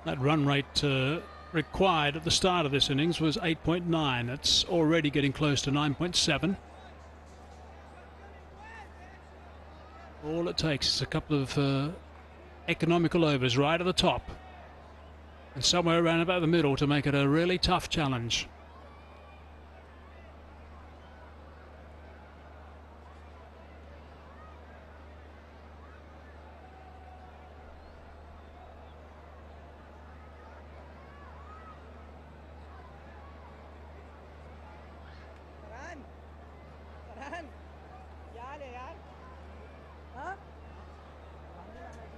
That run rate required at the start of this innings was 8.9. It's already getting close to 9.7. All it takes is a couple of economical overs right at the top and somewhere around about the middle to make it a really tough challenge.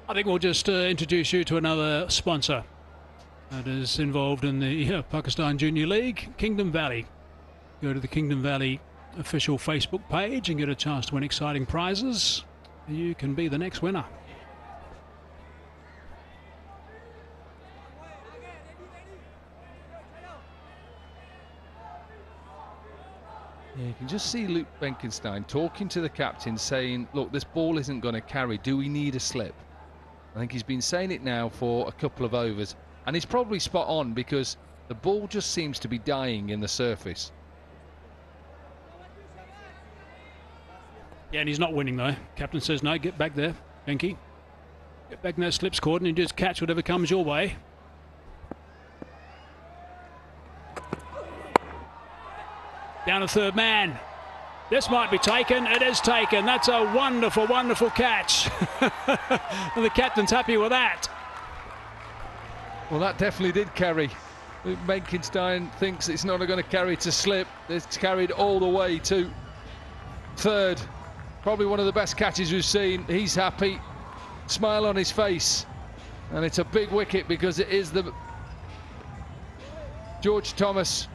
I think we'll just introduce you to another sponsor that is involved in the Pakistan Junior League, Kingdom Valley. Go to the Kingdom Valley official Facebook page and get a chance to win exciting prizes. You can be the next winner. Yeah, you can just see Luke Benkenstein talking to the captain, saying, look, this ball isn't going to carry. Do we need a slip? I think he's been saying it now for a couple of overs. And he's probably spot on, because the ball just seems to be dying in the surface. Yeah, and he's not winning though. Captain says no, get back there, Benke. Get back in that slips cord and you just catch whatever comes your way. Down to third man. This might be taken. It is taken. That's a wonderful, wonderful catch. And the captain's happy with that. Well, that definitely did carry. Benkenstein thinks it's not going to carry to slip. It's carried all the way to third. Probably one of the best catches we've seen. He's happy. Smile on his face. And it's a big wicket because it is the George Thomas.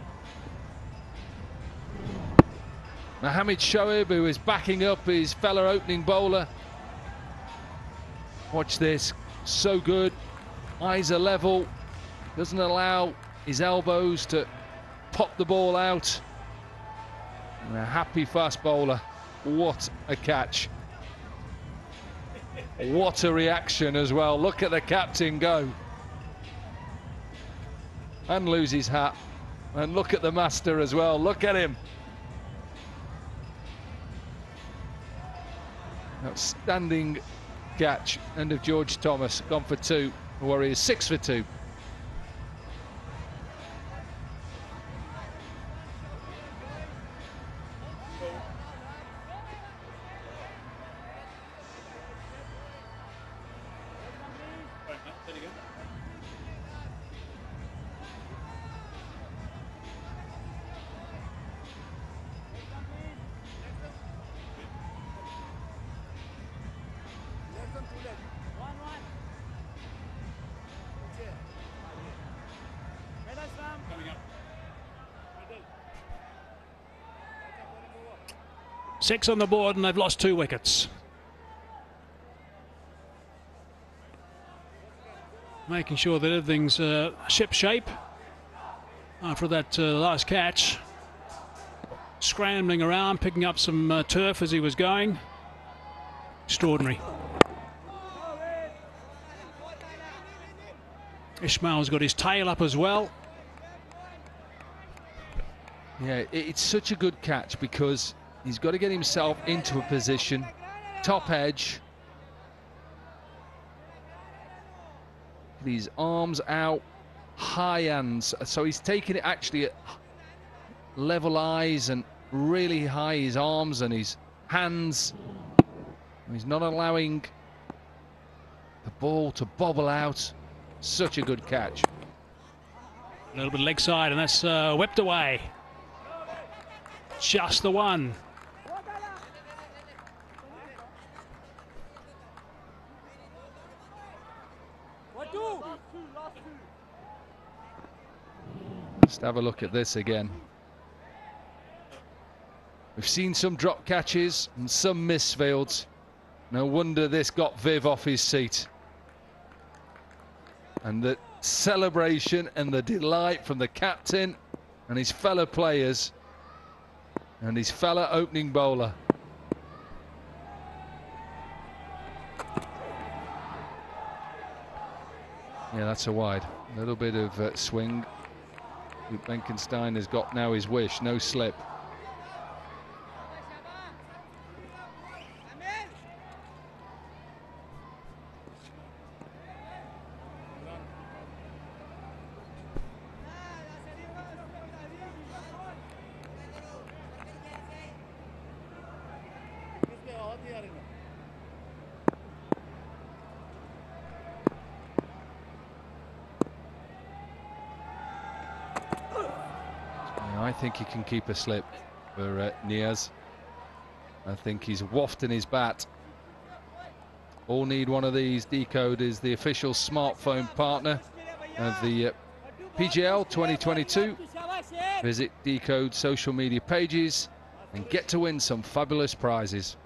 Mohammad Shoaib, who is backing up his fellow opening bowler. Watch this, so good. Eyes are level, doesn't allow his elbows to pop the ball out. And a happy fast bowler. What a catch. What a reaction as well. Look at the captain go. And lose his hat. And look at the master as well. Look at him. Outstanding catch. End of George Thomas. Gone for two. The Warriors 6 for 2. Six on the board and they've lost 2 wickets. Making sure that everything's ship shape after that last catch. Scrambling around, picking up some turf as he was going. Extraordinary. Ismail's got his tail up as well. Yeah, it's such a good catch because he's got to get himself into a position, top edge. These arms out, high hands. So he's taking it actually at level eyes and really high, his arms and his hands. He's not allowing the ball to bobble out. Such a good catch. A little bit leg side and that's whipped away. Just the one. Just have a look at this again. We've seen some drop catches and some misfields. No wonder this got Viv off his seat. And the celebration and the delight from the captain and his fellow players and his fellow opening bowler. Yeah, that's a wide. A little bit of swing. Benkenstein has got now his wish, no slip. I think he can keep a slip for Niaz. I think he's wafting his bat. All need one of these. Decode is the official smartphone partner of the PJL 2022. Visit Decode social media pages and get to win some fabulous prizes.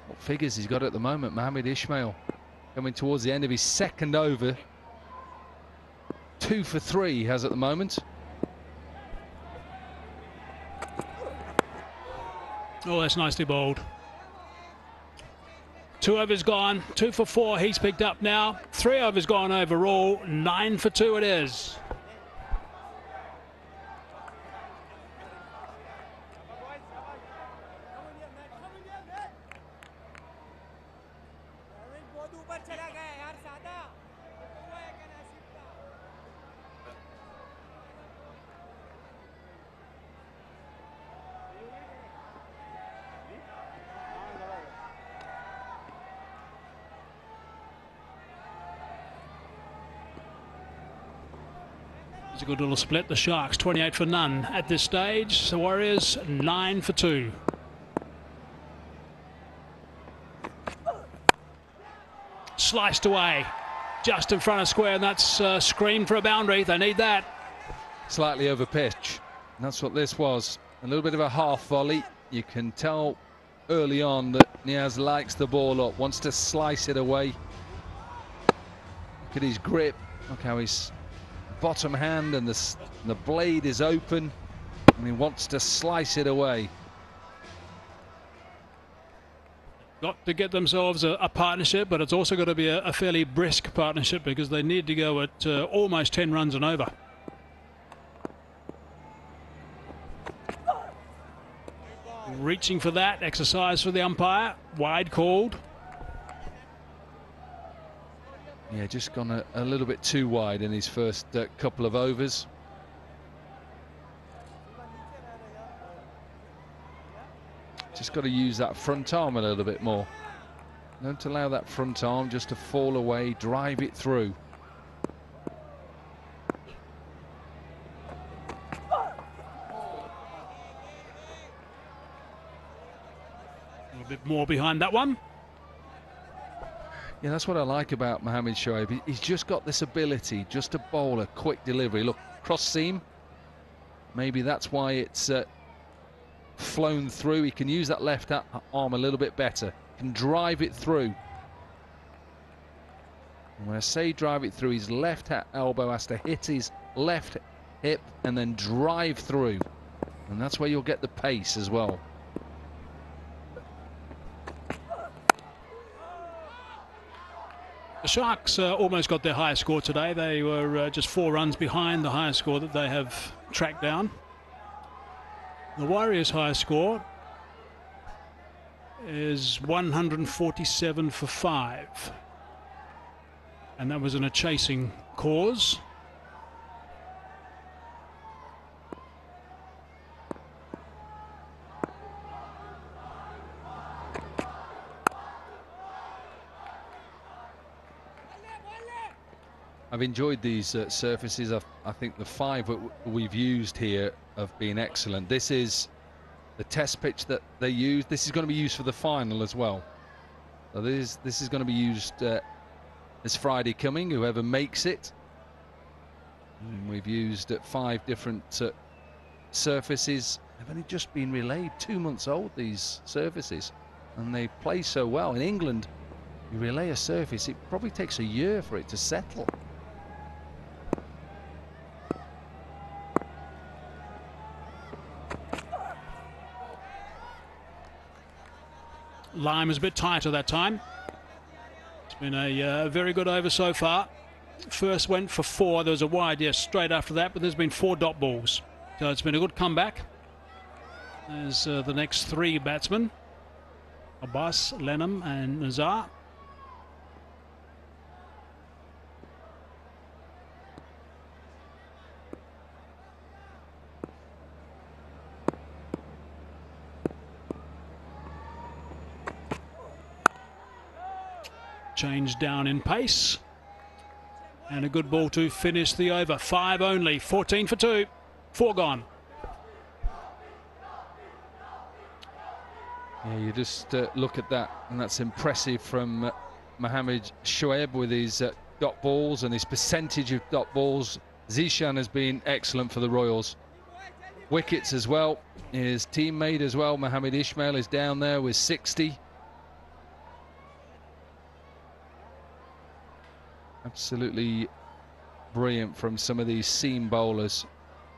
What figures he's got at the moment, Mohammad Ismail, coming towards the end of his second over. 2 for 3 he has at the moment. Oh, that's nicely bowled. 2 overs gone, 2 for 4 he's picked up now. 3 overs gone overall, 9 for 2 it is. It's a good little split. The Sharks 28 for none at this stage. The Warriors 9 for 2. Sliced away just in front of square, and that's screamed for a boundary. They need that. Slightly over pitch. And that's what this was. A little bit of a half volley. You can tell early on that Niaz likes the ball up, wants to slice it away. Look at his grip. Look how his bottom hand and the blade is open, and he wants to slice it away. Got to get themselves a partnership, but it's also got to be a fairly brisk partnership because they need to go at almost 10 runs and over. Reaching for that exercise for the umpire. Wide called. Yeah, just gone a little bit too wide in his first couple of overs. Just got to use that front arm a little bit more. Don't allow that front arm just to fall away, drive it through. A bit more behind that one. Yeah, that's what I like about Mohamed Shoaib. He's just got this ability just to bowl a quick delivery. Look, cross seam. Maybe that's why it's flown through. He can use that left arm a little bit better. Can drive it through. And when I say drive it through, his left elbow has to hit his left hip and then drive through. And that's where you'll get the pace as well. The Sharks almost got their highest score today. They were just 4 runs behind the highest score that they have tracked down. The Warriors' highest score is 147 for 5. And that was in a chasing cause. I've enjoyed these surfaces. I think the 5 we've used here have been excellent. This is the test pitch that they use. This is going to be used for the final as well. So this is going to be used this Friday coming, whoever makes it. And we've used 5 different surfaces. They've only just been relayed, 2 months old, these surfaces. And they play so well. In England, you relay a surface, it probably takes a year for it to settle. Line was a bit tighter that time. It's been a very good over so far. First went for 4. There was a wide, yes, straight after that, but there's been 4 dot balls. So it's been a good comeback. There's the next 3 batsmen. Abbas, Lenham and Nazar. Change down in pace. And a good ball to finish the over. 5 only, 14 for 2. 4 gone. Yeah, you just look at that, and that's impressive from Mohamed Shoaib with his dot balls and his percentage of dot balls. Zishan has been excellent for the Royals. Wickets as well. His teammate as well, Mohamed Ismail, is down there with 60. Absolutely brilliant from some of these seam bowlers.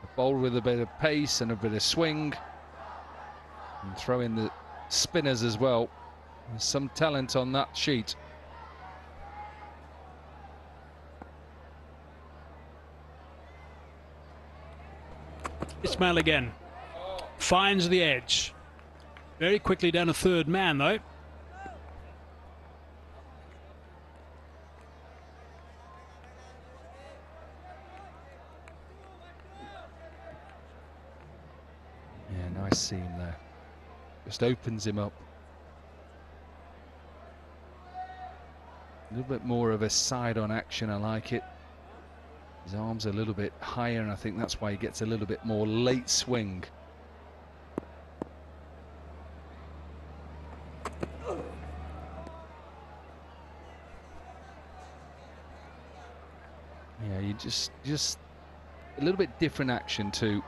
A bowler with a bit of pace and a bit of swing. And throw in the spinners as well. There's some talent on that sheet. Ismail again. Finds the edge. Very quickly down a 3rd man though. Yeah, nice seam there. Just opens him up. A little bit more of a side-on action, I like it. His arm's a little bit higher, and I think that's why he gets a little bit more late swing. Yeah, you just a little bit different action to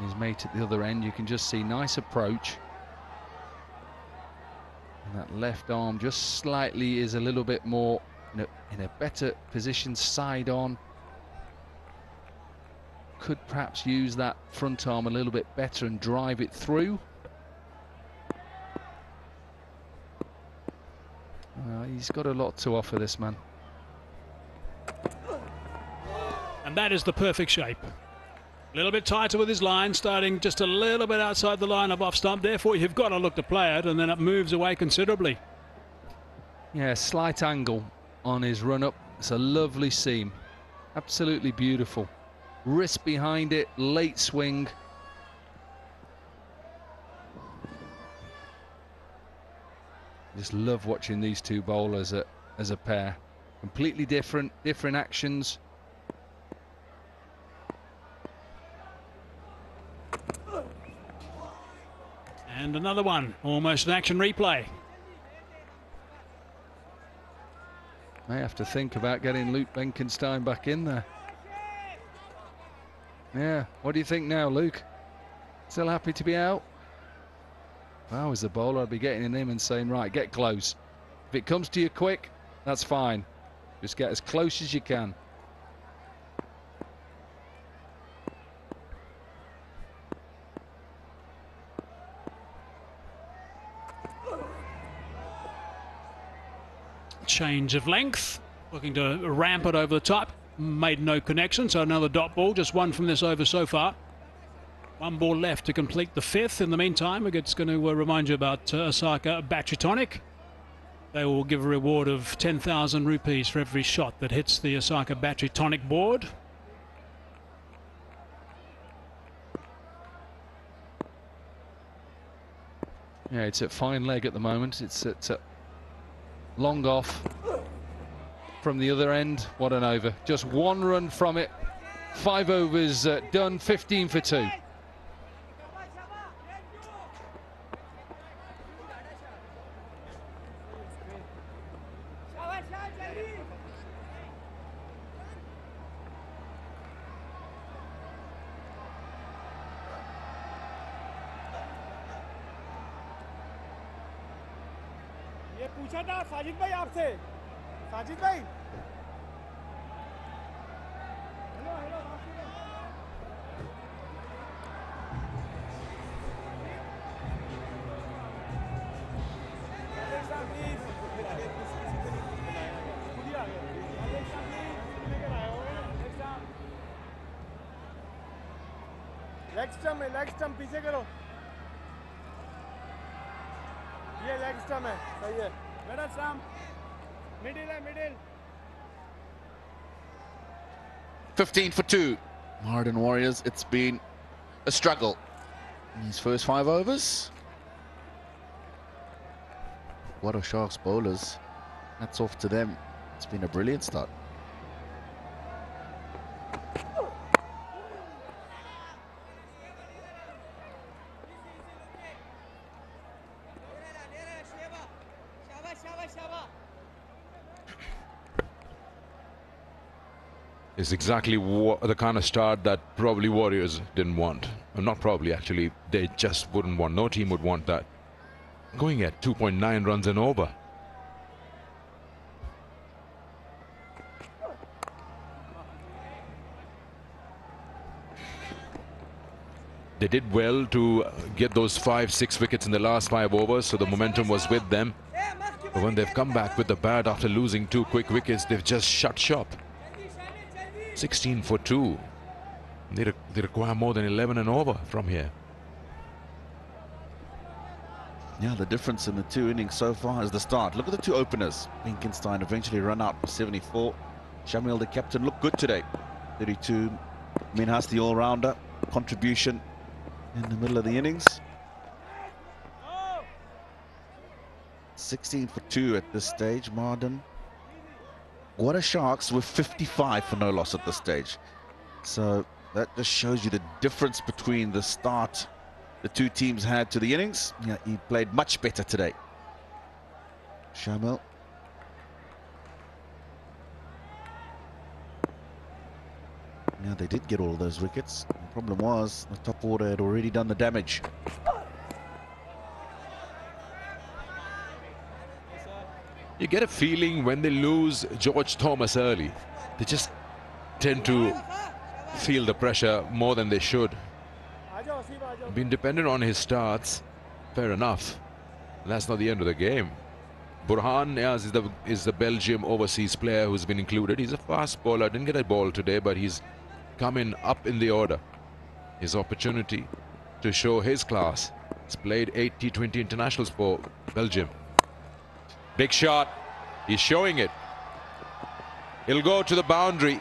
his mate at the other end. You can just see nice approach. And that left arm just slightly is a little bit more in a better position, side on. Could perhaps use that front arm a little bit better and drive it through. He's got a lot to offer, this man. And that is the perfect shape. A little bit tighter with his line, starting just a little bit outside the line of off stump. Therefore, you've got to look to play it, and then it moves away considerably. Yeah, slight angle on his run up. It's a lovely seam. Absolutely beautiful. Wrist behind it, late swing. Just love watching these two bowlers as a pair. Completely different actions. And another one, almost an action replay. May have to think about getting Luke Benkenstein back in there. Yeah, what do you think now, Luke? Still happy to be out? If I was the bowler, I'd be getting in him and saying, right, get close. If it comes to you quick, that's fine. Just get as close as you can. Change of length, looking to ramp it over the top. Made no connection, so another dot ball, just one from this over so far. One ball left to complete the fifth. In the meantime, we're just going to remind you about Osaka Battery Tonic. They will give a reward of 10,000 rupees for every shot that hits the Osaka Battery Tonic board. Yeah, it's at fine leg at the moment. It's at long off from the other end. What an over. Just one run from it. 5 overs done, 15 for 2. ये पूछा था साजिद भाई आपसे साजिद भाई hello hello leg stump पीछे करो ये leg stump है सही है मिडल स्टंप मिडिल है middle 15 for 2. Mardan Warriors, it's been a struggle in these first 5 overs. What a Sharks bowlers. Hats off to them. It's been a brilliant start. It's exactly the kind of start that probably Warriors didn't want. Well, not probably, actually, they just wouldn't want. No team would want that. Going at 2.9 runs and over. They did well to get those 5-6 wickets in the last 5 overs, so the momentum was with them. But when they've come back with the bat after losing 2 quick wickets, they've just shut shop. 16 for 2. They require more than 11 and over from here. Yeah, the difference in the 2 innings so far is the start. Look at the 2 openers. Benkenstein eventually run out for 74. Shamil, the captain, looked good today. 32. Minhas, the all-rounder. Contribution in the middle of the innings. 16 for 2 at this stage. Mardan Gwadar Sharks with 55 for no loss at this stage. So that just shows you the difference between the start the two teams had to the innings. Yeah, he played much better today. Shamil. Yeah, they did get all those wickets. The problem was the top order had already done the damage. You get a feeling when they lose George Thomas early, they just tend to feel the pressure more than they should. Being dependent on his starts, fair enough. That's not the end of the game. Burhan is the Belgium overseas player who's been included. He's a fast bowler. Didn't get a ball today, but he's coming up in the order. His opportunity to show his class. He's played 8 T20 internationals for Belgium. Big shot. He's showing it. It'll go to the boundary.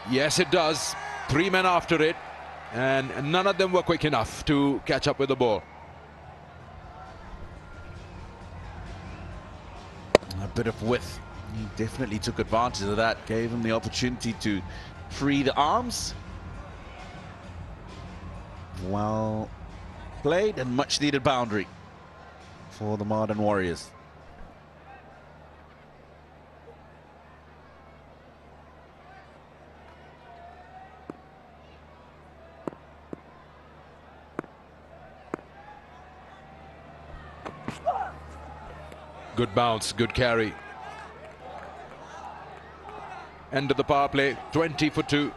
Yes, it does. 3 men after it. And none of them were quick enough to catch up with the ball. A bit of width. He definitely took advantage of that. Gave him the opportunity to free the arms. Well played and much needed boundary for the Mardan Warriors. Good bounce, good carry. End of the power play, 20 for 2.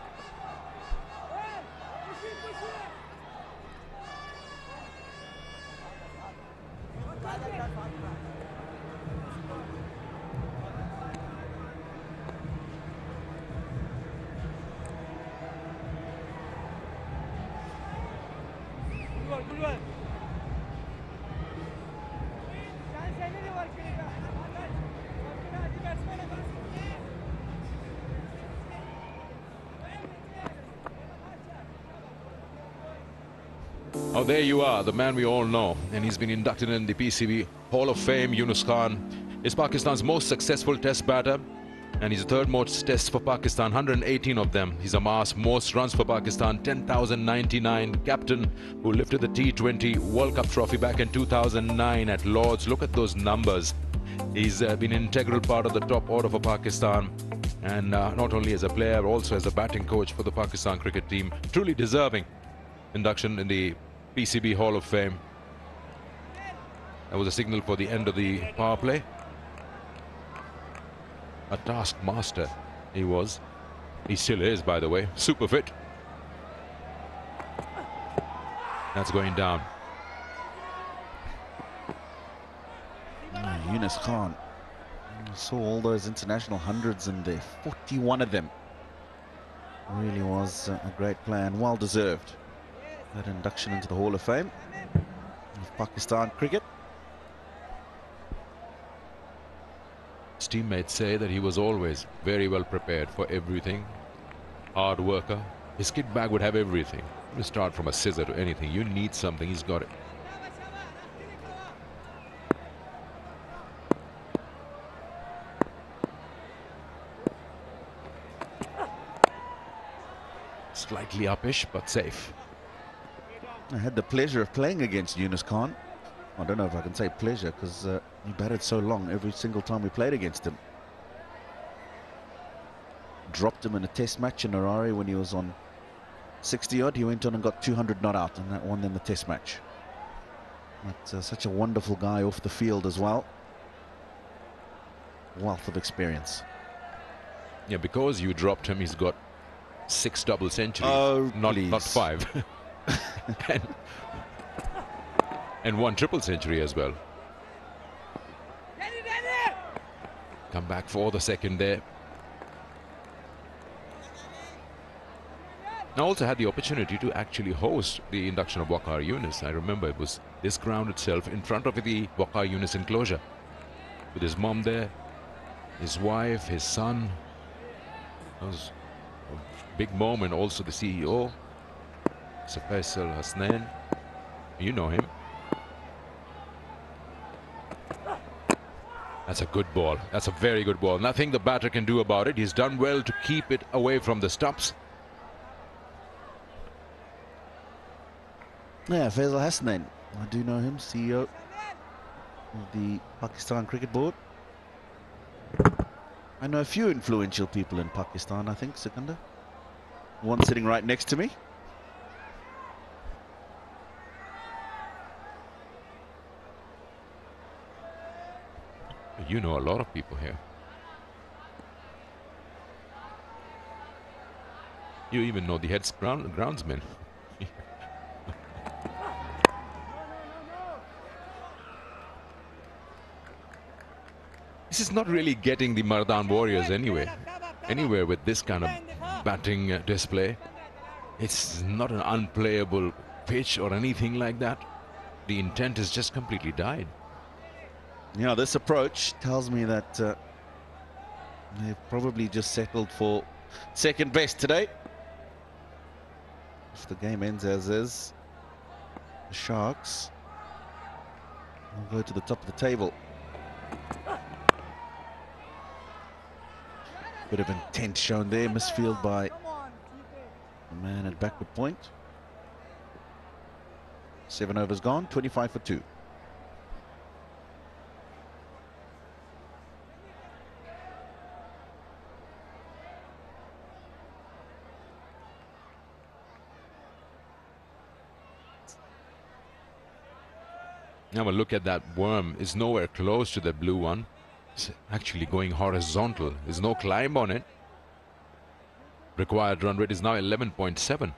Oh, there you are, the man we all know, and he's been inducted in the PCB Hall of Fame. Yunus Khan is Pakistan's most successful test batter, and he's the third most tests for Pakistan, 118 of them. He's amassed most runs for Pakistan, 10,099. Captain who lifted the T20 World Cup trophy back in 2009 at Lord's. Look at those numbers. He's been an integral part of the top order for Pakistan, and not only as a player, also as a batting coach for the Pakistan cricket team. Truly deserving induction in the PCB Hall of Fame. That was a signal for the end of the power play. A taskmaster he was. He still is, by the way. Super fit. That's going down. Yunus Khan. You saw all those international hundreds in there. 41 of them. Really was a great player and well deserved. That induction into the Hall of Fame of Pakistan cricket. His teammates say that he was always very well prepared for everything. Hard worker. His kit bag would have everything. You start from a scissor to anything. You need something, he's got it. Slightly uppish, but safe. I had the pleasure of playing against Yunus Khan. I don't know if I can say pleasure because he batted so long every single time we played against him. Dropped him in a test match in Harare when he was on 60 odd. He went on and got 200 not out, and that won them the test match. But such a wonderful guy off the field as well. Wealth of experience. Yeah, because you dropped him, he's got 6 double centuries. Oh, not 5. and 1 triple century as well. Come back for the second there. I also had the opportunity to actually host the induction of Waqar Younis. I remember it was this ground itself in front of the Waqar Younis enclosure, with his mom there, his wife, his son. It was a big moment. Also the CEO, Sir Faisal Hasnain, you know him. That's a good ball. That's a very good ball. Nothing the batter can do about it. He's done well to keep it away from the stumps. Yeah, Faisal Hasnain. I do know him, CEO of the Pakistan Cricket Board. I know a few influential people in Pakistan, I think, Sikandar. One sitting right next to me. You know a lot of people here. You even know the head groundsman. This is not really getting the Mardan Warriors anywhere with this kind of batting display. It's not an unplayable pitch or anything like that. The intent has just completely died. Yeah, this approach tells me that they've probably just settled for second best today. If the game ends as is, the Sharks will go to the top of the table. Bit of intent shown there, misfield by the man at backward point. 7 overs gone, 25 for 2. Now a look at that worm. It's nowhere close to the blue one. It's actually going horizontal. There's no climb on it. Required run rate is now 11.7.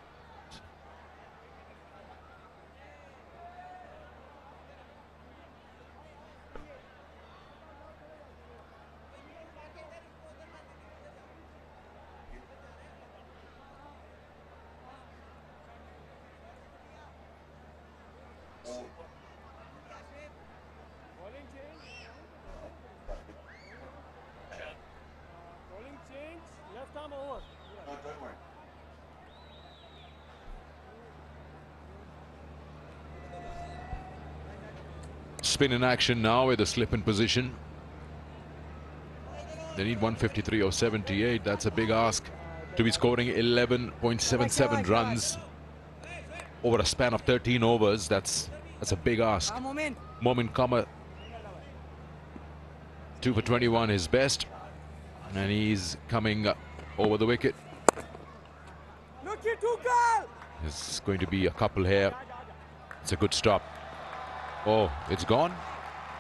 Spin in action now with a slip in position. They need 153 or 78. That's a big ask to be scoring 11.77 runs over a span of 13 overs. That's a big ask. Momin Kama, 2 for 21 is best, and he's coming over the wicket. There's going to be a couple here. It's a good stop. Oh, it's gone.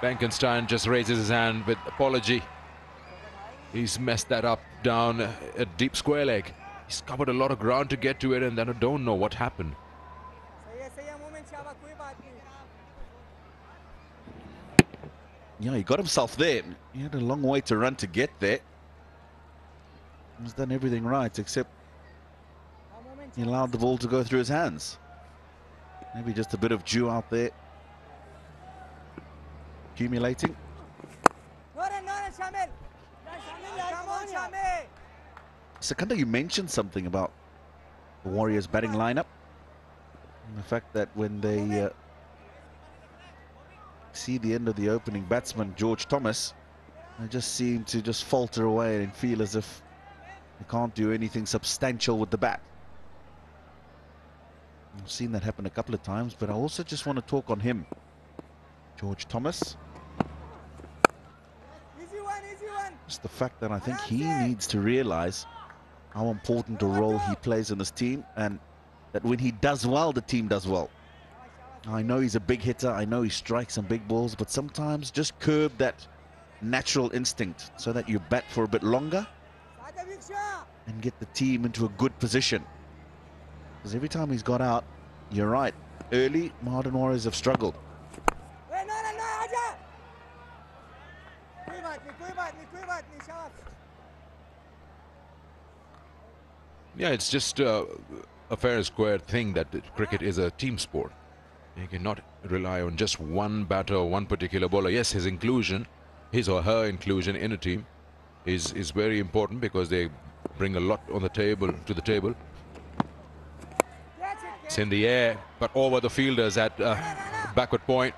Benkenstein just raises his hand with apology. He's messed that up down a deep square leg. He's covered a lot of ground to get to it, and then I don't know what happened. Yeah, he got himself there. He had a long way to run to get there. He's done everything right, except he allowed the ball to go through his hands. Maybe just a bit of dew out there. Accumulating. Sikandar, you mentioned something about the Warriors batting lineup, and the fact that when they see the end of the opening batsman George Thomas, they just seem to just falter away and feel as if they can't do anything substantial with the bat. I've seen that happen a couple of times, but I also just want to talk on him, George Thomas. Just the fact that I think he needs to realize how important a role he plays in this team, and that when he does well, the team does well. I know he's a big hitter, I know he strikes some big balls, but sometimes just curb that natural instinct so that you bat for a bit longer and get the team into a good position. Because every time he's got out, you're right, early Mardan Warriors have struggled. Yeah, it's just a fair and square thing that cricket is a team sport. You cannot rely on just one batter or one particular bowler. Yes, his inclusion, his or her inclusion in a team is very important because they bring a lot on the table, to the table. It's in the air, but over the fielders at backward point.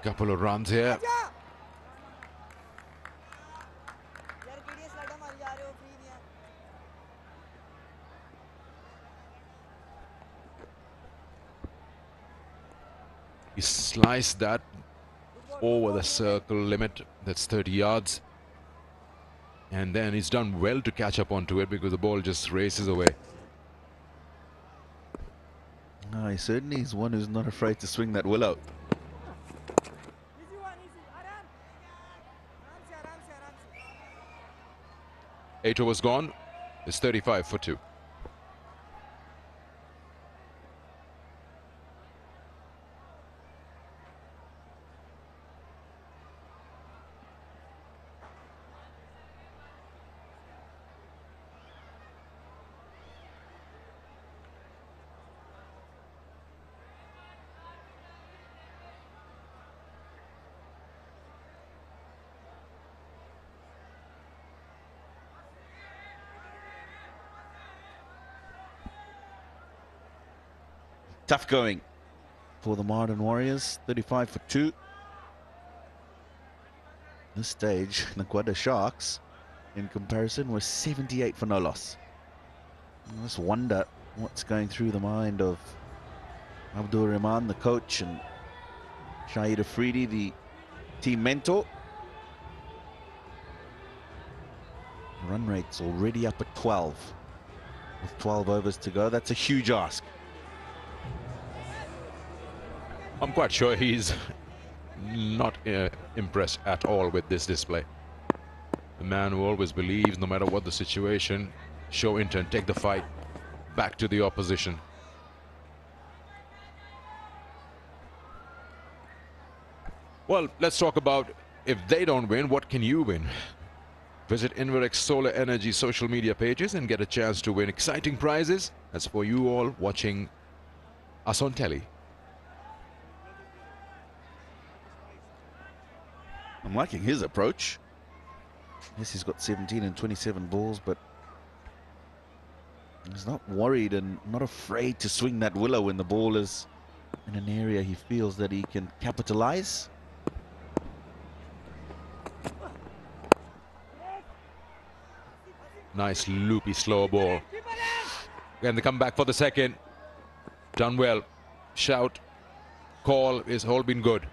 Couple of runs here. He sliced that over the circle limit. That's 30 yards. And then he's done well to catch up onto it because the ball just races away. No, he certainly is one who's not afraid to swing that willow. Easy one, easy. Aram. Aram se. 8 overs gone. It's 35 for 2. Tough going for the Mardan Warriors. 35 for 2. This stage, the Gwadar Sharks, in comparison, were 78 for no loss. I just wonder what's going through the mind of Abdul Rahman, the coach, and Shahid Afridi, the team mentor. Run rate's already up at 12. With 12 overs to go, that's a huge ask. I'm quite sure he's not impressed at all with this display. The man who always believes, no matter what the situation, show intent, take the fight back to the opposition. Well, let's talk about if they don't win, what can you win? Visit Inverex Solar Energy social media pages and get a chance to win exciting prizes. That's for you all watching us on telly. I'm liking his approach. Yes, he's got 17 and 27 balls, but he's not worried and not afraid to swing that willow when the ball is in an area he feels that he can capitalize. Nice loopy slow ball. And they come back for the second. Done well. Shout, call is all been good.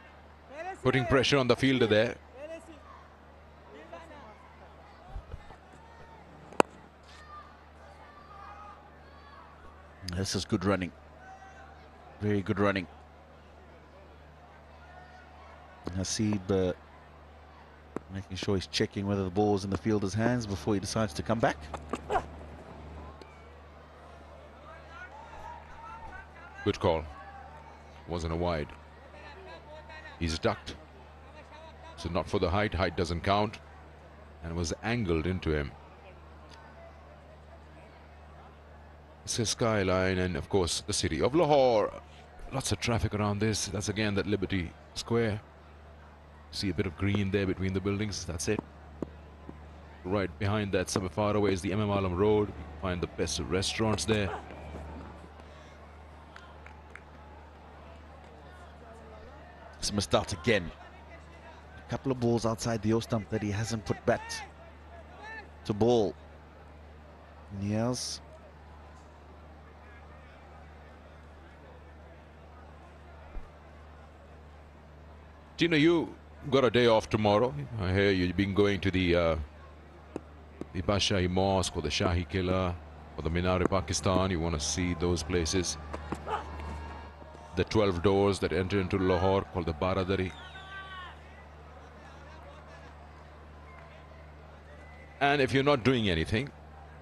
Putting pressure on the fielder there. This is good running. Very good running. Hasib making sure he's checking whether the ball is in the fielder's hands before he decides to come back. Good call. Wasn't a wide. He's ducked. So not for the height. Height doesn't count. And was angled into him. It's a skyline and, of course, the city of Lahore. Lots of traffic around this. That's again that Liberty Square. See a bit of green there between the buildings. That's it. Right behind that, somewhere far away, is the MM Alam Road. You can find the best restaurants there. It's missed out again. A couple of balls outside the O-stump that he hasn't put back to ball. Niels. Tina, you got a day off tomorrow. I hear you've been going to the Bashahi Mosque or the Shahi Qila or the Minar-e-Pakistan. You want to see those places. The 12 doors that enter into Lahore called the Baradari. And if you're not doing anything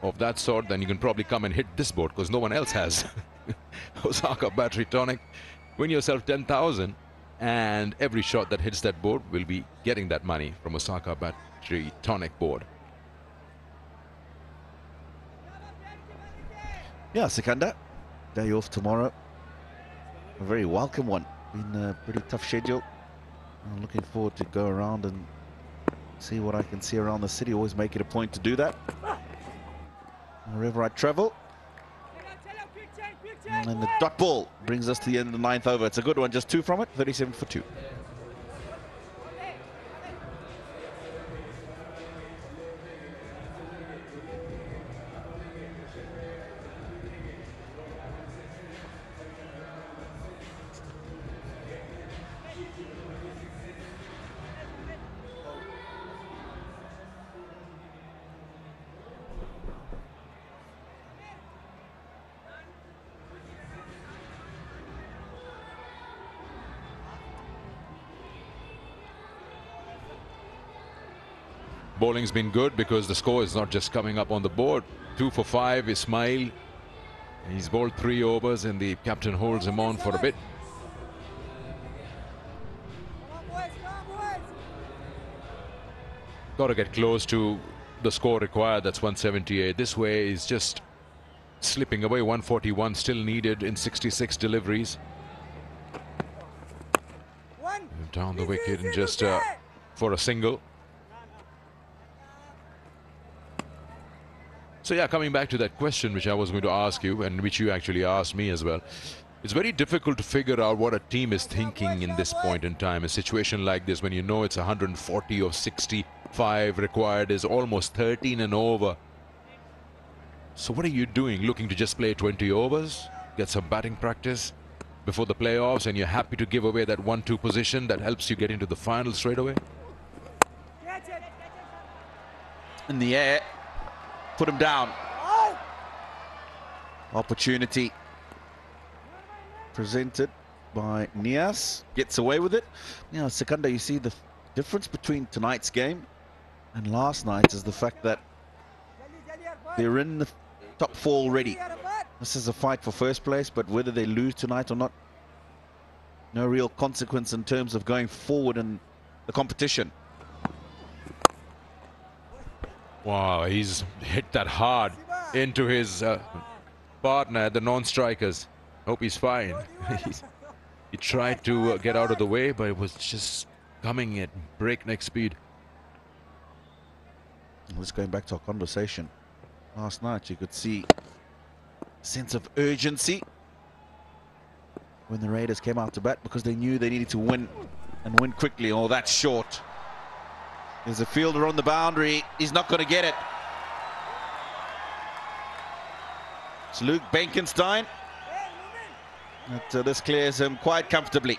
of that sort, then you can probably come and hit this board because no one else has. Osaka Battery Tonic. Win yourself 10,000 and every shot that hits that board will be getting that money from Osaka Battery Tonic board. Yeah, Sikandar, day off tomorrow. A very welcome one. Been a pretty tough schedule. I'm looking forward to go around and see what I can see around the city. Always make it a point to do that wherever I travel. And then the dot ball brings us to the end of the 9th over. It's a good one, just 2 from it, 37 for 2. bowling's been good because the score is not just coming up on the board. 2 for 5, Ismail. He's bowled 3 overs and the captain holds him on for a bit. Got to get close to the score required. That's 178. This way is just slipping away. 141 still needed in 66 deliveries. Down the wicket and just for a single. So yeah, coming back to that question which I was going to ask you and which you actually asked me as well. It's very difficult to figure out what a team is thinking in this point in time. A situation like this, when you know it's 140 or 65 required, is almost 13 and over. So what are you doing? Looking to just play 20 overs, get some batting practice before the playoffs, and you're happy to give away that 1-2 position that helps you get into the final straight away? In the air, put him down. Opportunity presented by Niaz, gets away with it. You know, Sikandar, you see the difference between tonight's game and last night is the fact that they're in the top 4 already. This is a fight for first place, but whether they lose tonight or not, no real consequence in terms of going forward in the competition. Wow, he's hit that hard into his partner, the non-strikers. Hope he's fine. He tried to get out of the way, but it was just coming at breakneck speed. Let's going back to our conversation last night. You could see a sense of urgency when the Raiders came out to bat because they knew they needed to win and win quickly. Oh, that's short. There's a fielder on the boundary. He's not going to get it. It's Luke Benkenstein. But, this clears him quite comfortably.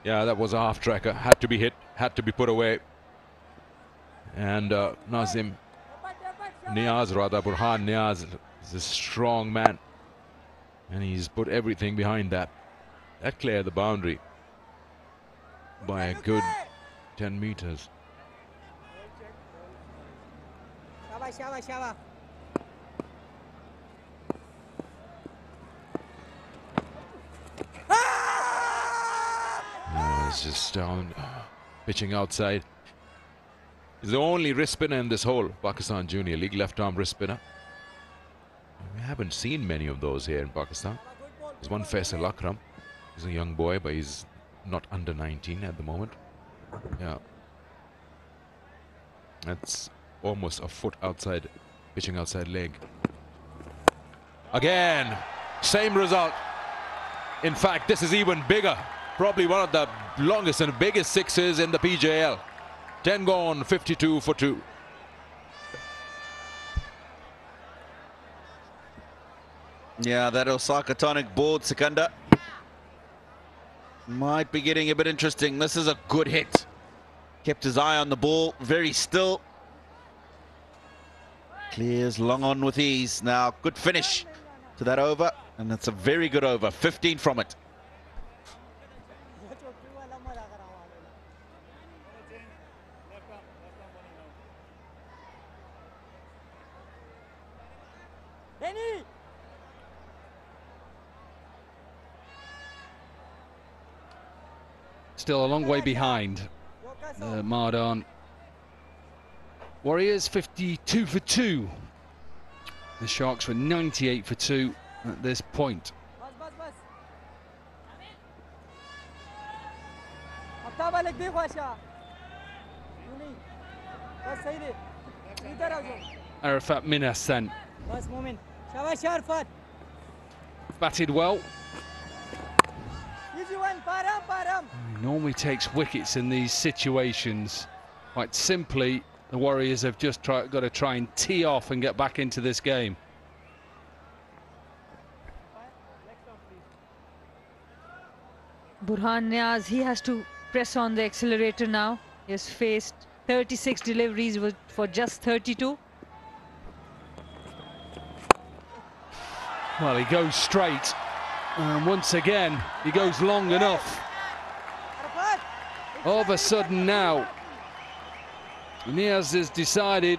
Yeah, that was a half tracker. Had to be hit, had to be put away. And Nazim Niaz, rather, Burhan Niaz is a strong man. And he's put everything behind that. That cleared the boundary by a good 10 meters. It's just down, pitching outside. He's the only wrist spinner in this whole Pakistan Junior League, left-arm wrist spinner. We haven't seen many of those here in Pakistan. There's one Faisal Akram. He's a young boy, but he's not under 19 at the moment. Yeah. That's almost a foot outside, pitching outside leg. Again, same result. In fact, this is even bigger. Probably one of the longest and biggest sixes in the PJL. 10 gone, 52 for 2. Yeah, that Osaka tonic board, Sikandar, might be getting a bit interesting. This is a good hit. Kept his eye on the ball, very still. Clears long on with ease. Now, good finish to that over, and that's a very good over. 15 from it. Still a long way behind Mardan. Warriors 52 for 2. The Sharks were 98 for 2 at this point. Arafat Minas then batted well. He normally takes wickets in these situations. Quite simply, the Warriors have just got to try and tee off and get back into this game. Burhan Niaz, he has to press on the accelerator now. He has faced 36 deliveries for just 32. Well, he goes straight. And once again, he goes long enough. All of a sudden now, Niaz has decided,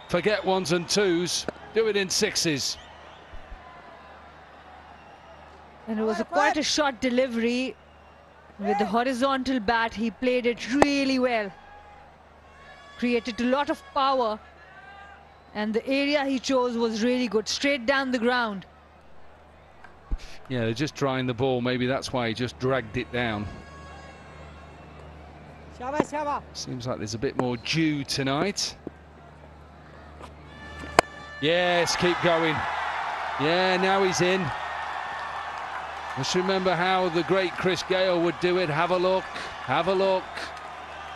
forget ones and twos, do it in sixes. And it was quite a short delivery. With the horizontal bat, he played it really well. Created a lot of power. And the area he chose was really good, straight down the ground. Yeah, they're just drying the ball. Maybe that's why he just dragged it down. Seems like there's a bit more dew tonight. Yes, keep going. Yeah, now he's in. Just remember how the great Chris Gale would do it. Have a look,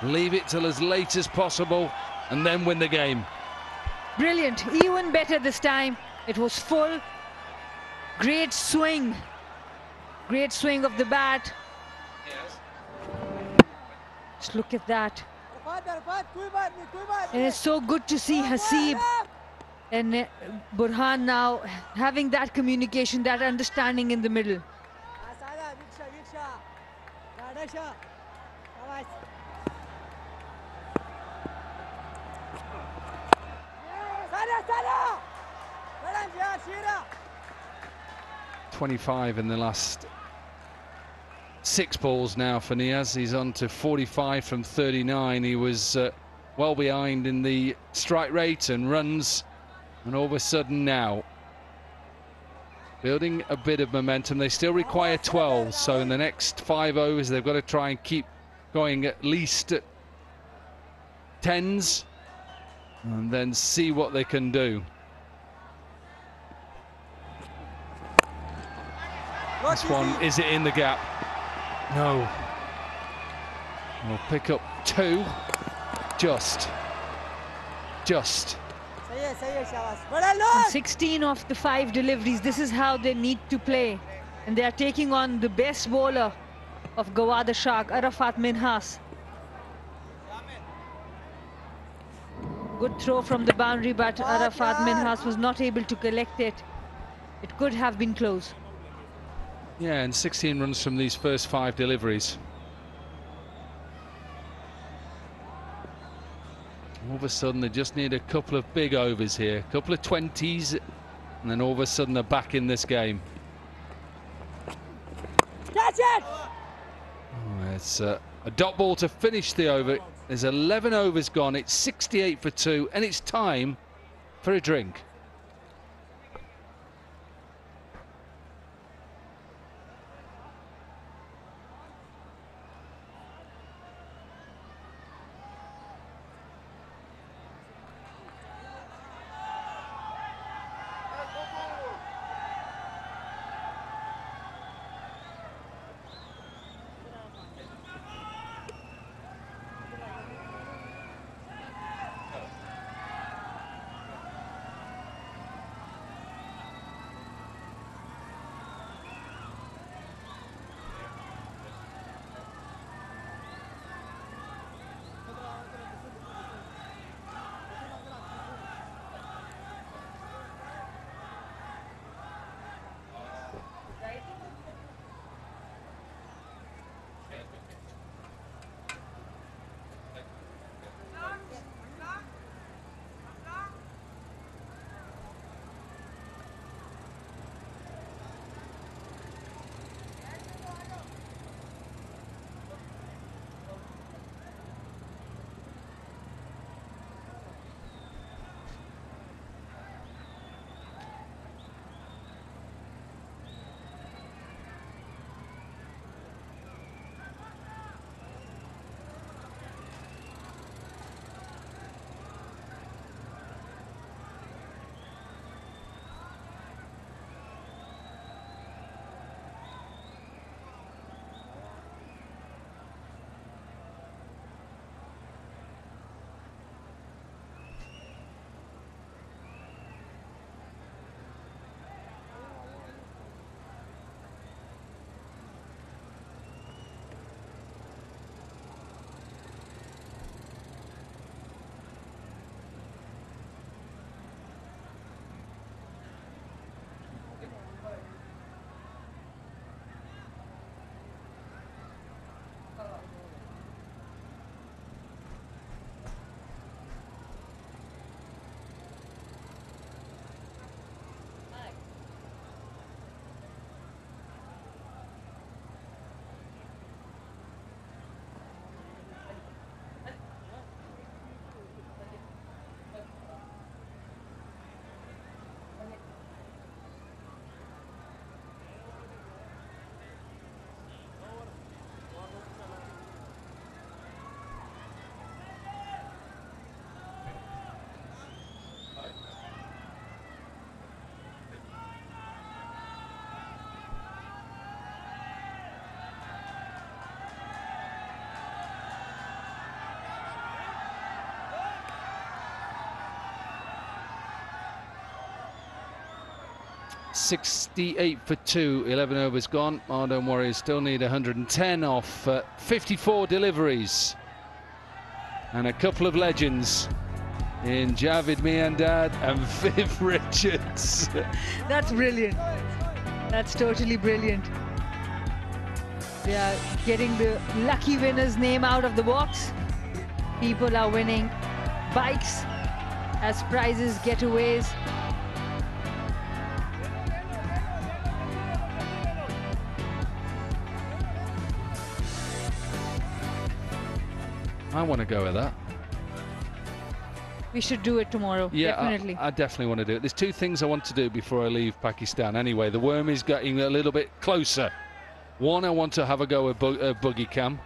leave it till as late as possible, and then win the game. Brilliant, even better this time. It was full. Great swing of the bat. Just look at that. And it's so good to see Hasib and Burhan now having that communication, that understanding in the middle. .25 in the last 6 balls now for Niaz. He's on to 45 from 39. He was well behind in the strike rate and runs, and all of a sudden now building a bit of momentum. They still require 12, so in the next 5 overs they've got to try and keep going at least 10s and then see what they can do. This one, is it in the gap? No. We'll pick up 2. Just. And 16 of the 5 deliveries, this is how they need to play. And they are taking on the best bowler of Gwadar Shark, Arafat Minhas. Good throw from the boundary, but Arafat Minhas was not able to collect it. It could have been close. Yeah, and 16 runs from these first 5 deliveries. All of a sudden they just need a couple of big overs here, a couple of 20s, and then all of a sudden they're back in this game. Catch it! Oh, it's a dot ball to finish the over. There's 11 overs gone, it's 68 for 2, and it's time for a drink. 68 for 2, 11 overs gone. Mardan Warriors still need 110 off 54 deliveries. And a couple of legends in Javid Miandad and Viv Richards. That's brilliant. That's totally brilliant. They are getting the lucky winner's name out of the box. People are winning bikes as prizes, getaways. I want to go with that. We should do it tomorrow. Yeah, definitely. I definitely want to do it. There's two things I want to do before I leave Pakistan. Anyway, the worm is getting a little bit closer. One, I want to have a go at Buggy Cam.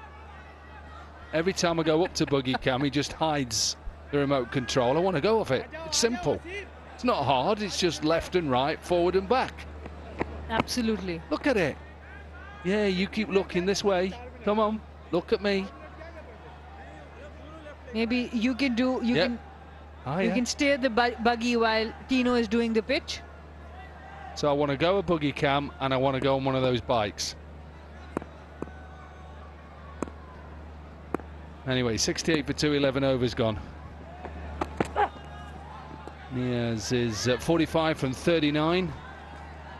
Every time I go up to Buggy Cam, he just hides the remote control. I want to go off it. It's simple. It's not hard. It's just left and right, forward and back. Absolutely. Look at it. Yeah, you keep looking this way. Come on, look at me. Maybe you can do. You Yep. can. Oh, You yeah. can steer the buggy while Tino is doing the pitch. So I want to go a Buggy Cam and I want to go on one of those bikes. Anyway, 68 for 2, 11 overs gone. Niaz is at 45 from 39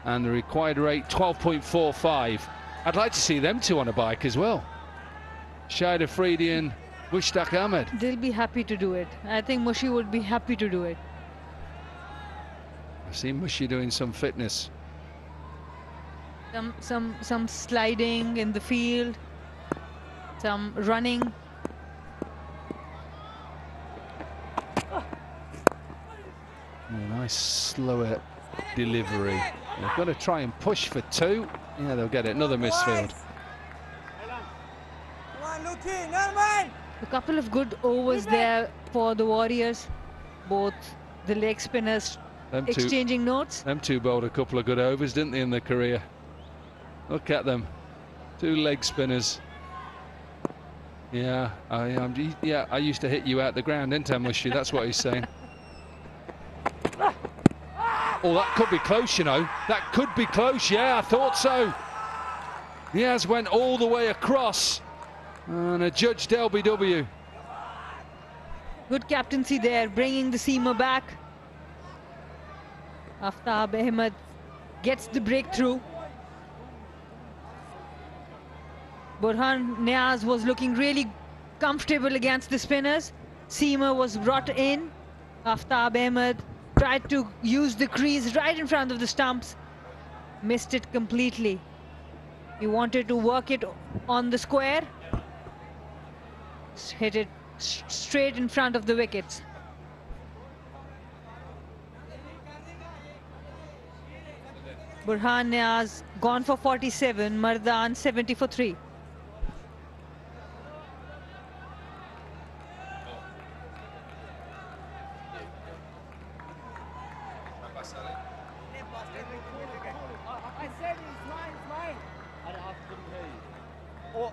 and the required rate 12.45. I'd like to see them two on a bike as well. Shahid Afridi and Mushtaq Ahmed. They'll be happy to do it. I think Mushi would be happy to do it. I've seen Mushi doing some fitness. Some sliding in the field, some running. Nice slower delivery. They've got to try and push for 2. Yeah, they'll get it. Another misfield. A couple of good overs there for the Warriors. Both the leg spinners exchanging notes. Them two bowled a couple of good overs, didn't they, in their career? Look at them. 2 leg spinners. Yeah, I used to hit you out the ground, didn't I, Mushy? That's what he's saying. Oh, that could be close, you know. That could be close, yeah, I thought so. Niaz went all the way across and adjudged LBW. Good captaincy there, bringing the seamer back. Aftab Ahmed gets the breakthrough. Burhan Niaz was looking really comfortable against the spinners. Seamer was brought in. Aftab Ahmed tried to use the crease right in front of the stumps. Missed it completely. He wanted to work it on the square. Hit it straight in front of the wickets. Burhan Niaz gone for 47, Mardan 70 for 3.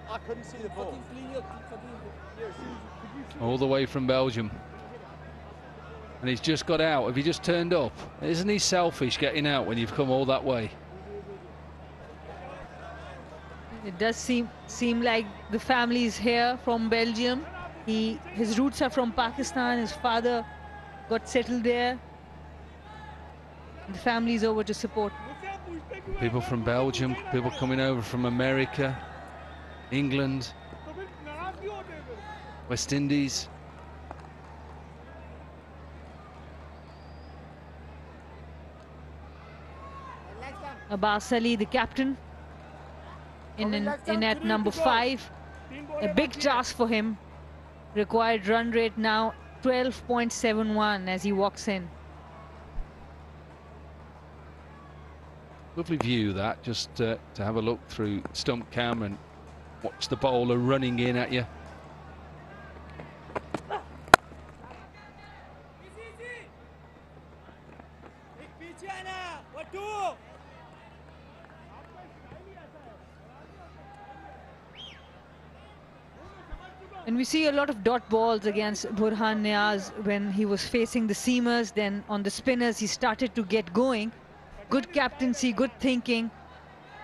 I couldn't see the ball. All the way from Belgium. And he's just got out. Have you just turned up? Isn't he selfish getting out when you've come all that way? It does seem like the family is here from Belgium. His roots are from Pakistan. His father got settled there. The family is over to support. People from Belgium, people coming over from America, England, West Indies. Abbas Ali, the captain, in at number 5. A big task for him. Required run rate now 12.71 as he walks in. Lovely view that, just to have a look through stump cam and watch the bowler running in at you. And we see a lot of dot balls against Burhan Niaz when he was facing the seamers. Then on the spinners, he started to get going. Good captaincy, good thinking.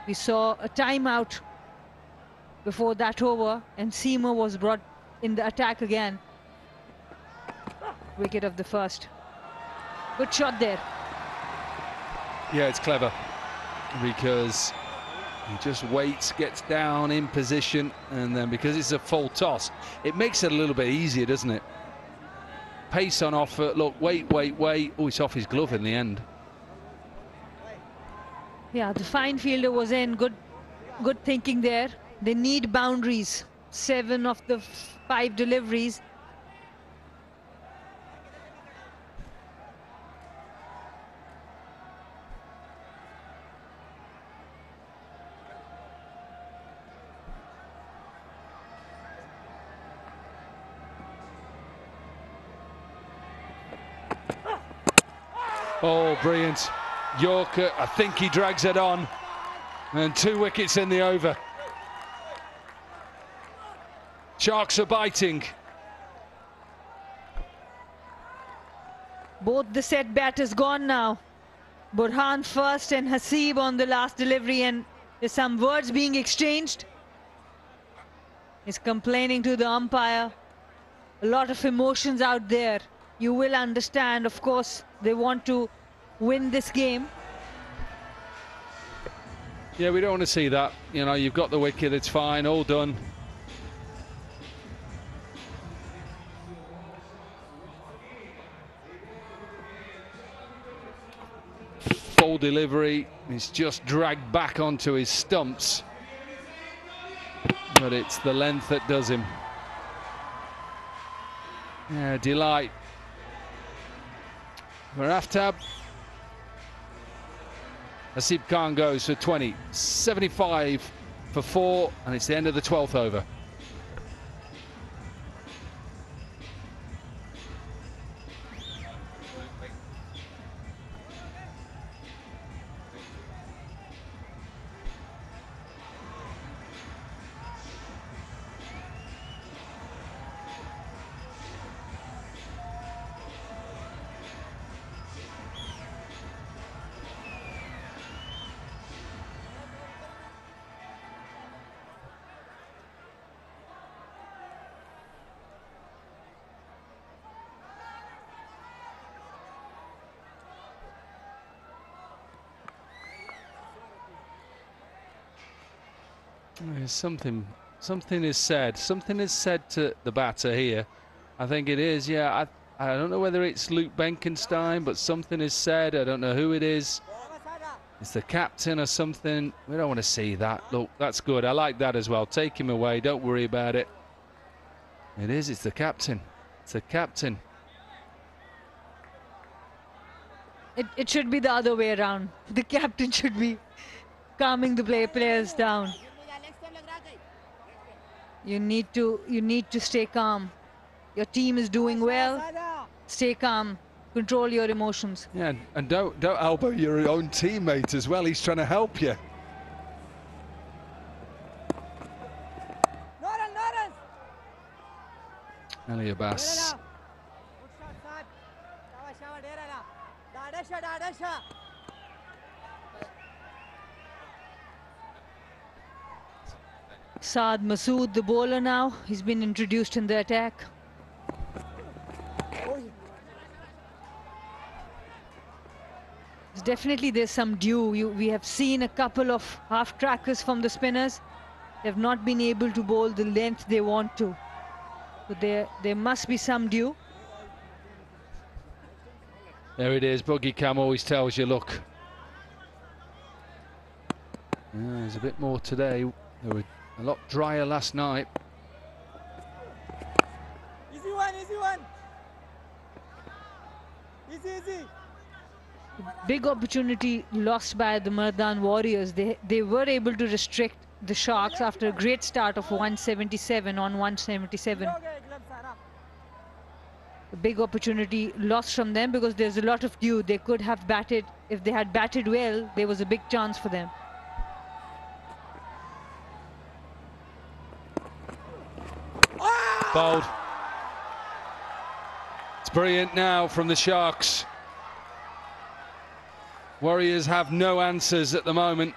We saw a timeout before that over, and Seamer was brought in the attack again. Wicket of the first. Good shot there. Yeah, it's clever because he just waits, gets down in position, and then because it's a full toss, it makes it a little bit easier, doesn't it? Pace on offer. Look, wait. Oh, it's off his glove in the end. Yeah, the fine fielder was in. Good thinking there. They need boundaries. 7 of the 5 deliveries. Oh, brilliant. Yorker, I think he drags it on. And 2 wickets in the over. Sharks are biting. Both the set batters gone now. Burhan first and Hasib on the last delivery, and there's some words being exchanged. He's complaining to the umpire. A lot of emotions out there. You will understand, of course, they want to win this game. Yeah, we don't want to see that. You know, you've got the wicket, it's fine, all done. Full delivery, he's just dragged back onto his stumps. But it's the length that does him. Yeah, delight for Aftab. Hasib Khan goes for 20, 75 for 4, and it's the end of the 12th over. Something is said. Something is said to the batter here. I think it is, yeah. I don't know whether it's Luke Benkenstein, but something is said. I don't know who it is. It's the captain or something. We don't want to see that. Look, that's good. I like that as well. Take him away. Don't worry about it. It is. It's the captain. It's the captain. It should be the other way around. The captain should be calming the players down. You need to stay calm. Your team is doing well. Stay calm. Control your emotions. Yeah, and don't elbow your own teammate as well. He's trying to help you. Ali Abbas. Saad Masood, the bowler now. He's been introduced in the attack. Definitely there's some due. We have seen a couple of half-trackers from the spinners. They've not been able to bowl the length they want to. So there must be some due. There it is. Buggy Cam always tells you, look. Yeah, there's a bit more today. They were a lot drier last night. Easy one, easy one. Easy. Big opportunity lost by the Mardan Warriors. They were able to restrict the Sharks after a great start of 177 on 177. A big opportunity lost from them because there's a lot of due. They could have batted. If they had batted well, there was a big chance for them. Bowled. It's brilliant now from the Sharks. Warriors have no answers at the moment.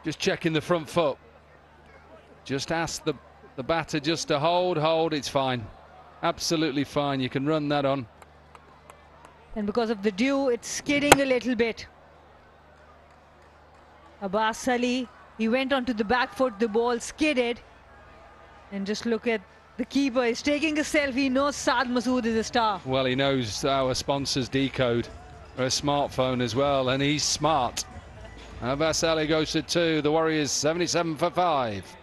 Just checking the front foot. Just ask the batter just to hold, it's fine. Absolutely fine, you can run that on. And because of the dew, it's skidding a little bit. Abbas Ali, he went onto the back foot, the ball skidded. And just look at the keeper, he's taking a selfie, knows Saad Masood is a star. Well, he knows our sponsors decode or a smartphone as well, and he's smart. Abbas Ali goes to 2, the Warriors 77 for 5.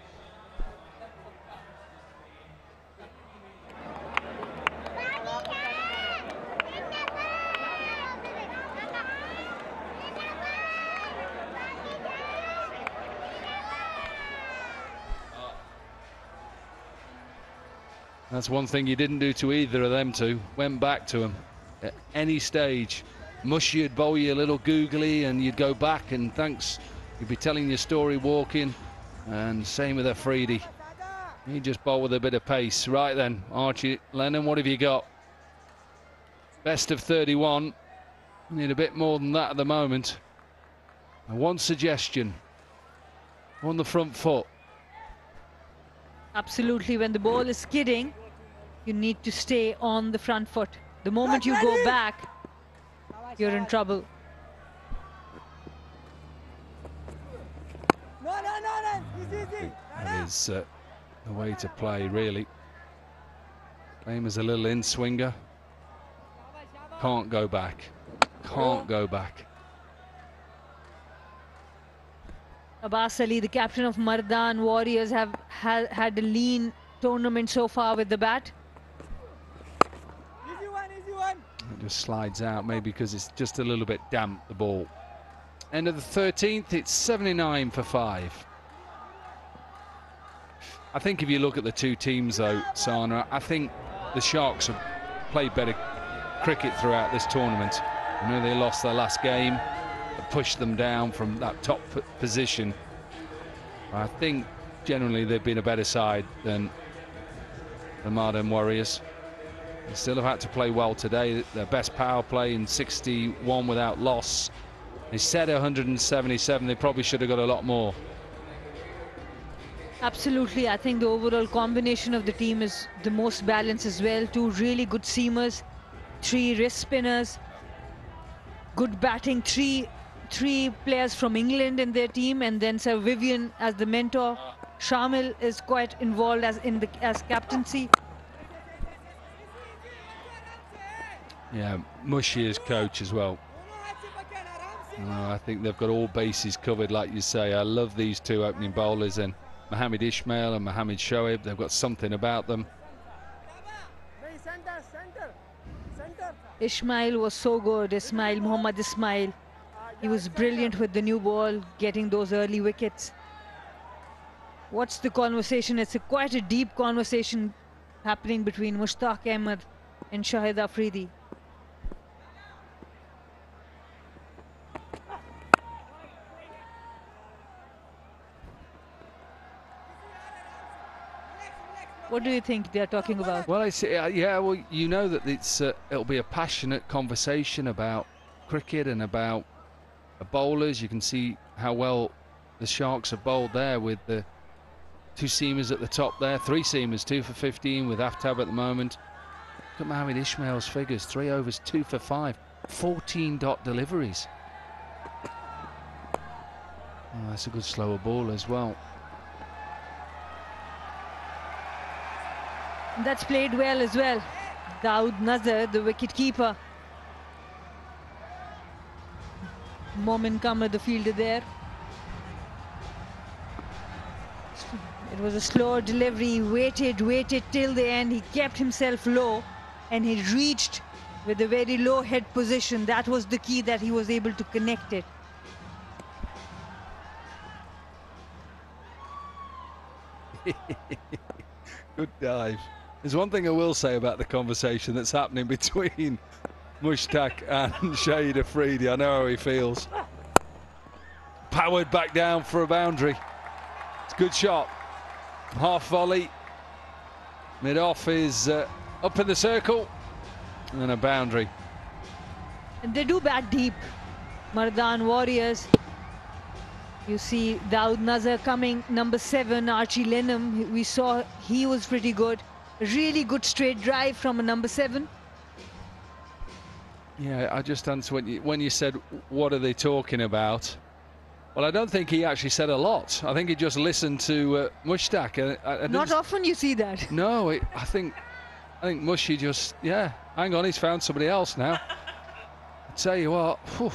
That's one thing you didn't do to either of them two. Went back to him at any stage. Mushy would bowl you a little googly and you'd go back and thanks. You'd be telling your story walking. And same with Afridi. He just bowled with a bit of pace. Right then, Archie Lennon, what have you got? Best of 31. Need a bit more than that at the moment. And one suggestion. On the front foot. Absolutely, when the ball is skidding, you need to stay on the front foot. The moment you go back, you're in trouble. That is the way to play, really. Aim as a little in-swinger. Can't go back. Can't go back. Abbas Ali, the captain of Mardan Warriors, have had a lean tournament so far with the bat. Easy one, easy one. It just slides out, maybe because it's just a little bit damp, the ball. End of the 13th, it's 79 for 5. I think if you look at the two teams, though, Sana, I think the Sharks have played better cricket throughout this tournament. I know they lost their last game. Pushed them down from that top position. I think generally they've been a better side than the Mardan Warriors. They still have had to play well today. Their best power play in 61 without loss. They set 177. They probably should have got a lot more. Absolutely, I think the overall combination of the team is the most balanced as well. 2 really good seamers, 3 wrist spinners, good batting, 3 players from England in their team, and then Sir Vivian as the mentor. Shamil is quite involved as captaincy. Yeah, Mushy is coach as well. I think they've got all bases covered, like you say. I love these two opening bowlers, and Mohammed Ismail and Mohammed Shoaib. They've got something about them. Ismail was so good. Mohammad Ismail. He was brilliant with the new ball, getting those early wickets. What's the conversation? It's quite a deep conversation happening between Mushtaq Ahmed and Shahid Afridi. What do you think they're talking about? Well, yeah, well, you know that it'll be a passionate conversation about cricket and about the bowlers. You can see how well the Sharks have bowled there with the 2 seamers at the top there, 3 seamers, 2 for 15 with Aftab at the moment. Look at Mohammed Ismail's figures, 3 overs, 2 for 5, 14 dot deliveries. Oh, that's a good slower ball as well. That's played well as well. Dawood Nazar, the wicket keeper. Momin Kamar, the fielder there. It was a slow delivery. Waited till the end. He kept himself low and he reached with a very low head position. That was the key, that he was able to connect it. Good dive. There's one thing I will say about the conversation that's happening between Mushtaq and Shahid Afridi. I know how he feels. Powered back down for a boundary. It's a good shot. Half volley. Mid-off is up in the circle and a boundary. And they do bat deep. Mardan Warriors. You see Daud Nazar coming, number 7, Archie Lenham. We saw he was pretty good. A really good straight drive from a number 7. Yeah, I just answered when you said, what are they talking about? Well, I don't think he actually said a lot. I think he just listened to Mushtaq. Not often you see that. No, I think Mushy just, yeah, hang on, he's found somebody else now. I tell you what, whew.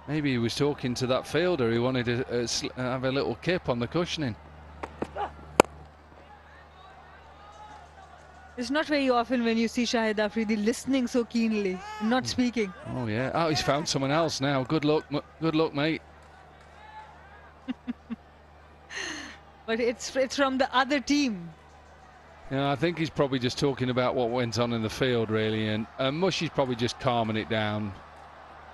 Maybe he was talking to that fielder who wanted to have a little kip on the cushioning. It's not very often when you see Shahid Afridi listening so keenly, not speaking. Oh yeah. Oh, he's found someone else now. Good luck, mate. But it's from the other team. Yeah, I think he's probably just talking about what went on in the field, really, and Mushy's probably just calming it down.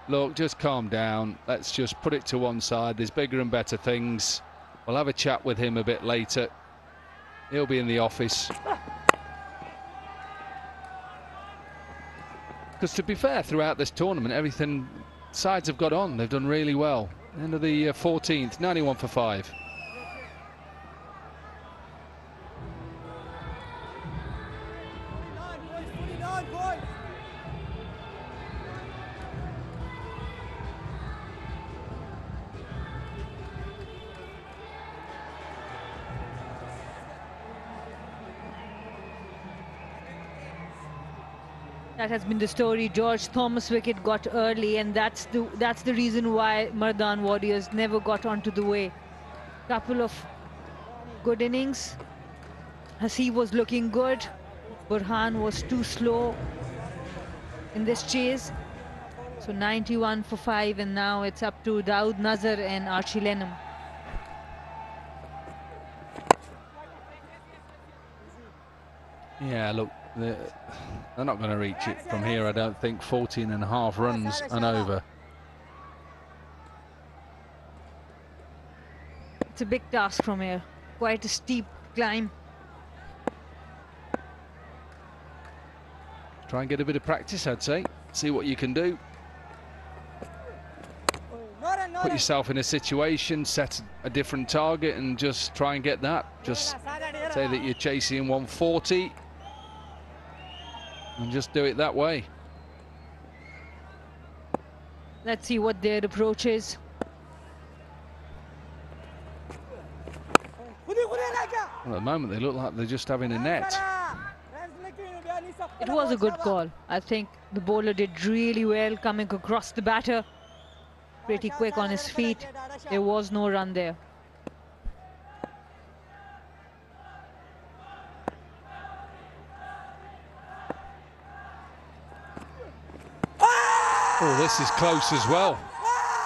Look, just calm down. Let's just put it to one side. There's bigger and better things. We'll have a chat with him a bit later. He'll be in the office. Because to be fair, throughout this tournament, everything sides have got on. They've done really well. End of the 14th, 91 for 5. That has been the story. George Thomas wicket got early, and that's the reason why Mardan Warriors never got onto the way. Couple of good innings. Hasib was looking good. Burhan was too slow in this chase. So 91 for 5, and now it's up to Daud Nazar and Archie Lenham. Yeah, look, they're not going to reach it from here, I don't think. 14.5 runs and over. It's a big task from here. Quite a steep climb. Try and get a bit of practice, I'd say. See what you can do. Put yourself in a situation, set a different target and just try and get that. Just say that you're chasing 140 and just do it that way. Let's see what their approach is. Well, at the moment they look like they're just having a net. It was a good call. I think the bowler did really well coming across the batter. Pretty quick on his feet. There was no run there. Oh, this is close as well.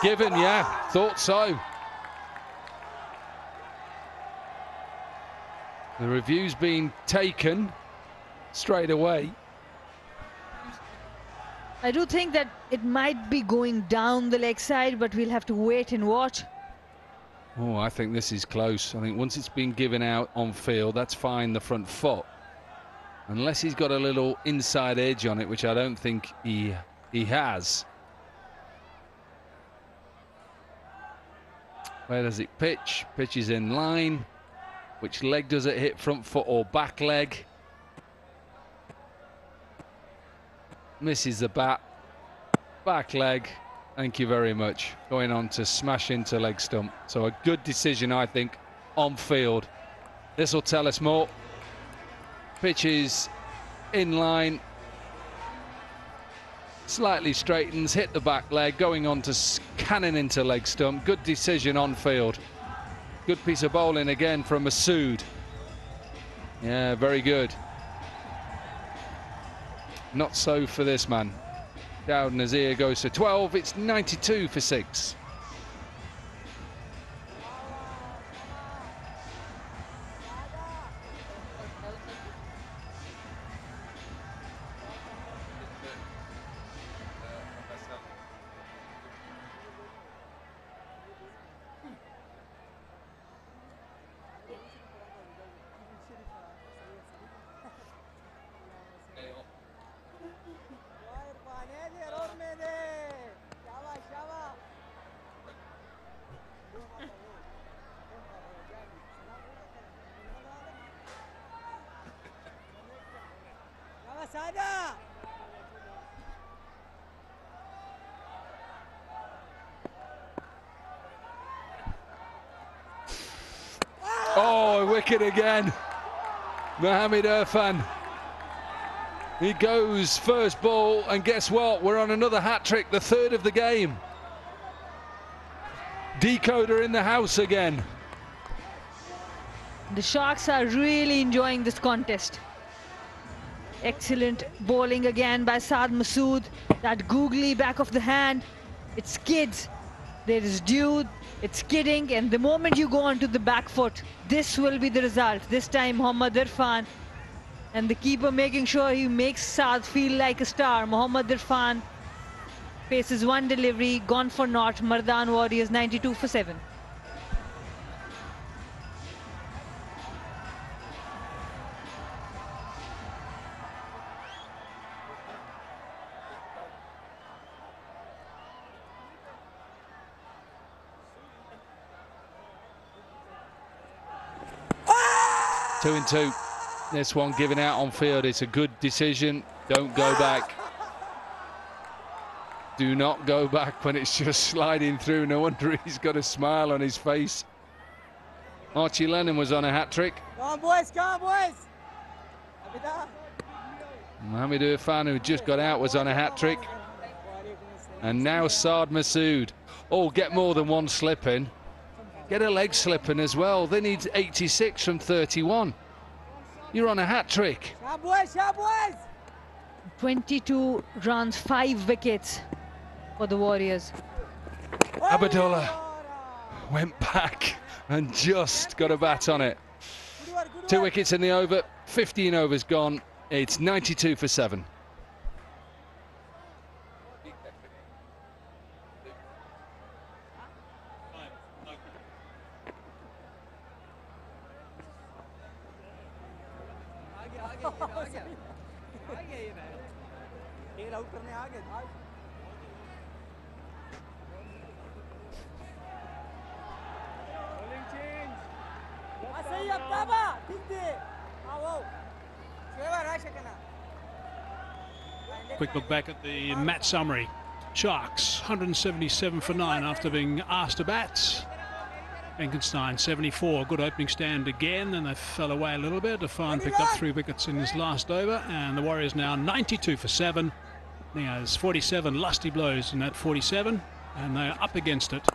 Given, yeah, thought so. The review's been taken straight away. I do think that it might be going down the leg side, but we'll have to wait and watch. Oh, I think this is close. I think once it's been given out on field, that's fine, the front foot. Unless he's got a little inside edge on it, which I don't think he has. Where does it pitch? Pitch is in line. Which leg does it hit, front foot or back leg? Misses the bat. Back leg. Thank you very much. Going on to smash into leg stump. So a good decision, I think, on field. This will tell us more. Pitch is in line. Slightly straightens, hit the back leg, going on to cannon into leg stump. Good decision on field. Good piece of bowling again from Masood. Yeah, very good. Not so for this man. Daud Nazir goes to 12. It's 92 for 6. Oh, wicket again. Mohamed Irfan. He goes first ball, and guess what? We're on another hat-trick, the third of the game. Decoder in the house again. The Sharks are really enjoying this contest. Excellent bowling again by Saad Masood. That googly back of the hand. It skids. There is dew. It's skidding. And the moment you go onto the back foot, this will be the result. This time Mohammad Irfan. And the keeper making sure he makes Saad feel like a star. Mohammad Irfan faces one delivery. Gone for naught. Mardan Warriors 92 for 7. Two and two. This one given out on field. It's a good decision. Don't go back. Do not go back when it's just sliding through. No wonder he's got a smile on his face. Archie Lennon was on a hat-trick. Come on, boys, come on, boys. Mohamed Irfan, who just got out, was on a hat-trick. And now Saad Masood. Oh, get more than one slip in. Get a leg slip in as well. They need 86 from 31. You're on a hat-trick. 22 runs, 5 wickets for the Warriors. Abdullah went back and just got a bat on it. 2 wickets in the over, 15 overs gone. It's 92 for 7. Quick look back at the match summary. Sharks 177 for 9 after being asked to bat. Benkenstein 74, good opening stand again, and they fell away a little bit. Irfan picked up 3 wickets in his last over, and the Warriors now 92 for 7. Now there's 47 lusty blows in that 47, and they're up against it.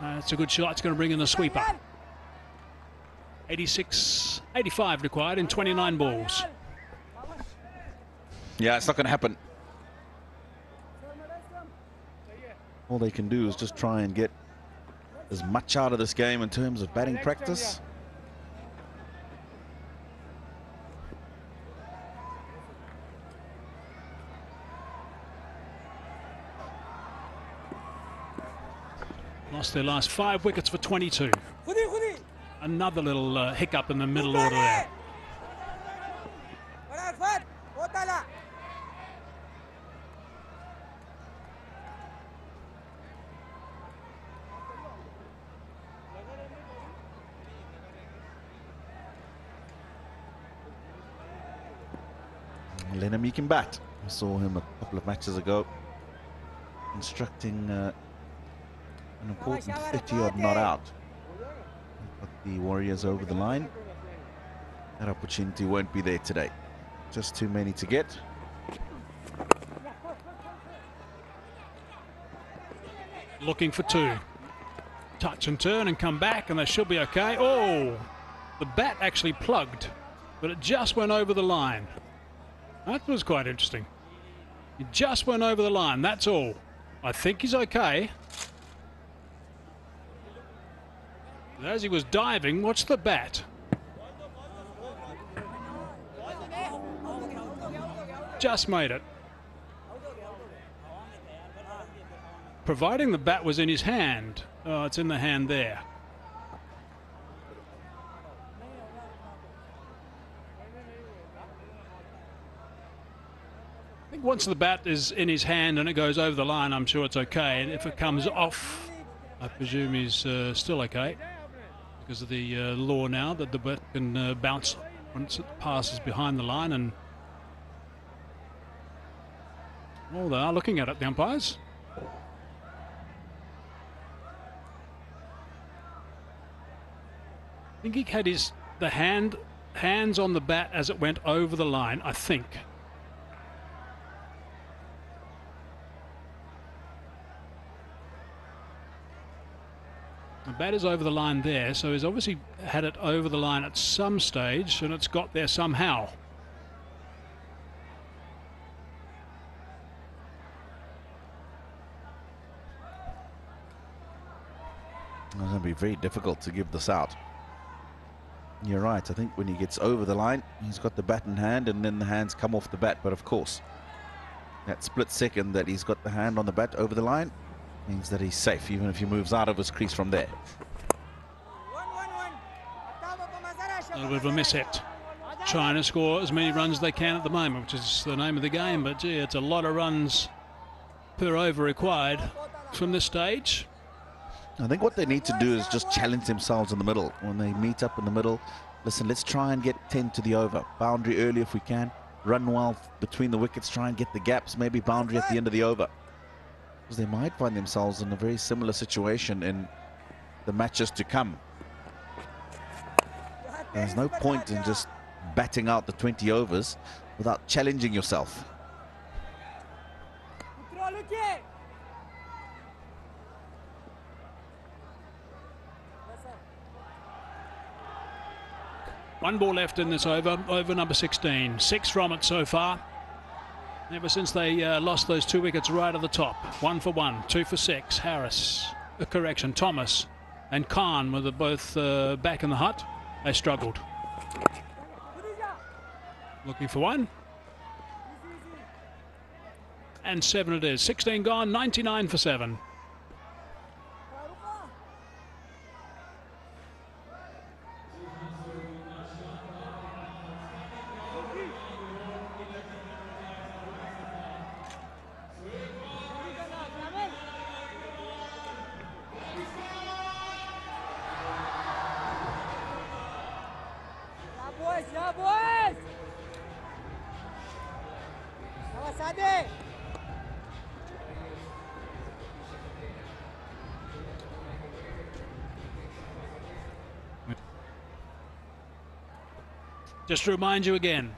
It's a good shot. It's going to bring in the sweeper. 85 required in 29 balls. Yeah, it's not going to happen. All they can do is just try and get as much out of this game in terms of batting practice. Lost their last 5 wickets for 22. Another little hiccup in the middle order there. Lennon, he can bat. I saw him a couple of matches ago instructing an important 50-odd not out. Put the Warriors over the line. That opportunity won't be there today. Just too many to get. Looking for 2. Touch and turn and come back, and they should be okay. Oh, the bat actually plugged, but it just went over the line. That was quite interesting. He just went over the line, that's all. I think he's okay. But as he was diving, watch the bat. Just made it. Providing the bat was in his hand. Oh, it's in the hand there. I think once the bat is in his hand and it goes over the line, I'm sure it's okay. And if it comes off, I presume he's still okay because of the law now that the bat can bounce once it passes behind the line and Well, they are looking at it, the umpires. I think he had the hands on the bat as it went over the line, I think. The bat is over the line there, so he's obviously had it over the line at some stage, and it's got there somehow. It's going to be very difficult to give this out. You're right. I think when he gets over the line, he's got the bat in hand, and then the hands come off the bat. But of course, that split second that he's got the hand on the bat over the line means that he's safe, even if he moves out of his crease from there. A little bit of a miss hit. Trying to score as many runs as they can at the moment, which is the name of the game. But gee, it's a lot of runs per over required from this stage. I think what they need to do is just challenge themselves in the middle. When they meet up in the middle, listen, let's try and get 10 to the over. Boundary early if we can. Run well between the wickets, try and get the gaps, maybe boundary at the end of the over. Because they might find themselves in a very similar situation in the matches to come. There's no point in just batting out the 20 overs without challenging yourself. One ball left in this over number 16. 6 from it so far. Ever since they lost those 2 wickets right at the top. 1 for 1, 2 for 6. Harris, correction, Thomas and Khan were both back in the hut. They struggled. Looking for 1. And 7 it is. 16 gone, 99 for 7. Just to remind you again,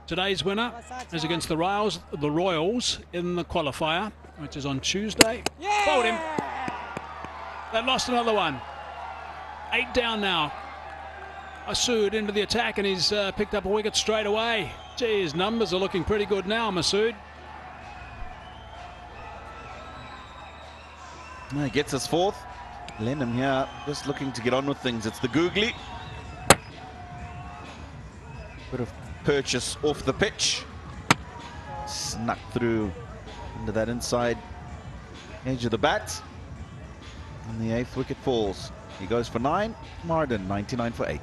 today's winner is against the Royals in the qualifier, which is on Tuesday. Yeah! Bowled him. They've lost another one. 8 down now. Masood into the attack, and he's picked up a wicket straight away. Gee, his numbers are looking pretty good now, Masood. He gets his 4th. Lenham here just looking to get on with things. It's the googly. Bit of purchase off the pitch. Snuck through into that inside edge of the bat. And the 8th wicket falls. He goes for 9. Mardan, 99 for 8.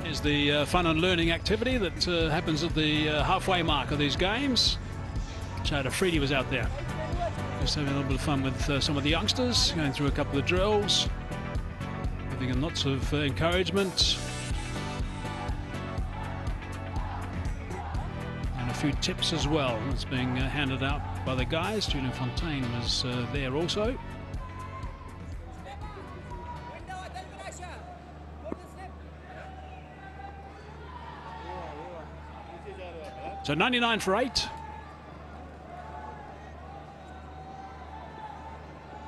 Is the fun and learning activity that happens at the halfway mark of these games. Chad Afridi was out there just having a little bit of fun with some of the youngsters, going through a couple of drills, giving them lots of encouragement and a few tips as well. It's being handed out by the guys. Julian Fontaine was there also. So 99 for 8.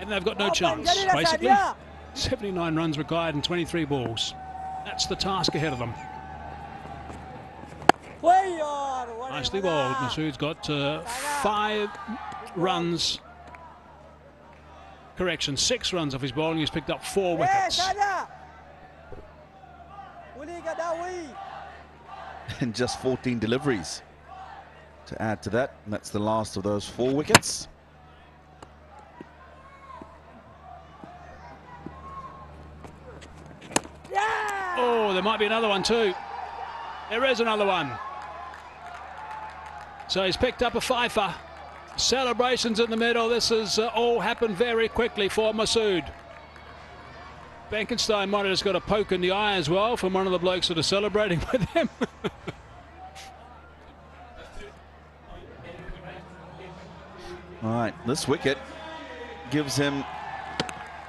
And they've got no chance, basically. 79 runs required and 23 balls. That's the task ahead of them. Nicely bowled. Masood's got 5 runs. Correction, 6 runs off his bowling. He's picked up 4 wickets. And just 14 deliveries to add to that, and that's the last of those 4 wickets. Oh, there might be another one too. There is another one. So he's picked up a fifer. Celebrations in the middle. This has all happened very quickly for Masood. Benkenstein might have just got a poke in the eye as well from one of the blokes that are celebrating with him. All right, this wicket gives him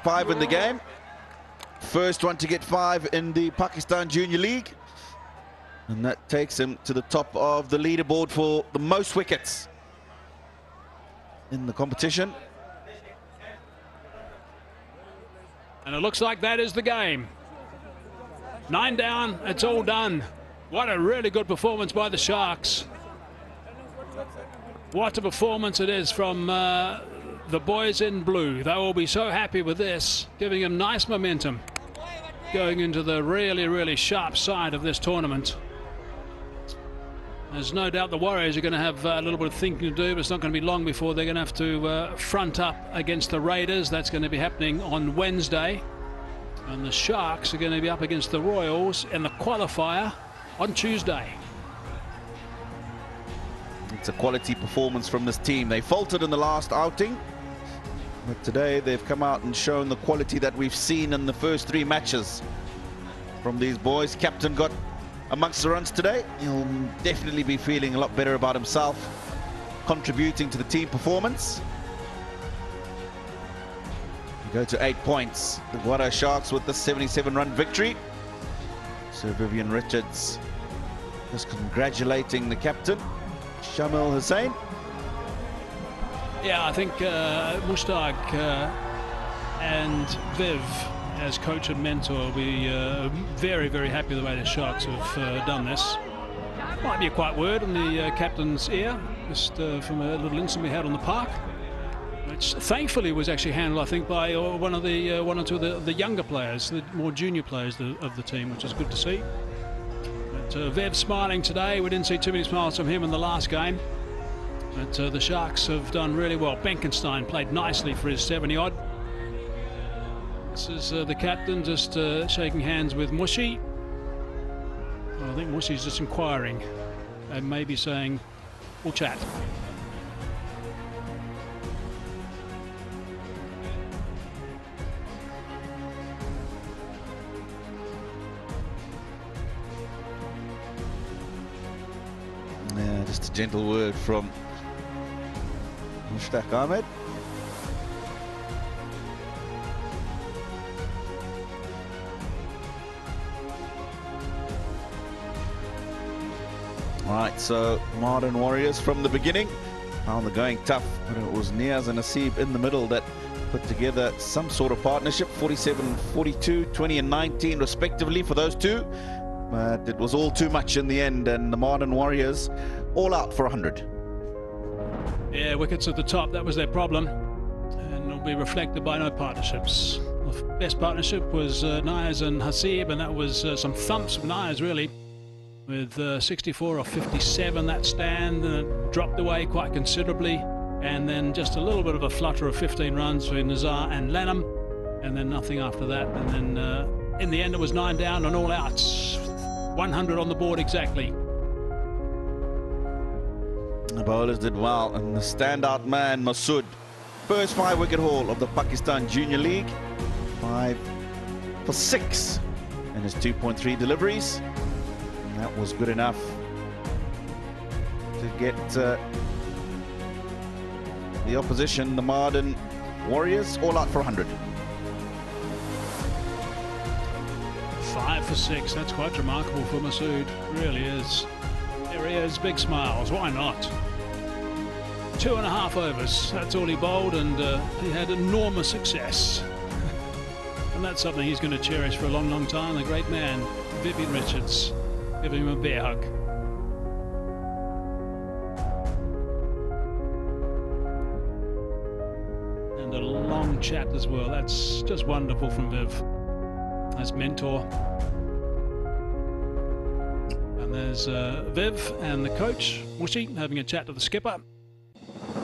5 in the game. First one to get 5 in the Pakistan Junior League. And that takes him to the top of the leaderboard for the most wickets in the competition. And it looks like that is the game. 9 down, it's all done. What a really good performance by the Sharks. What a performance it is from the boys in blue. They will be so happy with this, giving them nice momentum going into the really, really sharp side of this tournament. There's no doubt the Warriors are going to have a little bit of thinking to do, but it's not going to be long before they're going to have to front up against the Raiders. That's going to be happening on Wednesday. And the Sharks are going to be up against the Royals in the qualifier on Tuesday. It's a quality performance from this team. They faltered in the last outing, but today they've come out and shown the quality that we've seen in the first 3 matches from these boys. Captain got amongst the runs today. He'll definitely be feeling a lot better about himself, contributing to the team performance. We go to 8 points. The Gwadar Sharks with the 77-run victory. Sir Vivian Richards just congratulating the captain, Shamil Hussain. Yeah, I think Mushtaq and Viv, as coach and mentor, will be very, very happy the way the Sharks have done this. Might be a quiet word in the captain's ear, just from a little incident we had on the park, which thankfully was actually handled, I think, by one or two of the younger players, the more junior players of the team, which is good to see. But Viv smiling today. We didn't see too many smiles from him in the last game. But the Sharks have done really well. Benkenstein played nicely for his 70-odd. This is the captain just shaking hands with Mushi. Well, I think Mushi's just inquiring and maybe saying, we'll chat. Yeah, just a gentle word from Mushtaq Ahmed. Right, so Mardan Warriors from the beginning found the going tough, but it was Niaz and Nasib in the middle that put together some sort of partnership. 47-42, 20 and 19 respectively for those two, but it was all too much in the end, and the Mardan Warriors all out for 100. Yeah, wickets at the top, that was their problem, and it'll be reflected by no partnerships. The best partnership was Niaz and Hasib, and that was some thumps from Niaz really, with 64 or 57 that stand, and it dropped away quite considerably, and then just a little bit of a flutter of 15 runs for Nazar and Lanham, and then nothing after that, and then in the end it was 9 down and all outs, 100 on the board exactly. The bowlers did well, and the standout man Masood, first 5-wicket haul of the Pakistan Junior League, 5 for 6 in his 2.3 deliveries. That was good enough to get the opposition, the Mardan Warriors, all out for 100. 5 for 6, that's quite remarkable for Masood, really is. There he is, big smiles, why not? 2.5 overs, that's all he bowled, and he had enormous success. And that's something he's going to cherish for a long, long time. The great man, Vivian Richards, giving him a bear hug. And a long chat as well. That's just wonderful from Viv as mentor. And there's Viv and the coach, Mushi, having a chat to the skipper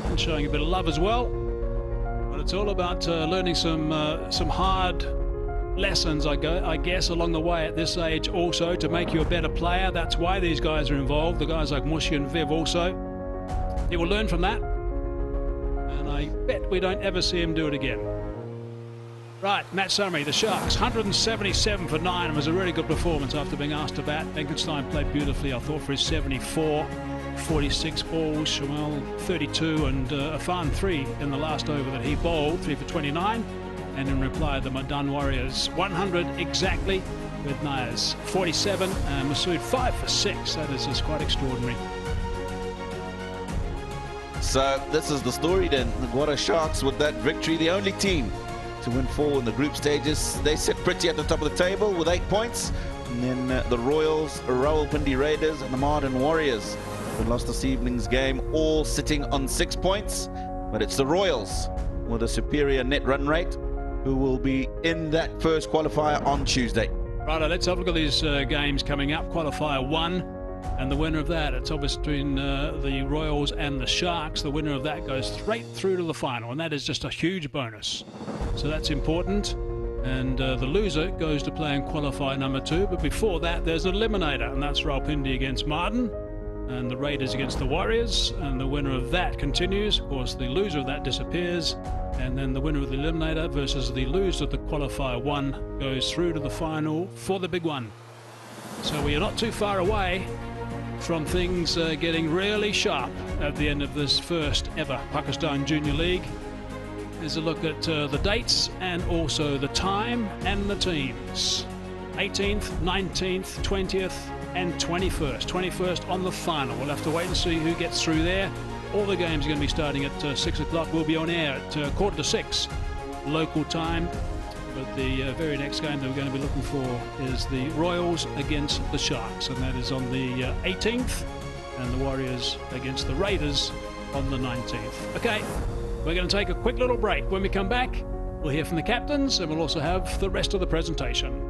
and showing a bit of love as well. But it's all about learning some hard lessons, I guess, along the way at this age also, to make you a better player. That's why these guys are involved, the guys like Mushi and Viv also. He will learn from that, and I bet we don't ever see him do it again. Right, match summary. The Sharks, 177 for 9. It was a really good performance after being asked to bat. Benkenstein played beautifully, I thought, for his 74. 46 balls, Shamel 32, and Afan 3 in the last over that he bowled, 3 for 29. And in reply, the Mardan Warriors 100 exactly, with Nayas 47 and Masood 5 for 6. That is just quite extraordinary. So this is the story then. The Gwadar Sharks with that victory, the only team to win 4 in the group stages. They sit pretty at the top of the table with 8 points. And then the Royals, Rawalpindi Raiders and the Mardan Warriors, who lost this evening's game, all sitting on 6 points. But it's the Royals with a superior net run rate who will be in that first qualifier on Tuesday. Right, let's have a look at these games coming up. Qualifier 1, and the winner of that, it's obviously between the Royals and the Sharks. The winner of that goes straight through to the final, and that is just a huge bonus. So that's important. And the loser goes to play in qualifier number 2. But before that, there's an eliminator, and that's Rawalpindi against Mardan, and the Raiders against the Warriors. And the winner of that continues. Of course, the loser of that disappears. And then the winner of the eliminator versus the loser of the qualifier 1 goes through to the final for the big one. So we are not too far away from things getting really sharp at the end of this first ever Pakistan Junior League. Here's a look at the dates and also the time and the teams. 18th, 19th, 20th and 21st. 21st on the final. We'll have to wait and see who gets through there. All the games are going to be starting at 6 o'clock. We'll be on air at 5:45 local time. But the very next game that we're going to be looking for is the Royals against the Sharks, and that is on the 18th, and the Warriors against the Raiders on the 19th. Okay, we're going to take a quick little break. When we come back, we'll hear from the captains, and we'll also have the rest of the presentation.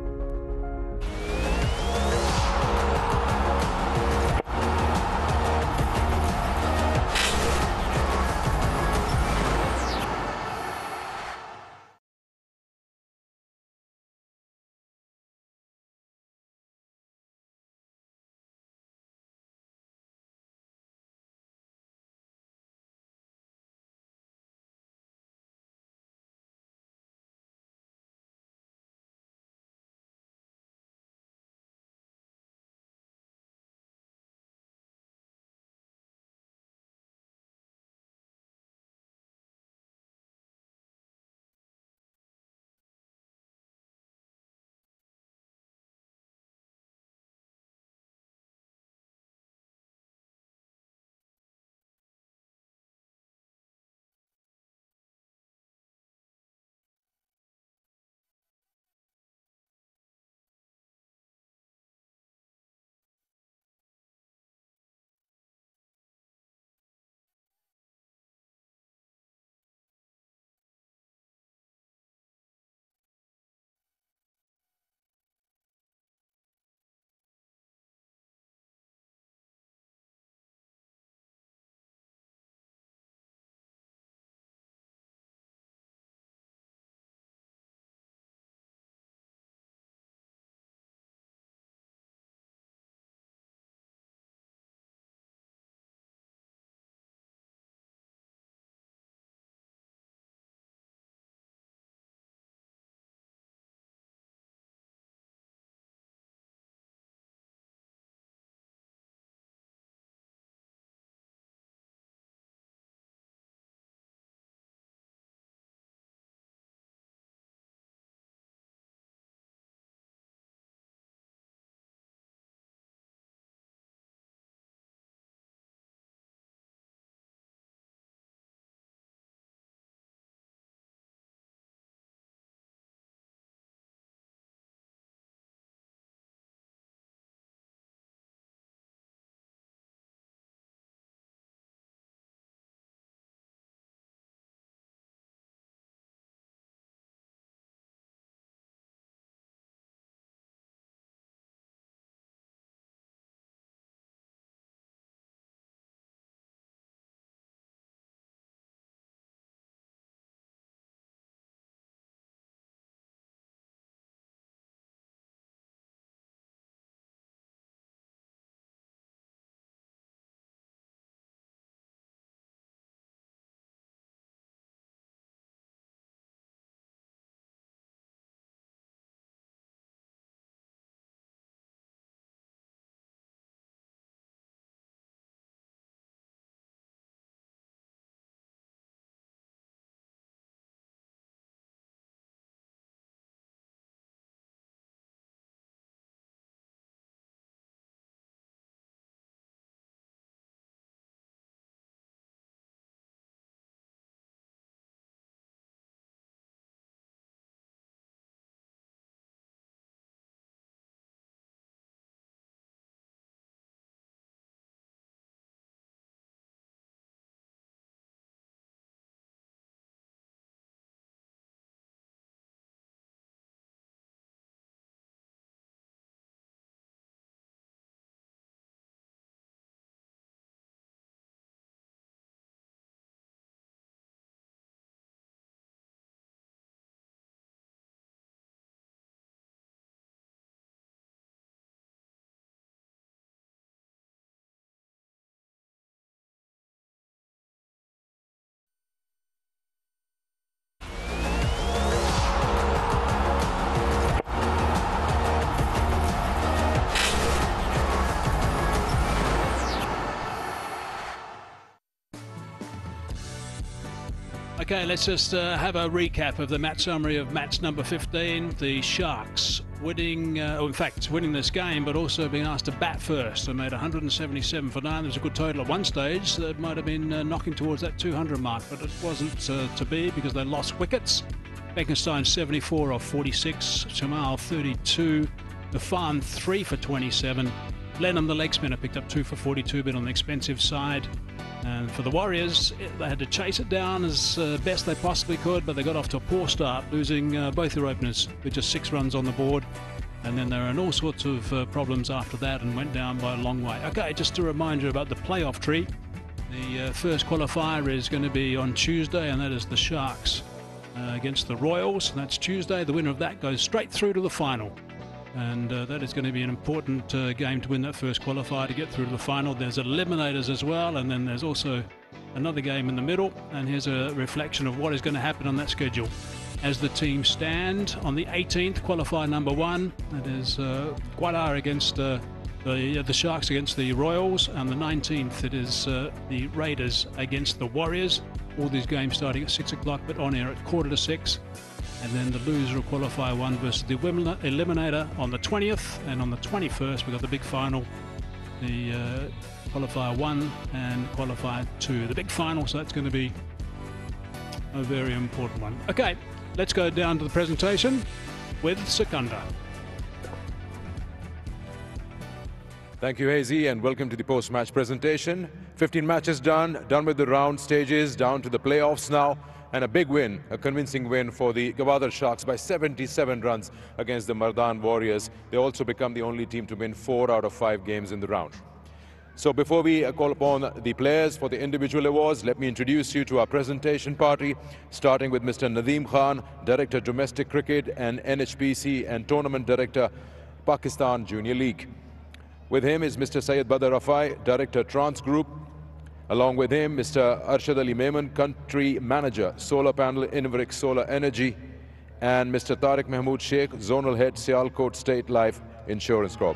Okay, let's just have a recap of the match summary of match number 15. The Sharks winning, winning this game, but also being asked to bat first. They made 177 for 9. There was a good total at one stage. That might have been knocking towards that 200 mark, but it wasn't to be because they lost wickets. Beckenstein 74 off 46, Jamal 32, Irfan 3 for 27. Lennon, the leg spinner, picked up 2 for 42, but on the expensive side. And for the Warriors, they had to chase it down as best they possibly could, but they got off to a poor start, losing both their openers with just 6 runs on the board. And then they were in all sorts of problems after that and went down by a long way. Okay, just to remind you about the playoff tree. The first qualifier is going to be on Tuesday, and that is the Sharks against the Royals. That's Tuesday. The winner of that goes straight through to the final. And that is going to be an important game to win that first qualifier to get through to the final. There's eliminators as well, and then there's also another game in the middle. And here's a reflection of what is going to happen on that schedule. As the teams stand on the 18th, qualifier number 1, that is Gwadar against the Sharks against the Royals. And the 19th, it is the Raiders against the Warriors. All these games starting at 6 o'clock, but on air at 5:45. And then the loser of qualifier 1 versus the eliminator on the 20th, and on the 21st we've got the big final, the qualifier 1 and qualifier 2, the big final. So that's going to be a very important one. Okay, let's go down to the presentation with Sikandar. Thank you, Hazy, and welcome to the post-match presentation. 15 matches done with the round stages, down to the playoffs now. And a big win, a convincing win for the Gwadar Sharks by 77 runs against the Mardan Warriors. They also become the only team to win 4 out of 5 games in the round. So before we call upon the players for the individual awards, let me introduce you to our presentation party, starting with Mr. Nadeem Khan, Director Domestic Cricket and NHPC and Tournament Director, Pakistan Junior League. With him is Mr. Syed Badr Rafai, Director Trans Group. Along with him, Mr. Arshad Ali Memon, Country Manager, Solar Panel, Inverix Solar Energy, and Mr. Tariq Mahmood Sheikh, Zonal Head, Sialkot State Life Insurance Corp.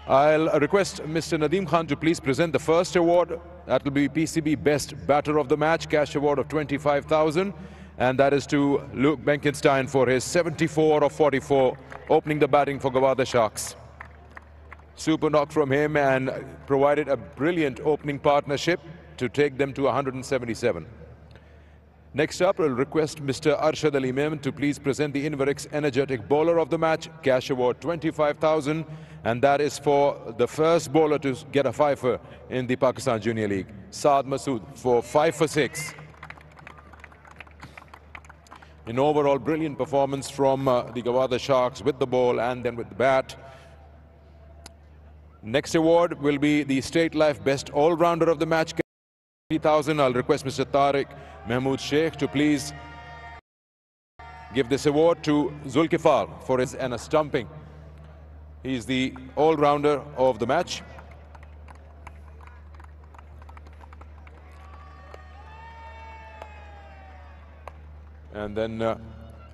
I'll request Mr. Nadeem Khan to please present the first award. That will be PCB Best Batter of the Match, cash award of 25,000. And that is to Luke Benkenstein for his 74 of 44, opening the batting for Gwadar Sharks. Super knock from him and provided a brilliant opening partnership to take them to 177. Next up, I'll request Mr. Arshad Ali Memon to please present the Inverix Energetic Bowler of the Match, cash award 25,000, and that is for the first bowler to get a fifer in the Pakistan Junior League, Saad Masood, for 5 for 6. An overall brilliant performance from the Gwadar Sharks with the ball and then with the bat. Next award will be the State Life Best All-Rounder of the Match, 30,000. I'll request Mr. Tariq Mahmood Sheikh to please give this award to Zulkifar for his and a stumping. He's the all-rounder of the match. And then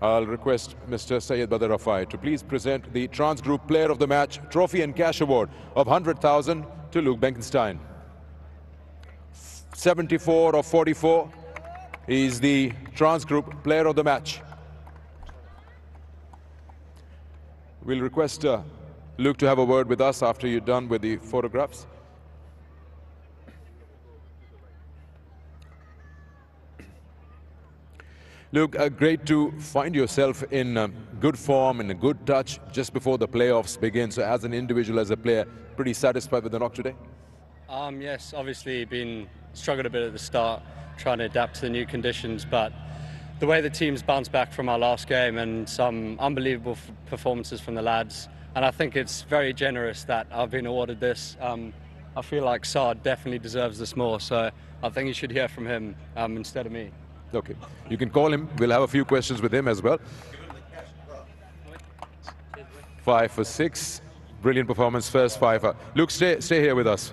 I'll request Mr. Syed Badr Rafai to please present the Trans Group Player of the Match Trophy and Cash Award of 100,000 to Luke Benkenstein. 74 of 44. He's the Trans Group Player of the Match. We'll request Luke to have a word with us after you're done with the photographs. Luke, great to find yourself in good form, in a good touch just before the playoffs begin. So as an individual, as a player, pretty satisfied with the knock today? Yes, obviously struggled a bit at the start, trying to adapt to the new conditions, but the way the team's bounced back from our last game and some unbelievable performances from the lads, and I think it's very generous that I've been awarded this. I feel like Saad definitely deserves this more, so I think you should hear from him instead of me. Okay, you can call him. We'll have a few questions with him as well. 5 for 6. Brilliant performance, first fiver. Luke, stay here with us.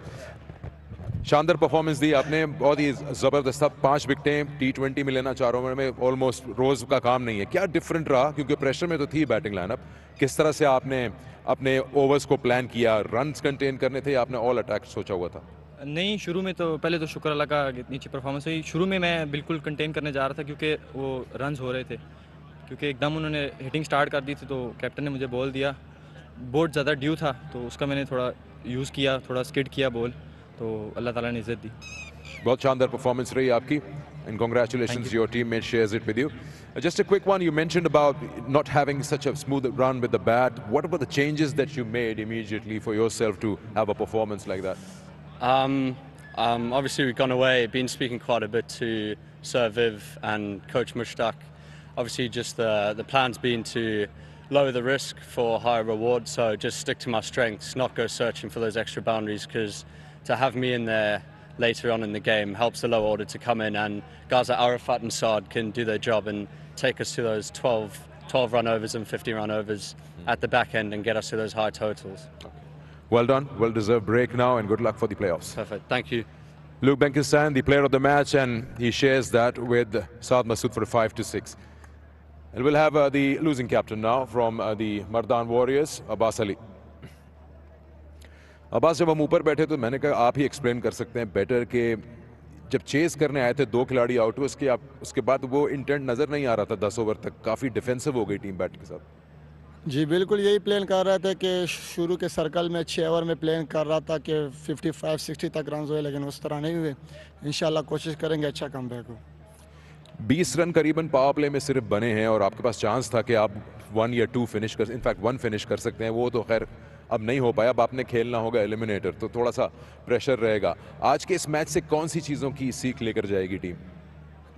शानदार performance दी आपने, बहुत ही ज़बरदस्त, 5 विकेटें T20 में लेना 4 over में almost रोज़ का काम नहीं है. क्या डिफरेंट रहा, क्योंकि प्रेशर में तो थी बैटिंग लाइनअप, किस तरह से आपने अपने ओवर्स को प्लान किया, रन्स कंटेन करने थे या आपने ऑल अटैक सोचा हुआ था? नहीं, शुरू में तो पहले तो शुक्र अल्लाह का इतनी अच्छी परफॉर्मेंस हुई। शुरू में मैं बिल्कुल कंटेन करने जा रहा था क्योंकि वो रन्स हो रहे थे, क्योंकि एकदम उन्होंने हिटिंग स्टार्ट कर दी थी तो कैप्टन ने मुझे बॉल दिया। बहुत ज़्यादा ड्यू था तो उसका मैंने थोड़ा यूज़ किया, थोड़ा स्किड किया बॉल, तो अल्लाह ताला ने इज़्ज़त दी। बहुत शानदार परफॉर्मेंस रही आपकी, and congratulations, your teammate shares it with you. Just a quick one, you mentioned about not having such a smooth run with the bat. What about the changes that you made immediately for yourself to have a performance like that? Obviously we've gone away, been speaking quite a bit to Sir Viv and Coach Mushtaq. Obviously just the plan's been to lower the risk for higher reward, so just stick to my strengths, not go searching for those extra boundaries, because to have me in there later on in the game helps the lower order to come in, and guys like Arafat and Saad can do their job and take us to those 12 run overs and 50 run overs at the back end and get us to those high totals. Well done, well-deserved break now, and good luck for the playoffs. Perfect, thank you. Luke Benkistan, the player of the match, and he shares that with Saad Masood for a 5-6. And we'll have the losing captain now from the Mardan Warriors, Abbas Ali. Abbas, जब हम ऊपर बैठे तो मैंने कहा आप ही explain कर सकते हैं बेटर कि जब चेस करने आए थे 2 खिलाड़ी आउट हुए, उसके बाद वो इंटेंट नज़र नहीं आ रहा था 10 ओवर तक, काफ़ी डिफेंसिव हो गई टीम बैट के साथ। जी बिल्कुल यही प्लान कर रहे थे कि शुरू के सर्कल में 6 ओवर में प्लान कर रहा था कि 55-60 तक रन हुए, लेकिन उस तरह नहीं हुए। इंशाल्लाह कोशिश करेंगे अच्छा कमबैक हो। 20 रन करीबन पावर प्ले में सिर्फ बने हैं और आपके पास चांस था कि आप 1 या 2 फिनिश कर, इनफैक्ट 1 फिनिश कर सकते हैं, वो तो खैर अब नहीं हो पाया। अब आपने खेलना होगा एलिमिनेटर, तो थोड़ा सा प्रेशर रहेगा। आज के इस मैच से कौन सी चीज़ों की सीख लेकर जाएगी टीम?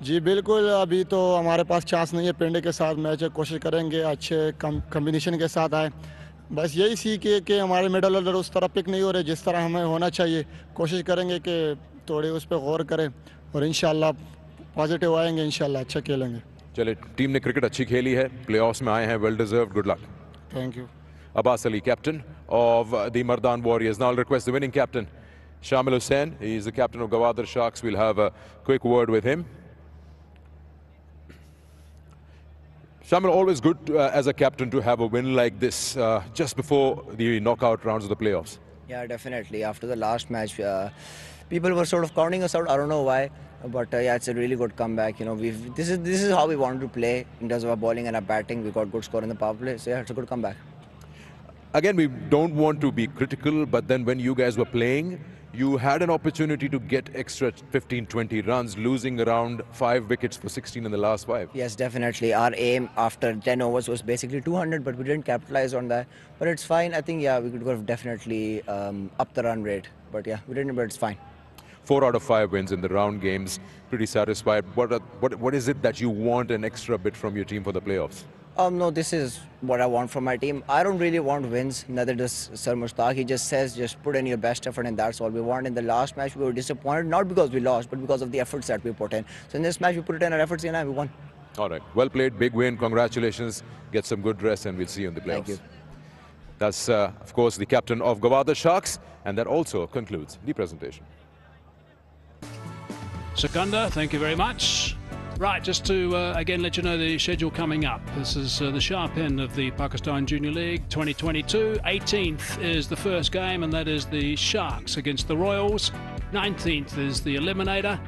जी बिल्कुल, अभी तो हमारे पास चांस नहीं है, पिंडे के साथ मैच है, कोशिश करेंगे अच्छे कम्बिनेशन के साथ आए। बस यही सीख है कि हमारे मिडल ऑर्डर उस तरह पिक नहीं हो रहे जिस तरह हमें होना चाहिए। कोशिश करेंगे कि थोड़े उस पर गौर करें और इंशाल्लाह पॉजिटिव आएंगे, इंशाल्लाह अच्छा खेलेंगे। चले, टीम ने क्रिकेट अच्छी खेली है, प्लेऑफ्स में आए हैं, well deserved, good luck. Thank you. Abbas Ali, captain of the Mardan Warriors. Now I'll request the winning captain, Shamil Hussain. He's the captain of Gwadar Sharks. We'll have a quick word with him. Shamil, always good as a captain to have a win like this just before the knockout rounds of the playoffs. Yeah, definitely. After the last match, people were sort of counting us out. I don't know why, but yeah, it's a really good comeback. You know, this is how we wanted to play in terms of our bowling and our batting. We got good score in the power play, so yeah, it's a good comeback. Again, we don't want to be critical, but then when you guys were playing, you had an opportunity to get extra 15-20 runs, losing around 5 wickets for 16 in the last 5. Yes, definitely. Our aim after 10 overs was basically 200, but we didn't capitalize on that. But it's fine. I think, yeah, we could have definitely upped the run rate. But yeah, we didn't, but it's fine. 4 out of 5 wins in the round games. Pretty satisfied. What is it that you want an extra bit from your team for the playoffs? No, this is what I want from my team. I don't really want wins, neither does Sir Mushtaq. He just says, just put in your best effort, and that's all we want. In the last match, we were disappointed, not because we lost, but because of the efforts that we put in. So in this match, we put in our efforts in and we won. All right, well played, big win, congratulations. Get some good rest and we'll see you in the playoffs. Thank you. That's, of course, the captain of Gwadar Sharks, and that also concludes the presentation. Secunda, thank you very much. Right, just to again let you know the schedule coming up. This is the sharp end of the Pakistan Junior League 2022. 18th is the first game, and that is the Sharks against the Royals. 19th is the Eliminator,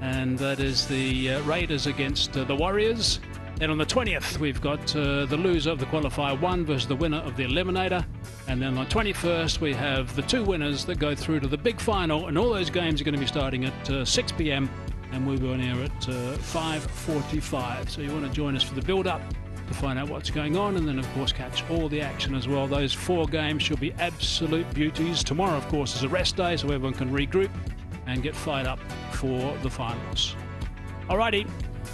and that is the Raiders against the Warriors. Then on the 20th, we've got the loser of the Qualifier 1 versus the winner of the Eliminator. And then on the 21st, we have the 2 winners that go through to the big final, and all those games are going to be starting at 6 p.m. and we'll be on air at 5:45. So you want to join us for the build-up to find out what's going on, and then of course catch all the action as well. Those 4 games should be absolute beauties. Tomorrow, of course, is a rest day, so everyone can regroup and get fired up for the finals. Alrighty,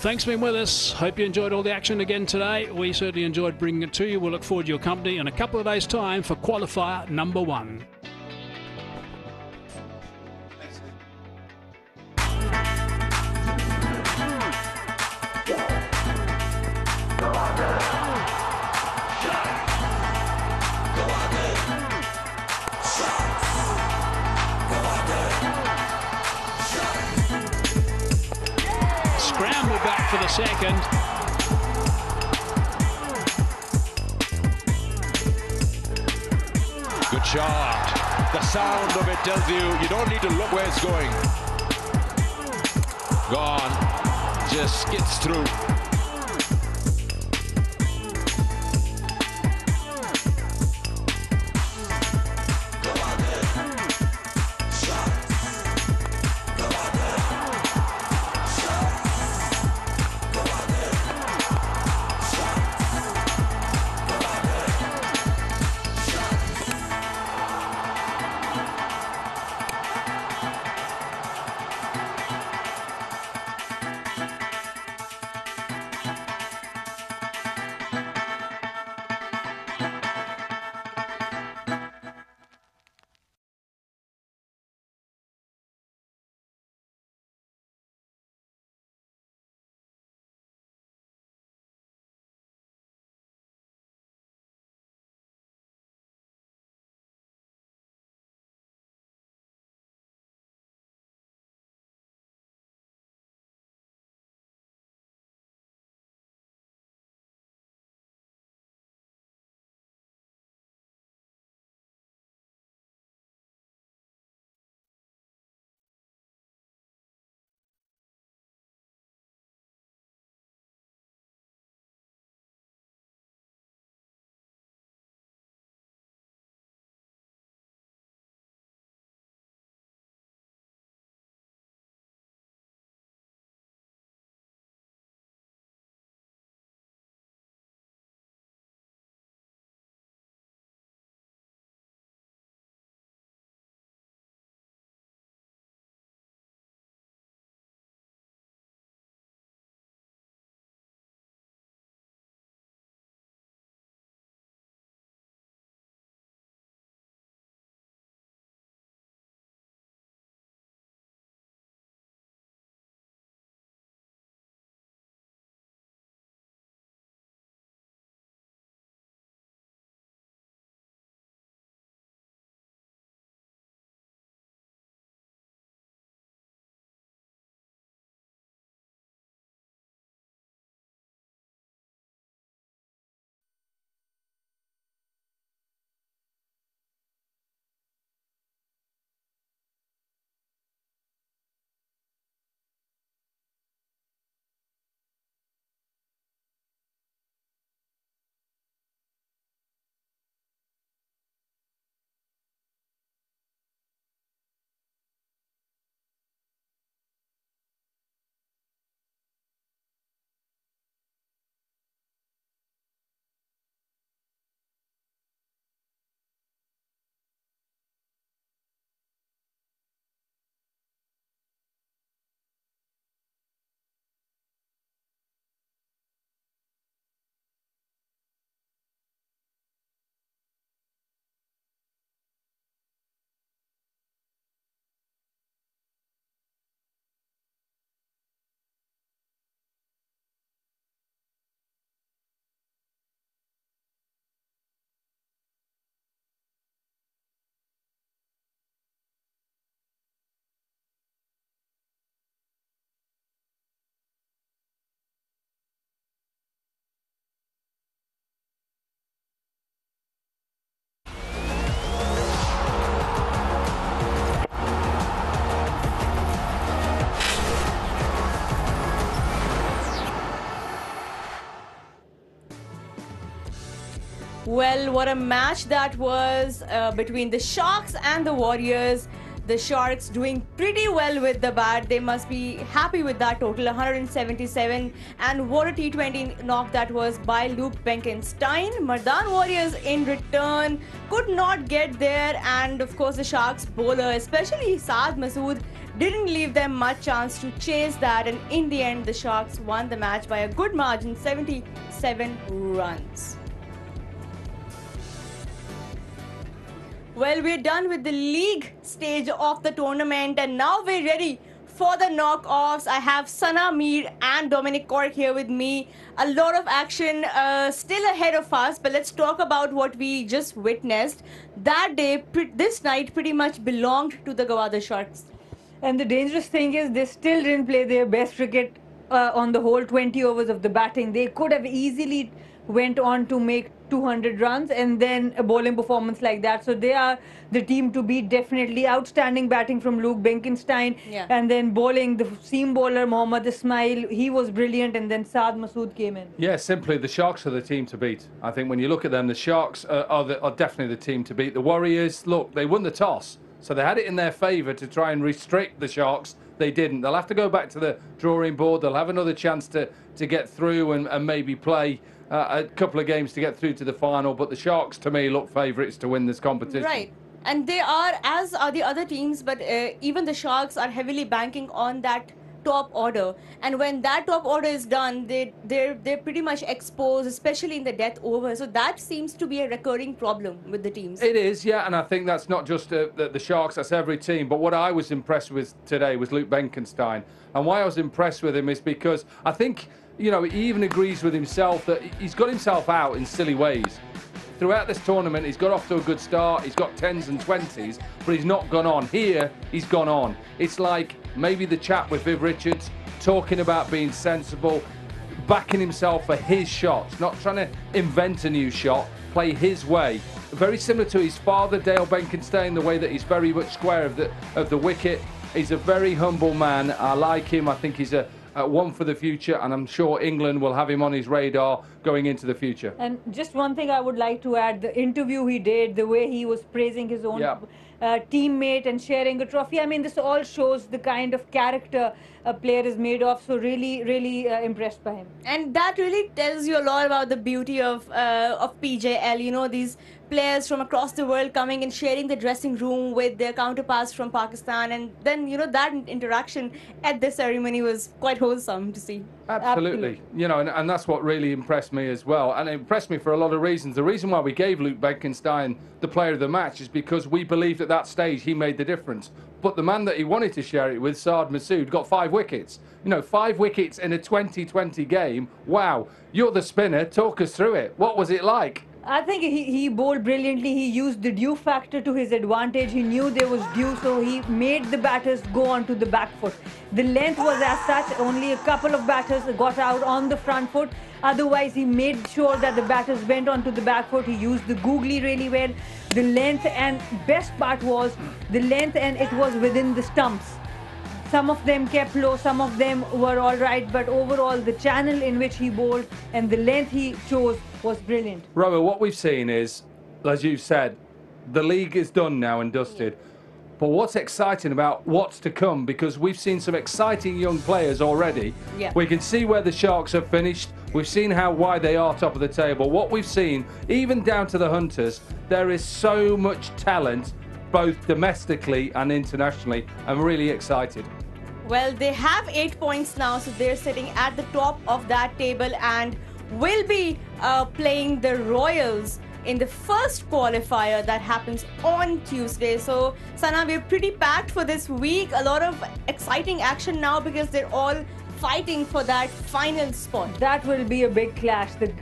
thanks for being with us. Hope you enjoyed all the action again today. We certainly enjoyed bringing it to you. We'll look forward to your company in a couple of days' time for qualifier number 1. Scramble back for the second. Good shot. The sound of it tells you don't need to look where it's going. Gone. Just skids through. Well, what a match that was between the Sharks and the Warriors. The Sharks doing pretty well with the bat. They must be happy with that total, 177. And what a T20 knock that was by Luke Benkenstein. Mardan Warriors in return could not get there. And of course, the Sharks bowler, especially Saad Masood, didn't leave them much chance to chase that. And in the end, the Sharks won the match by a good margin, 77 runs. Well, we're done with the league stage of the tournament and now we're ready for the knockoffs. I have Sana Mir and Dominic Cork here with me. A lot of action still ahead of us, but let's talk about what we just witnessed. That day, this night pretty much belonged to the Gwadar Sharks. And the dangerous thing is they still didn't play their best cricket on the whole 20 overs of the batting. They could have easily went on to make 200 runs and then a bowling performance like that. So they are the team to beat, definitely. Outstanding batting from Luke Benkenstein. Yeah. And then bowling, the seam bowler Mohammad Ismail, he was brilliant. And then Saad Masood came in. Yeah, simply the Sharks are the team to beat. I think when you look at them, the Sharks are definitely the team to beat. The Warriors, look, they won the toss. So they had it in their favour to try and restrict the Sharks. They didn't. They'll have to go back to the drawing board. They'll have another chance to get through and maybe play a couple of games to get through to the final. But the Sharks, to me, look favourites to win this competition. Right. And they are, as are the other teams, but even the Sharks are heavily banking on that top order. And when that top order is done, they're pretty much exposed, especially in the death over. So that seems to be a recurring problem with the teams. It is, yeah, and I think that's not just the Sharks, that's every team. But what I was impressed with today was Luke Benkenstein. And why I was impressed with him is because I think, you know, he even agrees with himself that he's got himself out in silly ways. Throughout this tournament, he's got off to a good start. He's got 10s and 20s, but he's not gone on. Here, he's gone on. It's like maybe the chat with Viv Richards, talking about being sensible, backing himself for his shots, not trying to invent a new shot, play his way. Very similar to his father, Dale Benkenstein, the way that he's very much square of the wicket. He's a very humble man. I like him. I think he's a one for the future, and I'm sure England will have him on his radar going into the future. And just one thing I would like to add, the interview he did, the way he was praising his own teammate and sharing a trophy. I mean, this all shows the kind of character a player is made of. So really, really impressed by him. And that really tells you a lot about the beauty of PJL. You know, these players from across the world coming and sharing the dressing room with their counterparts from Pakistan, and then, you know, that interaction at the ceremony was quite wholesome to see. Absolutely. You know, and that's what really impressed me as well. And it impressed me for a lot of reasons. The reason why we gave Luke Benkenstein the player of the match is because we believed at that stage he made the difference. But the man that he wanted to share it with, Saad Masood, got 5 wickets. You know, 5 wickets in a 2020 game. Wow. You're the spinner. Talk us through it. What was it like? I think he bowled brilliantly. He used the dew factor to his advantage. He knew there was dew, so he made the batters go onto the back foot. The length was as such, only a couple of batters got out on the front foot. Otherwise, he made sure that the batters went onto the back foot. He used the googly really well. The length, and best part was the length, and it was within the stumps. Some of them kept low, some of them were all right, but overall the channel in which he bowled and the length he chose was brilliant. Robert, what we've seen is, as you said, the league is done now and dusted. But what's exciting about what's to come, because we've seen some exciting young players already. Yeah. We can see where the Sharks have finished. We've seen why they are top of the table. What we've seen, even down to the Hunters, there is so much talent, both domestically and internationally. I'm really excited. Well, they have 8 points now, so they're sitting at the top of that table and will be playing the Royals in the first qualifier that happens on Tuesday. So, Sana, we're pretty packed for this week. A lot of exciting action now because they're all fighting for that final spot. That will be a big clash. The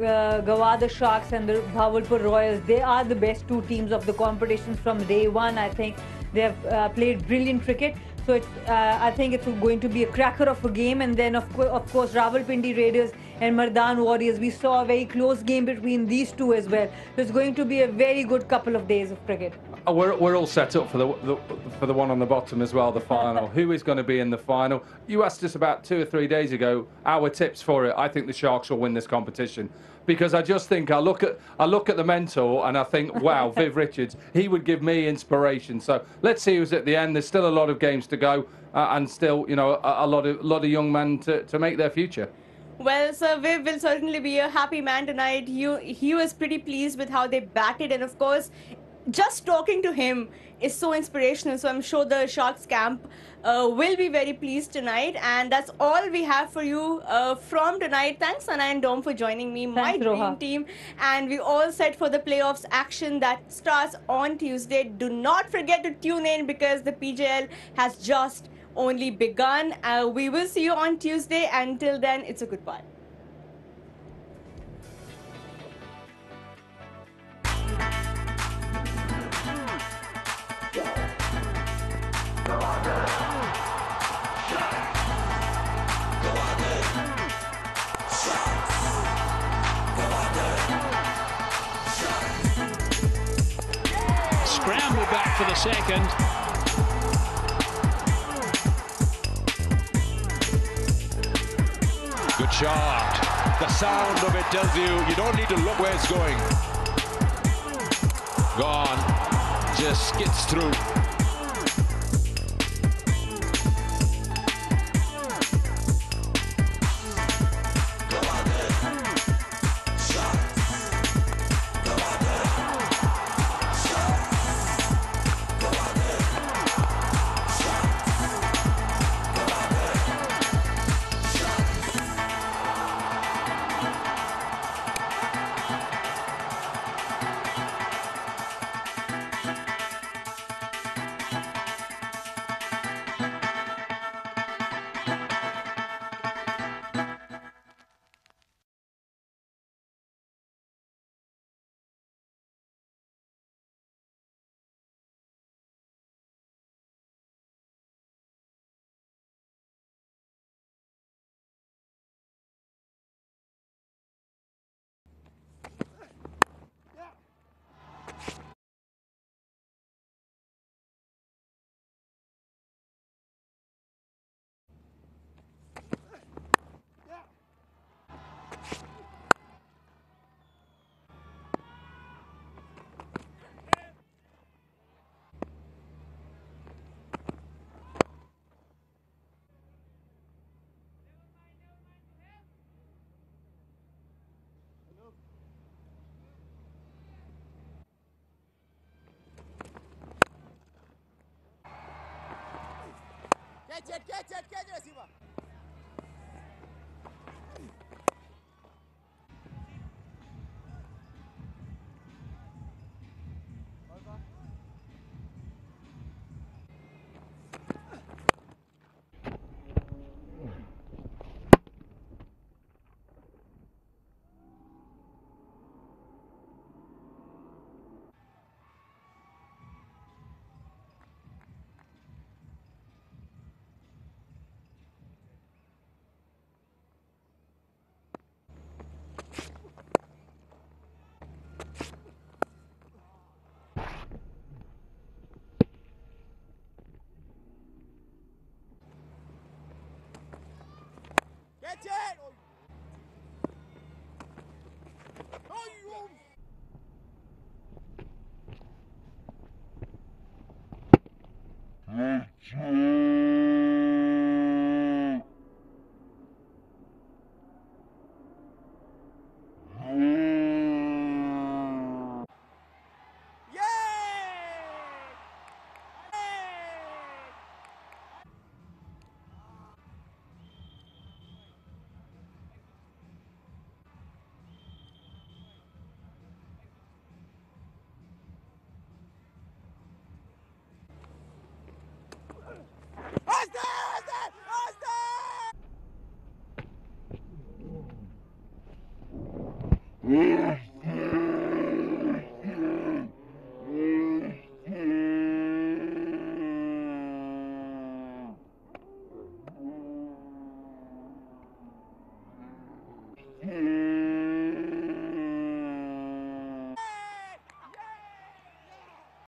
Gwadar Sharks and the Bhavalpur Royals, they are the best 2 teams of the competition from day one. I think they have played brilliant cricket. So it's, I think it's going to be a cracker of a game. And then, of course, Rawalpindi Raiders and Mardan Warriors. We saw a very close game between these 2 as well. So it's going to be a very good couple of days of cricket. We're all set up for the one on the bottom as well, the final. Who is going to be in the final? You asked us about 2 or 3 days ago our tips for it. I think the Sharks will win this competition. Because I just think I look at the mentor and I think, wow, Viv Richards, he would give me inspiration. So let's see who's at the end. There's still a lot of games to go, and still, you know, a lot of young men to make their future. Well, Sir Viv will certainly be a happy man tonight. He was pretty pleased with how they batted, and of course, just talking to him is so inspirational. So I'm sure the Sharks camp will be very pleased tonight. And that's all we have for you from tonight. Thanks, Sana and Dom, for joining me, my dream team. And we all set for the playoffs action that starts on Tuesday. Do not forget to tune in because the PJL has just only begun. We will see you on Tuesday. Until then, it's a goodbye. scramble back for the second. Good shot. The sound of it tells you don't need to look where it's going. Gone. Just skids through. Catch it, receiver. Catch it! Oh, you... Hmm.